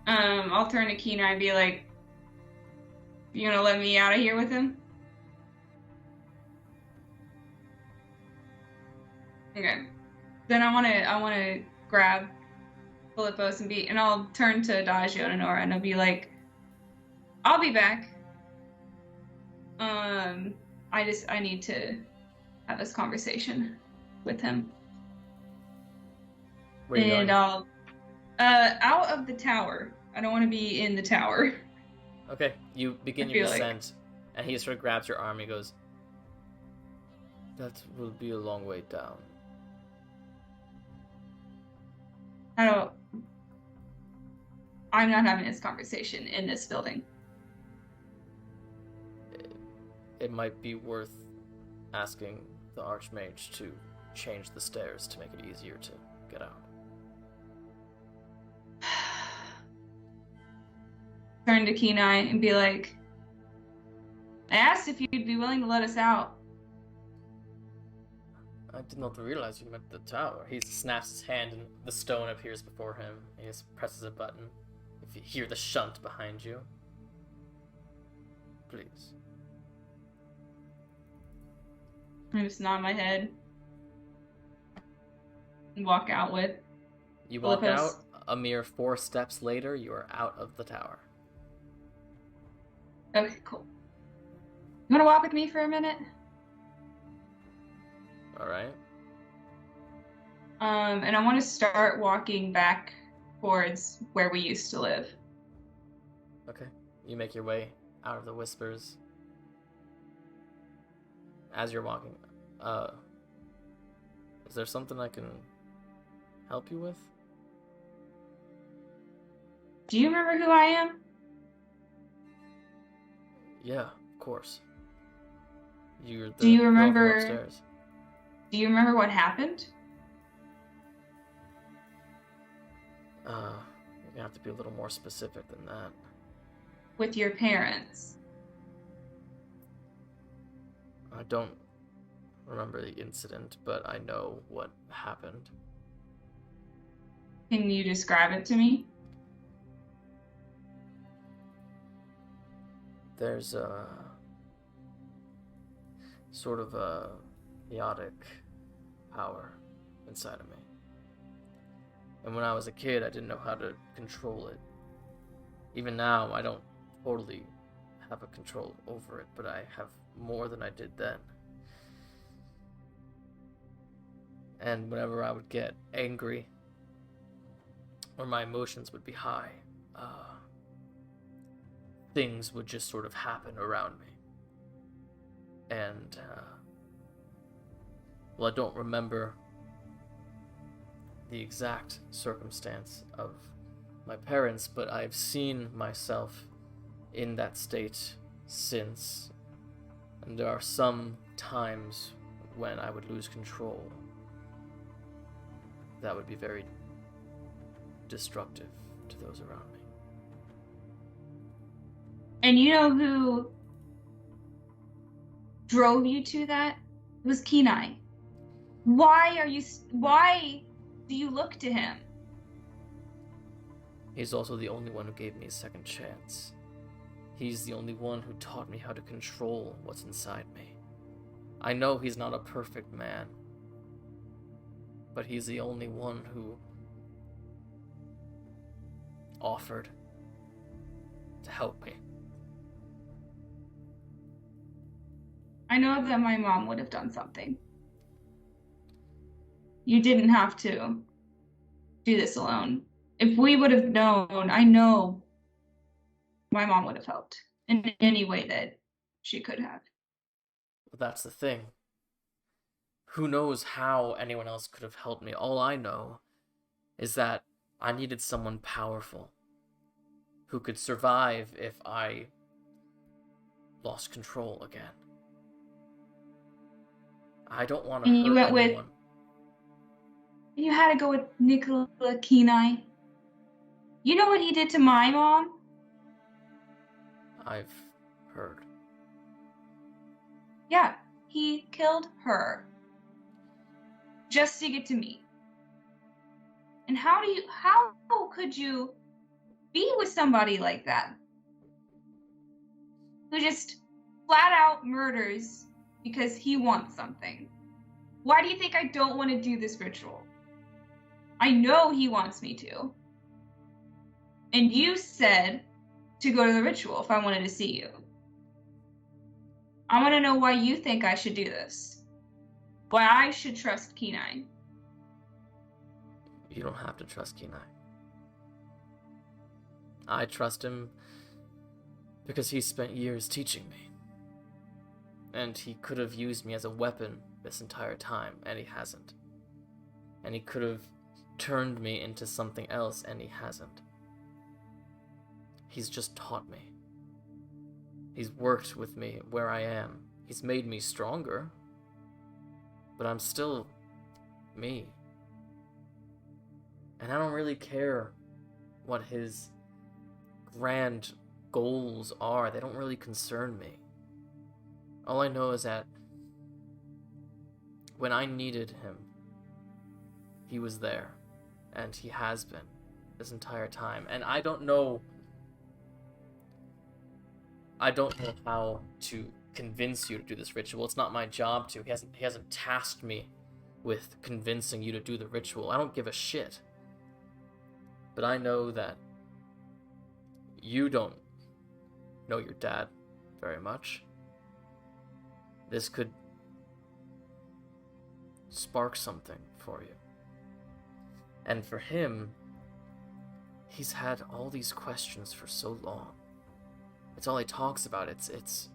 I'll turn to Keeneye and be like, you gonna let me out of here with him? Okay. Then I wanna grab Philippos and I'll turn to Adagio and Honora and I'll be like, I'll be back. I need to have this conversation with him. Where are you And going? I'll out of the tower. I don't want to be in the tower. Okay, you begin I your feel like- descent, and he sort of grabs your arm and he goes, that will be a long way down. I'm not having this conversation in this building. It might be worth asking the Archmage to change the stairs to make it easier to get out. Turn to Keeneye and be like, I asked if you'd be willing to let us out. I did not realize you meant the tower. He snaps his hand and the stone appears before him. He just presses a button. if you hear the shunt behind you. Please. I just nod my head and walk out with. You walk Philippos. out, a mere 4 steps later, you are out of the tower. Okay, cool. You want to walk with me for a minute? Alright. And I want to start walking back towards where we used to live. Okay. You make your way out of the whispers. As you're walking, is there something I can help you with? Do you remember who I am? Yeah, of course. You're the Do you girl from remember- upstairs. Do you remember what happened? You have to be a little more specific than that. With your parents? I don't remember the incident, but I know what happened. Can you describe it to me? There's a sort of a chaotic power inside of me. And when I was a kid, I didn't know how to control it. Even now, I don't totally have a control over it, but I have more than I did then. And whenever I would get angry, or my emotions would be high, things would just sort of happen around me. And, well, I don't remember the exact circumstance of my parents, but I've seen myself in that state since. And there are some times when I would lose control that would be very destructive to those around me. And you know who drove you to that? It was Keeneye. Why do you look to him? He's also the only one who gave me a second chance. He's the only one who taught me how to control what's inside me. I know he's not a perfect man, but he's the only one who offered to help me. I know that my mom would have done something. You didn't have to do this alone. If we would have known, I know my mom would have helped in any way that she could have. But that's the thing. Who knows how anyone else could have helped me? All I know is that I needed someone powerful who could survive if I lost control again. I don't want to And hurt you went with- anyone. You had to go with Nicola Keeneye. You know what he did to my mom? I've heard. Yeah, he killed her. Just to get to me. And how could you be with somebody like that? Who just flat out murders because he wants something. Why do you think I don't want to do this ritual? I know he wants me to. And you said to go to the ritual if I wanted to see you. I want to know why you think I should do this. Why I should trust Keeneye. You don't have to trust Keeneye. I trust him because he spent years teaching me. And he could have used me as a weapon this entire time, and he hasn't. And he could have turned me into something else, and he hasn't. He's just taught me. He's worked with me where I am. He's made me stronger. But I'm still me. And I don't really care what his grand goals are. They don't really concern me. All I know is that when I needed him, he was there. And he has been. this entire time, and I don't know how to convince you to do this ritual. It's not my job to. He hasn't tasked me with convincing you to do the ritual. I don't give a shit. But I know that you don't know your dad very much. This could spark something for you. And for him, he's had all these questions for so long. It's all he talks about. It's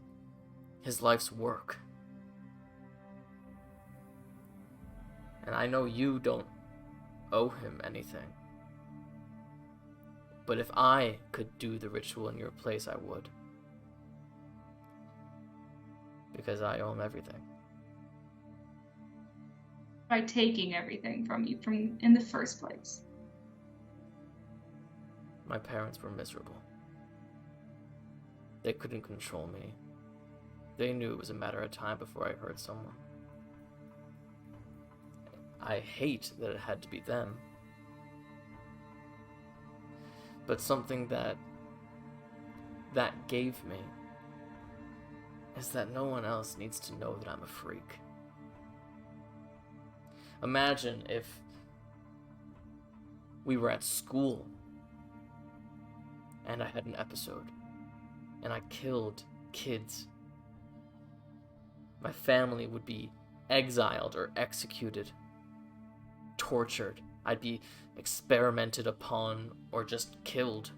his life's work. And I know you don't owe him anything. But if I could do the ritual in your place, I would. Because I owe him everything. By taking everything from you in the first place. My parents were miserable. They couldn't control me. They knew it was a matter of time before I hurt someone. I hate that it had to be them. But something that gave me is that no one else needs to know that I'm a freak. Imagine if we were at school and I had an episode and I killed kids. My family would be exiled or executed, tortured. I'd be experimented upon or just killed.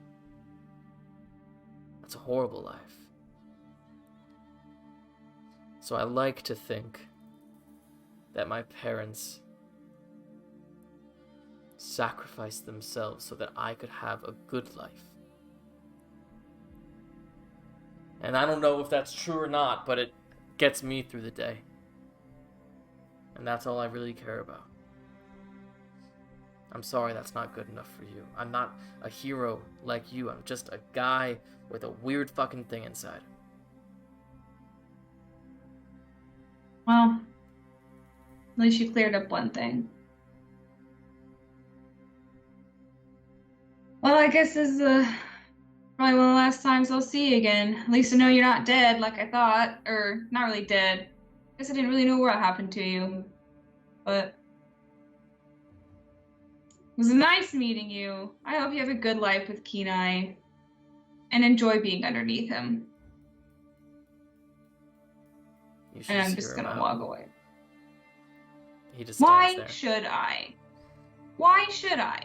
That's a horrible life. So I like to think that my parents sacrificed themselves so that I could have a good life. And I don't know if that's true or not, but it gets me through the day. And that's all I really care about. I'm sorry that's not good enough for you. I'm not a hero like you. I'm just a guy with a weird fucking thing inside. Well, at least you cleared up one thing. Well, I guess this is probably one of the last times I'll see you again. At least I know you're not dead like I thought. Or, not really dead. I guess I didn't really know what happened to you. But it was nice meeting you. I hope you have a good life with Keeneye. And enjoy being underneath him. And I'm just gonna walk away. He just Why stands there. should I? Why should I?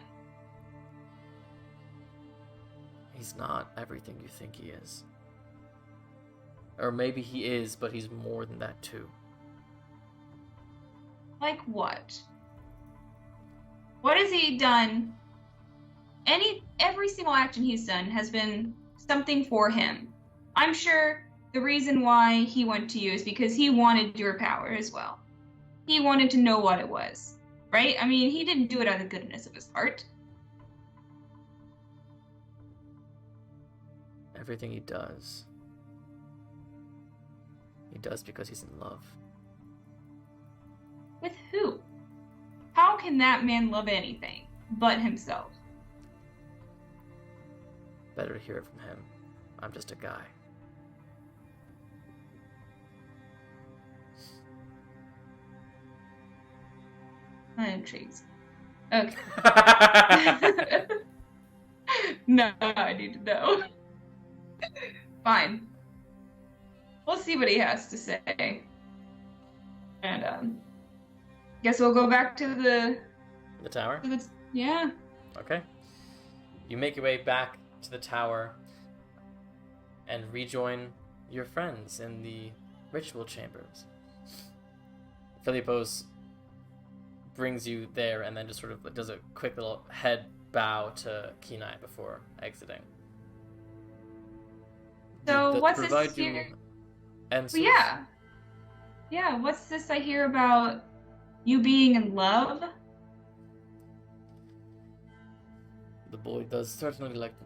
He's not everything you think he is. Or maybe he is, but he's more than that too. Like what? What has he done? Every single action he's done has been something for him. I'm sure the reason why he went to you is because he wanted your power as well. He wanted to know what it was, right? I mean, he didn't do it out of the goodness of his heart. Everything he does because he's in love. With who? How can that man love anything but himself? Better to hear it from him. I'm just a guy. That intrigues. Okay. No, I need to know. Fine. We'll see what he has to say. And, guess we'll go back to The tower? yeah. Okay. You make your way back to the tower and rejoin your friends in the ritual chambers. Philippos brings you there and then just sort of does a quick little head bow to Keeneye before exiting. So Does what's this provide you here? answers? Well, yeah. Yeah, what's this I hear about you being in love? The boy does certainly like to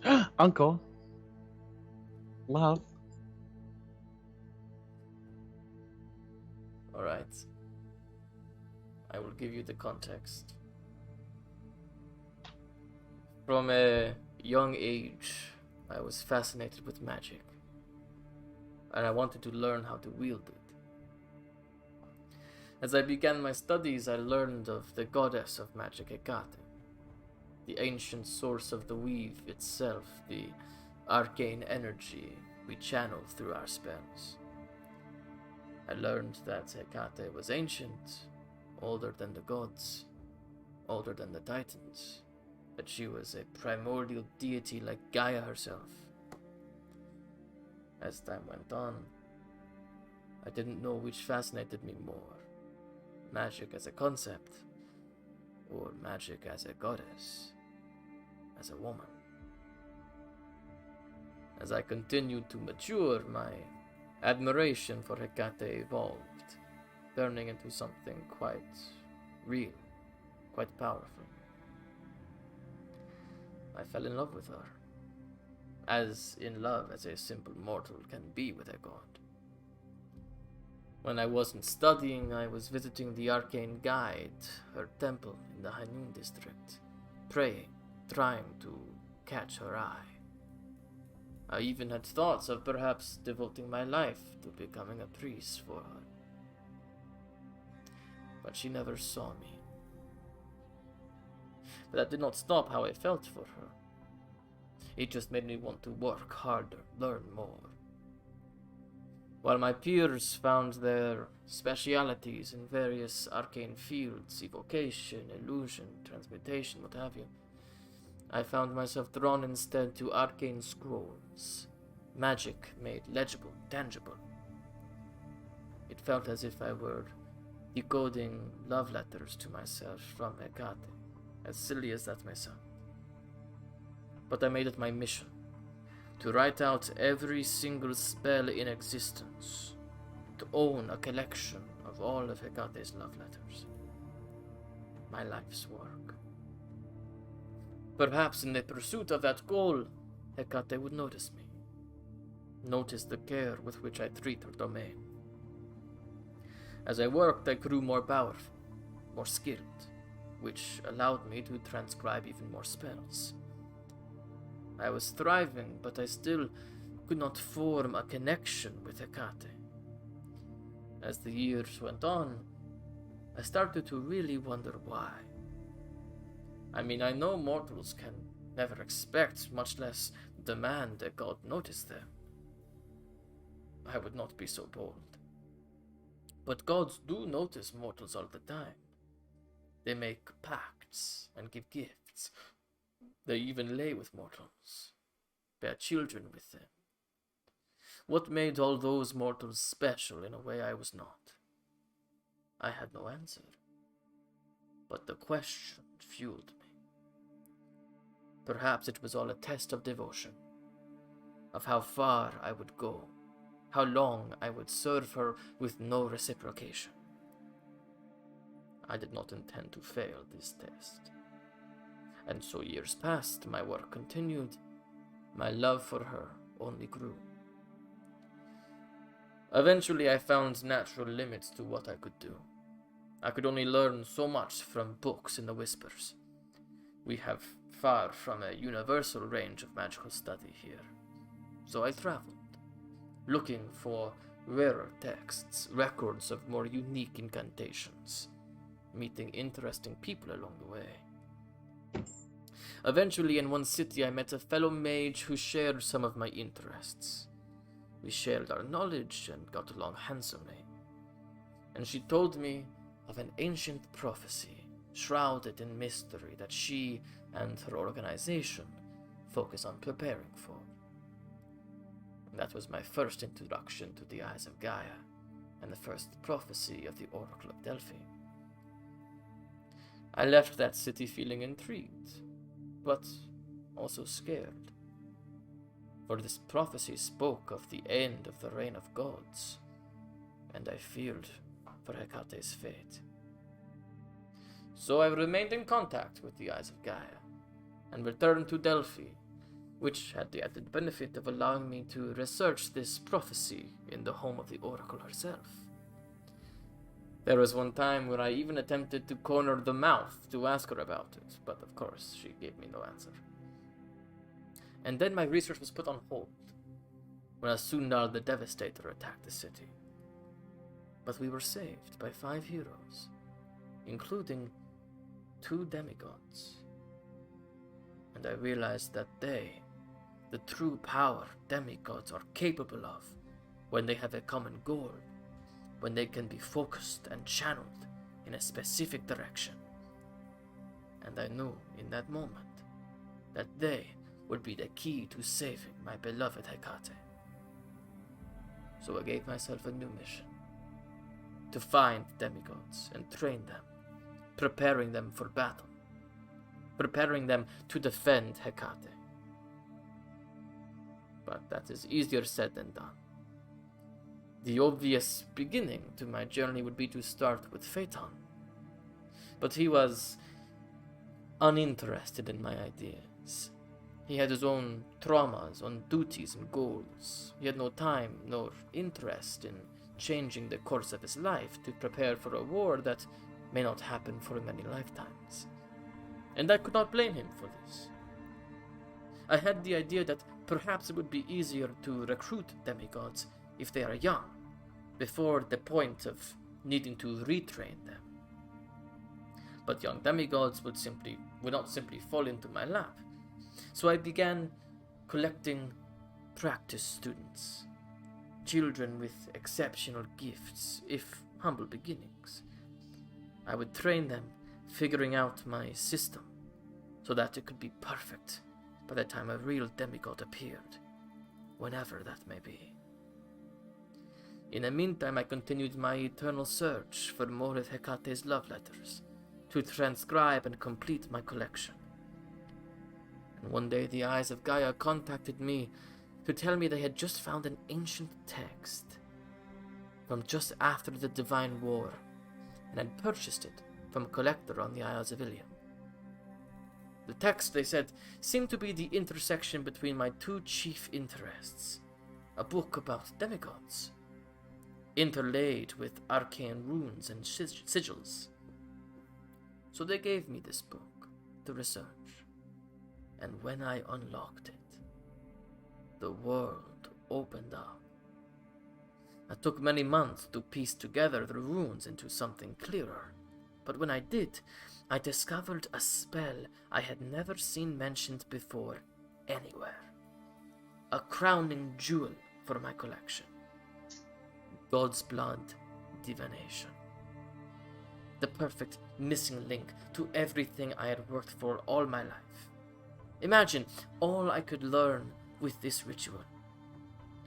talk. Uncle. Love. Alright. I will give you the context. From a young age, I was fascinated with magic, and I wanted to learn how to wield it. As I began my studies, I learned of the goddess of magic, Hecate, the ancient source of the weave itself, the arcane energy we channel through our spells. I learned that Hecate was ancient, older than the gods, older than the titans, that she was a primordial deity like Gaia herself. As time went on, I didn't know which fascinated me more, magic as a concept, or magic as a goddess, as a woman. As I continued to mature, my admiration for Hecate evolved, turning into something quite real, quite powerful. I fell in love with her, as in love as a simple mortal can be with a god. When I wasn't studying, I was visiting the Arcane Guide, her temple in the Hanun district, praying, trying to catch her eye. I even had thoughts of perhaps devoting my life to becoming a priest for her. But she never saw me. But that did not stop how I felt for her. It just made me want to work harder, learn more. While my peers found their specialities in various arcane fields, evocation, illusion, transmutation, what have you, I found myself drawn instead to arcane scrolls, magic made legible, tangible. It felt as if I were decoding love letters to myself from Hecate, as silly as that may sound. But I made it my mission to write out every single spell in existence, to own a collection of all of Hecate's love letters. My life's work. Perhaps in the pursuit of that goal, Hecate would notice me, notice the care with which I treat her domain. As I worked, I grew more powerful, more skilled, which allowed me to transcribe even more spells. I was thriving, but I still could not form a connection with Hecate. As the years went on, I started to really wonder why. I mean, I know mortals can never expect, much less demand, a god notice them. I would not be so bold. But gods do notice mortals all the time. They make pacts and give gifts. They even lay with mortals, bear children with them. What made all those mortals special in a way I was not? I had no answer. But the question fueled me. Perhaps it was all a test of devotion, of how far I would go, how long I would serve her with no reciprocation. I did not intend to fail this test. And so years passed, my work continued, my love for her only grew. Eventually I found natural limits to what I could do. I could only learn so much from books in the Whispers. We have far from a universal range of magical study here. So I traveled, looking for rarer texts, records of more unique incantations, meeting interesting people along the way. Eventually, in one city, I met a fellow mage who shared some of my interests. We shared our knowledge and got along handsomely. And she told me of an ancient prophecy, shrouded in mystery, that she and her organization focus on preparing for. That was my first introduction to the Eyes of Gaia, and the first prophecy of the Oracle of Delphi. I left that city feeling intrigued, but also scared. For this prophecy spoke of the end of the reign of gods, and I feared for Hecate's fate. So I remained in contact with the Eyes of Gaia, and returned to Delphi, which had the added benefit of allowing me to research this prophecy in the home of the Oracle herself. There was one time where I even attempted to corner the mouth to ask her about it, but of course she gave me no answer. and then my research was put on hold when Asundar the Devastator attacked the city. But we were saved by 5 heroes, including 2 demigods. And I realized that they, the true power demigods are capable of, when they have a common goal, when they can be focused and channeled in a specific direction. And I knew in that moment that they would be the key to saving my beloved Hecate. So I gave myself a new mission: to find demigods and train them, preparing them for battle, preparing them to defend Hecate. But that is easier said than done. The obvious beginning to my journey would be to start with Phaeton. But he was uninterested in my ideas. He had his own traumas, own duties and goals. He had no time nor interest in changing the course of his life to prepare for a war that may not happen for many lifetimes. And I could not blame him for this. I had the idea that perhaps it would be easier to recruit demigods if they are young, before the point of needing to retrain them. But young demigods would not simply fall into my lap. So I began collecting practice students, children with exceptional gifts, if humble beginnings. I would train them, figuring out my system, so that it could be perfect by the time a real demigod appeared, whenever that may be. In the meantime, I continued my eternal search for more of Hecate's love letters, to transcribe and complete my collection. And one day the eyes of Gaia contacted me to tell me they had just found an ancient text from just after the Divine War, and had purchased it from a collector on the Isles of Ilium. The text, they said, seemed to be the intersection between my 2 chief interests: a book about demigods, interlaid with arcane runes and sigils. So they gave me this book to research, and when I unlocked it, the world opened up. It took many months to piece together the runes into something clearer, but when I did, I discovered a spell I had never seen mentioned before anywhere. A crowning jewel for my collection: Godsblood divination. The perfect missing link to everything I had worked for all my life. Imagine all I could learn with this ritual.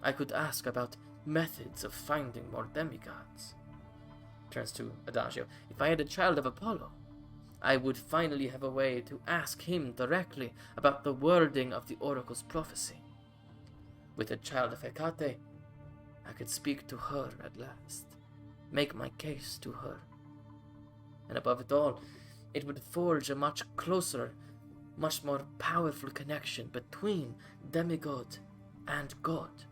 I could ask about methods of finding more demigods. Turns to Adagio. If I had a child of Apollo, I would finally have a way to ask him directly about the wording of the oracle's prophecy. With a child of Hecate, I could speak to her at last, make my case to her. And above it all, it would forge a much closer, much more powerful connection between demigod and god.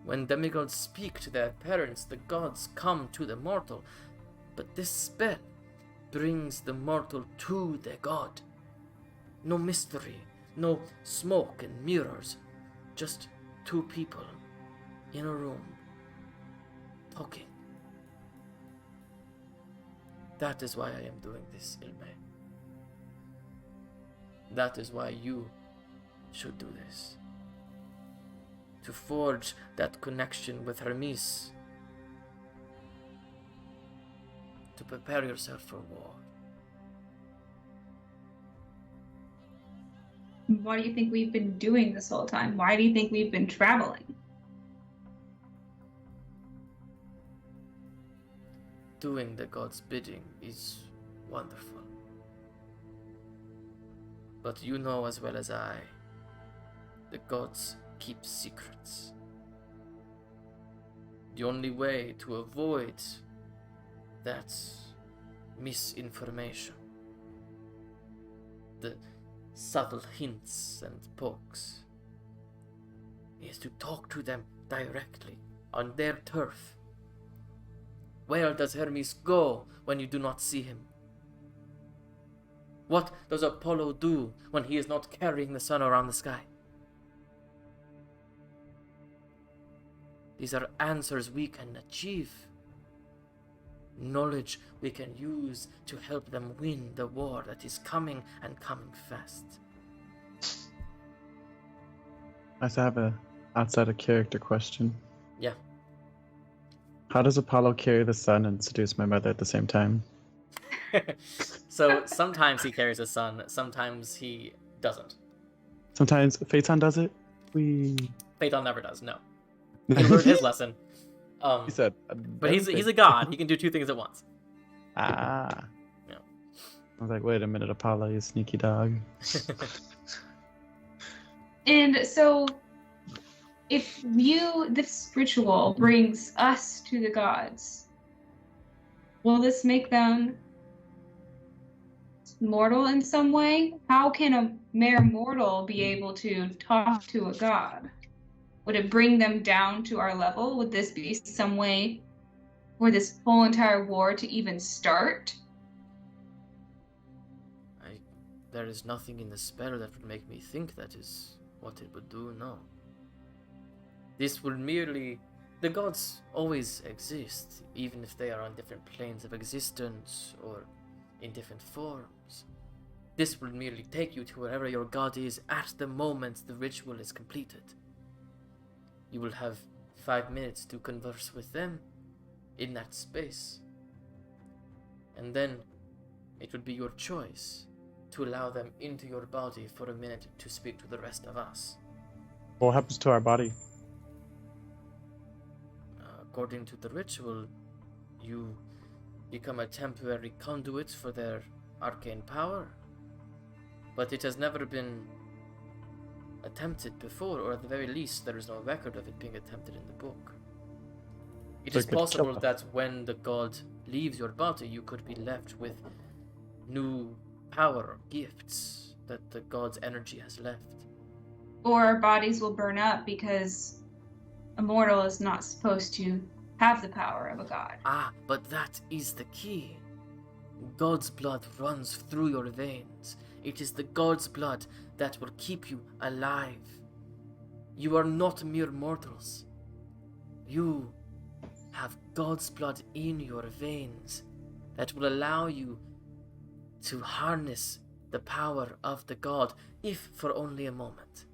When demigods speak to their parents, the gods come to the mortal, but this spell brings the mortal to the god. No mystery, no smoke and mirrors, just 2 people in a room, talking. That is why I am doing this, Ilme. That is why you should do this. To forge that connection with Hermes. To prepare yourself for war. What do you think we've been doing this whole time? Why do you think we've been traveling? Doing the god's bidding is wonderful. But you know as well as I, the gods keep secrets. The only way to avoid that misinformation, the subtle hints and pokes, is to talk to them directly on their turf. Where does Hermes go when you do not see him? What does Apollo do when he is not carrying the sun around the sky? These are answers we can achieve. Knowledge we can use to help them win the war that is coming and coming fast. I have a outside of character question. Yeah. How does Apollo carry the sun and seduce my mother at the same time? So sometimes he carries a sun, sometimes he doesn't. Sometimes Phaeton does it. Phaeton never does, no. He learned his lesson. He said, but he's a god. He can do two things at once. Ah. Yeah. I was like, wait a minute, Apollo, you sneaky dog. And so, if this ritual brings us to the gods, will this make them mortal in some way? How can a mere mortal be able to talk to a god? Would it bring them down to our level? Would this be some way for this whole entire war to even start? There is nothing in the spell that would make me think that is what it would do, no. This will merely... The gods always exist, even if they are on different planes of existence or in different forms. This will merely take you to wherever your god is at the moment the ritual is completed. You will have 5 minutes to converse with them in that space. And then it would be your choice to allow them into your body for a minute to speak to the rest of us. What happens to our body? According to the ritual, you become a temporary conduit for their arcane power. But it has never been attempted before, or at the very least, there is no record of it being attempted in the book. It is possible that when the god leaves your body, you could be left with new power or gifts that the god's energy has left. Or our bodies will burn up because a mortal is not supposed to have the power of a god. Ah, but that is the key. God's blood runs through your veins. It is the God's blood that will keep you alive. You are not mere mortals. You have God's blood in your veins that will allow you to harness the power of the God, if for only a moment.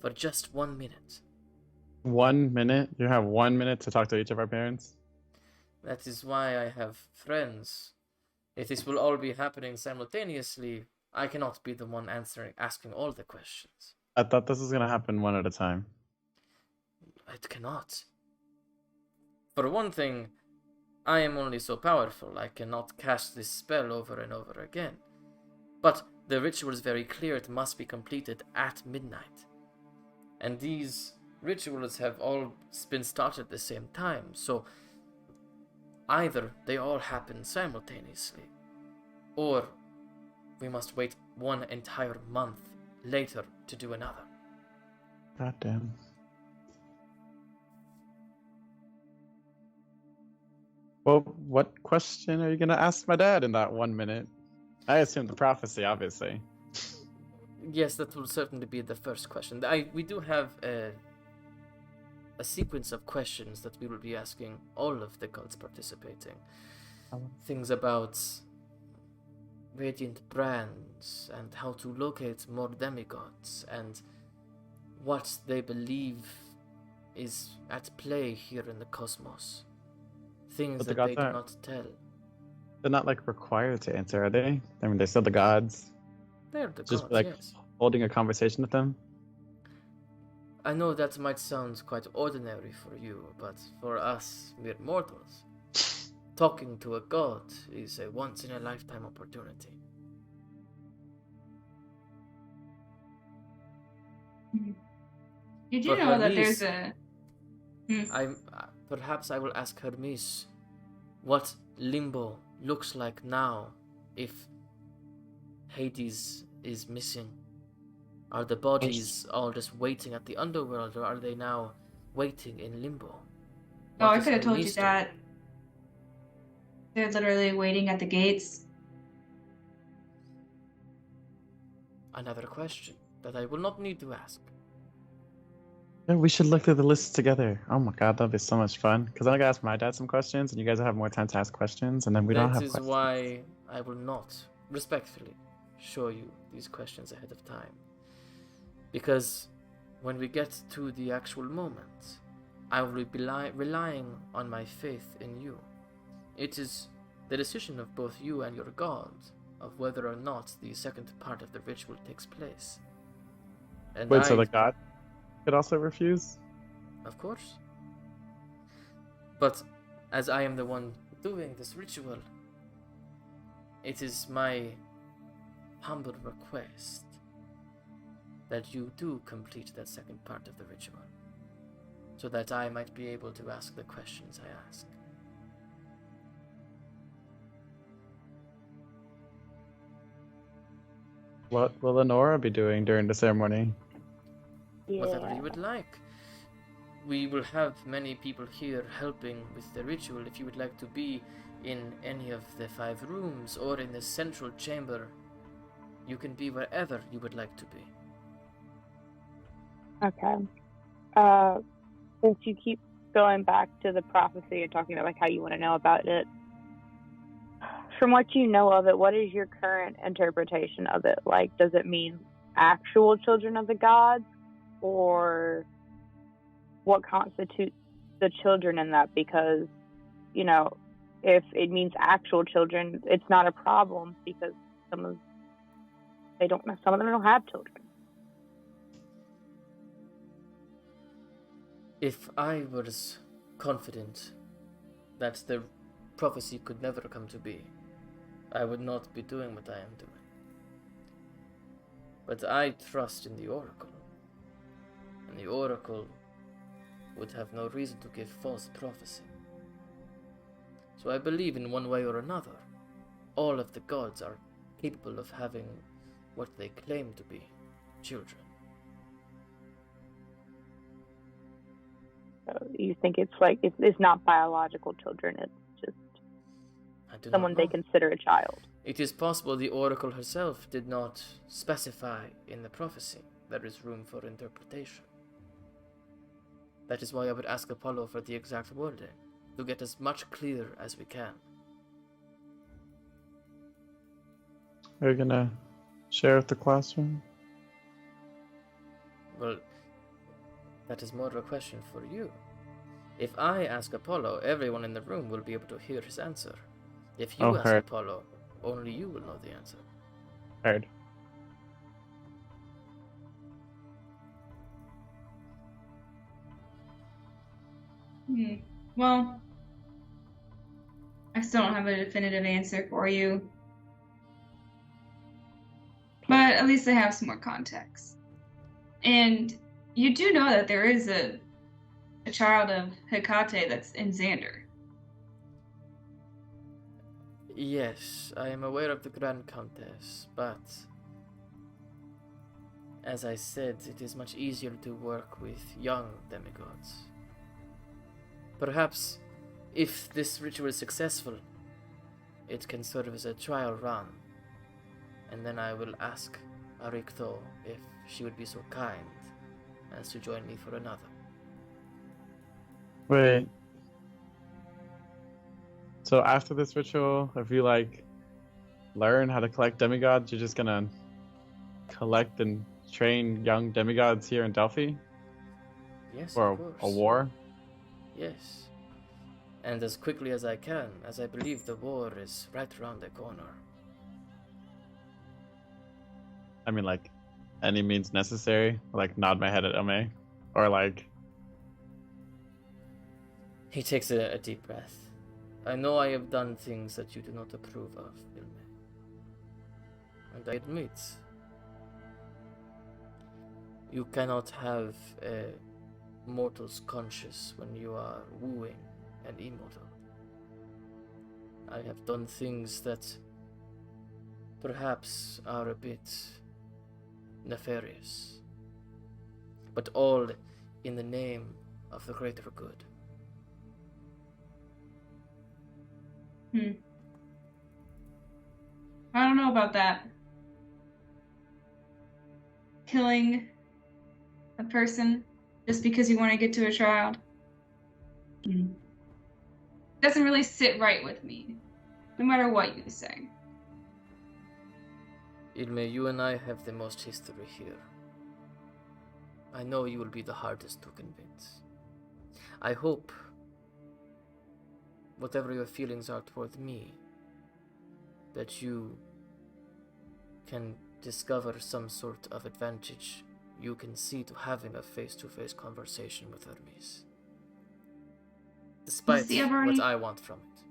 For just 1 minute. 1 minute? You have 1 minute to talk to each of our parents? That is why I have friends. If this will all be happening simultaneously, I cannot be the one asking all the questions. I thought this was going to happen one at a time. It cannot. For one thing, I am only so powerful, I cannot cast this spell over and over again. But the ritual is very clear, it must be completed at midnight. And these rituals have all been started at the same time, so either they all happen simultaneously, or we must wait 1 entire month later to do another. God damn. Well, what question are you going to ask my dad in that 1 minute? I assume the prophecy, obviously. Yes, that will certainly be the first question. We do have a sequence of questions that we will be asking all of the gods participating. Things about radiant brands, and how to locate more demigods, and what they believe is at play here in the cosmos. Things that they do not tell. They're not, like, required to answer, are they? I mean, they're still the gods. They're the Just, gods, like, yes. holding a conversation with them? I know that might sound quite ordinary for you, but for us mere mortals, talking to a god is a once-in-a-lifetime opportunity. Did you know that there's a... Perhaps I will ask Hermes what Limbo looks like now if Hades is missing. Are the bodies all just waiting at the underworld, or are they now waiting in Limbo? Oh, I could have told you that. They're literally waiting at the gates. another question that I will not need to ask. Yeah, we should look through the lists together. Oh my god, that'd be so much fun. Because then I gotta ask my dad some questions, and you guys will have more time to ask questions, and then we don't That have is questions. why I will not, respectfully, show you these questions ahead of time. Because when we get to the actual moment, I will be relying on my faith in you. It is the decision of both you and your god of whether or not the second part of the ritual takes place. And Wait, so the god could also refuse? Of course. But as I am the one doing this ritual, it is my humble request that you do complete that second part of the ritual, so that I might be able to ask the questions I ask. What will Lenora be doing during the ceremony? Whatever you would like. We will have many people here helping with the ritual. If you would like to be in any of the 5 rooms or in the central chamber, you can be wherever you would like to be. Okay. Since you keep going back to the prophecy and talking about like how you want to know about it, from what you know of it, what is your current interpretation of it? Like, does it mean actual children of the gods, or what constitutes the children in that? Because, you know, if it means actual children, it's not a problem, because some of them don't have children. If I was confident that the prophecy could never come to be, I would not be doing what I am doing. But I trust in the Oracle, and the Oracle would have no reason to give false prophecy. So I believe in one way or another, all of the gods are capable of having what they claim to be children. So you think it's like it's not biological children, it's just someone they consider a child. It is possible the Oracle herself did not specify in the prophecy. There is room for interpretation. That is why I would ask Apollo for the exact wording, to get as much clear as we can. Are you gonna share with the classroom? Well, that is more of a question for you. If I ask Apollo, everyone in the room will be able to hear his answer. If you ask heard. Apollo, only you will know the answer. Heard. Well, I still don't have a definitive answer for you. But at least I have some more context. And you do know that there is a child of Hecate that's in Xander. Yes, I am aware of the Grand Countess, but as I said, it is much easier to work with young demigods. Perhaps, if this ritual is successful, it can serve as a trial run, and then I will ask Arikto if she would be so kind as to join me for another. Wait. So after this ritual, if you learn how to collect demigods, you're just gonna collect and train young demigods here in Delphi? Yes, For of course. a war? Yes. And as quickly as I can, as I believe the war is right around the corner. I mean, any means necessary? Nod my head at Ome? Or He takes a deep breath. I know I have done things that you do not approve of, Ilme. And I admit, you cannot have a mortal's conscience when you are wooing an immortal. I have done things that perhaps are a bit nefarious, but all in the name of the greater good. I don't know about that. killing a person just because you want to get to a child. Doesn't really sit right with me, no matter what you say. Ilme, you and I have the most history here. I know you will be the hardest to convince. I hope, whatever your feelings are toward me, that you can discover some sort of advantage you can see to having a face-to-face conversation with Hermes. Despite See, what I want from it.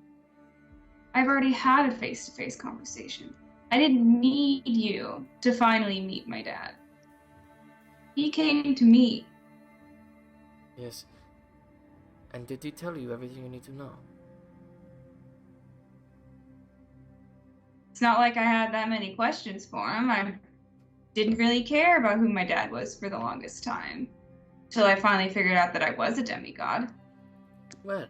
I've already had a face-to-face conversation. I didn't need you to finally meet my dad. He came to me. Yes. And did he tell you everything you need to know? It's not like I had that many questions for him. I didn't really care about who my dad was for the longest time. Till I finally figured out that I was a demigod. Well,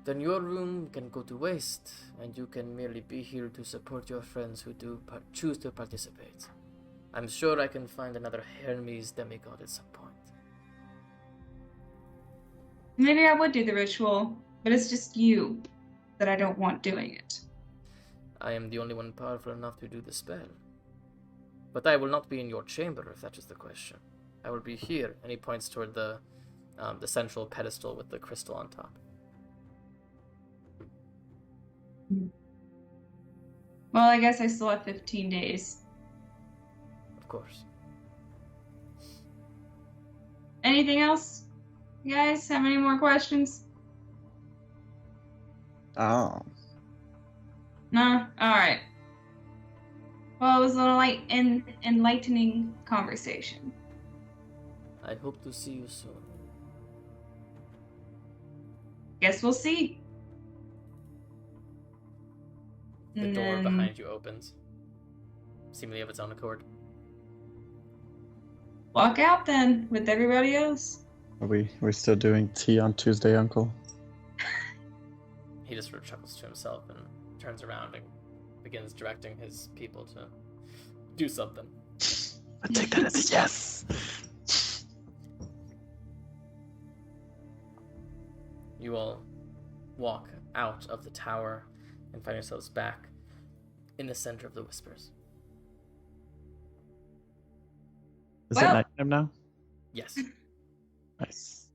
then your room can go to waste, and you can merely be here to support your friends who do choose to participate. I'm sure I can find another Hermes demigod at some point. Maybe I would do the ritual, but it's just you that I don't want doing it. I am the only one powerful enough to do the spell. But I will not be in your chamber, if that is the question. I will be here, and he points toward the central pedestal with the crystal on top. Well, I guess I still have 15 days. Of course. Anything else? You guys have any more questions? Oh. No? Alright. Well, it was an enlightening conversation. I hope to see you soon. Guess we'll see. The And door then- behind you opens, seemingly of its own accord. Walk out then with everybody else. Are we still doing tea on Tuesday, Uncle? He just sort of chuckles to himself and turns around and begins directing his people to do something. I take that as a yes. You all walk out of the tower and find yourselves back in the center of the whispers. Is Well- it nighttime now? Yes. Nice.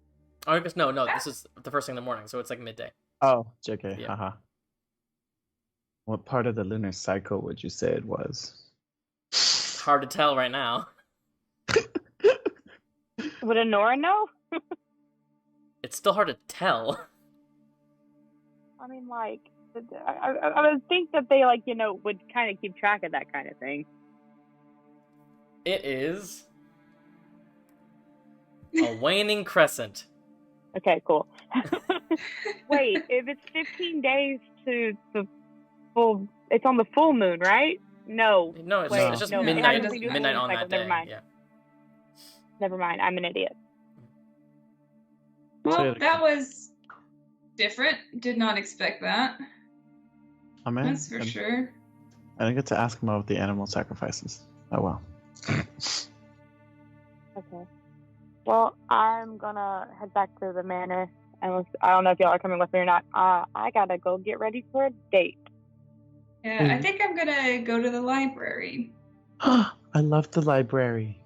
Oh, I guess no, this is the first thing in the morning, so it's like midday. Oh, JK, Yeah. haha. What part of the lunar cycle would you say it was? Hard to tell right now. Would Honora know? It's still hard to tell. I mean, like, I would think that they, like, would kind of keep track of that kind of thing. It is a waning crescent. Okay, cool. Wait, if it's 15 days to the full, it's on the full moon, right? No, No, it's Wait, just no, it midnight. doesn't do Midnight lunar on that cycle, day. never mind. Yeah. never mind. I'm an idiot. Say Well, it that again. was different. Did not expect that. Oh man, That's for sure. I didn't get to ask him about the animal sacrifices. Oh well. Okay. Well, I'm gonna head back to the manor. And I don't know if y'all are coming with me or not. I gotta go get ready for a date. Yeah, I think I'm gonna go to the library. I love the library.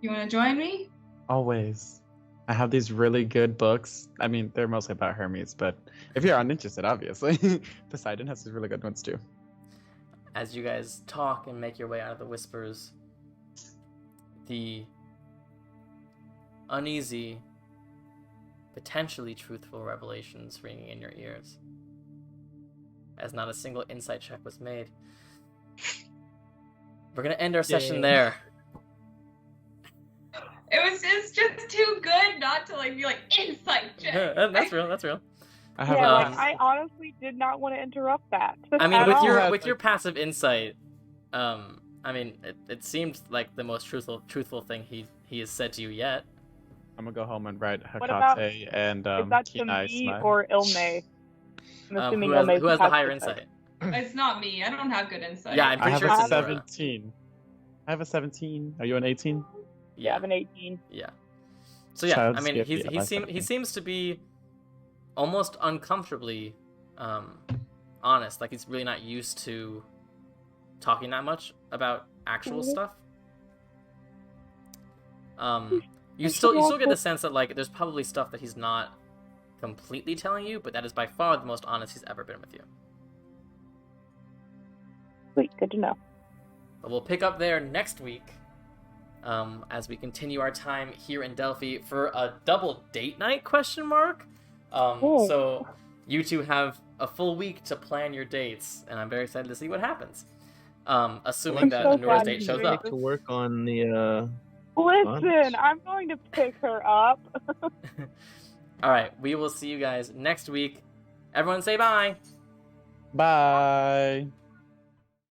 You want to join me? Always. I have these really good books. I mean, they're mostly about Hermes, but if you're uninterested, obviously. Poseidon has these really good ones too. As you guys talk and make your way out of the whispers, the uneasy, potentially truthful revelations ringing in your ears, as not a single insight check was made. We're gonna end our session there. It's just too good not to be like insight check. That's real. That's real. I have Yeah, a like, I honestly did not want to interrupt that. I mean, at with all. your had, with your like- passive insight, I mean, it seemed like the most truthful thing he has said to you yet. I'm gonna go home and write What about- Hecate and Is that to Keeneye me smile. or Ilme? I'm assuming Who Ilme's has the passive higher insight? It's not me. I don't have good insight. Yeah, I'm I pretty have sure a it's Nora. 17. I have a 17. Are you an 18? Yeah, I have an 18. Yeah. So yeah, Child I mean, skip, he yeah, that's he something. seems to be almost uncomfortably honest. Like he's really not used to talking that much about actual stuff. You still get the sense that like there's probably stuff that he's not completely telling you, but that is by far the most honest he's ever been with you. Sweet, good to know. But we'll pick up there next week as we continue our time here in Delphi for a double date night ? So you two have a full week to plan your dates, and I'm very excited to see what happens. Assuming I'm that so Nora's glad date you shows made up. To work on the Listen, I'm going to pick her up. All right, we will see you guys next week. Everyone say bye. Bye.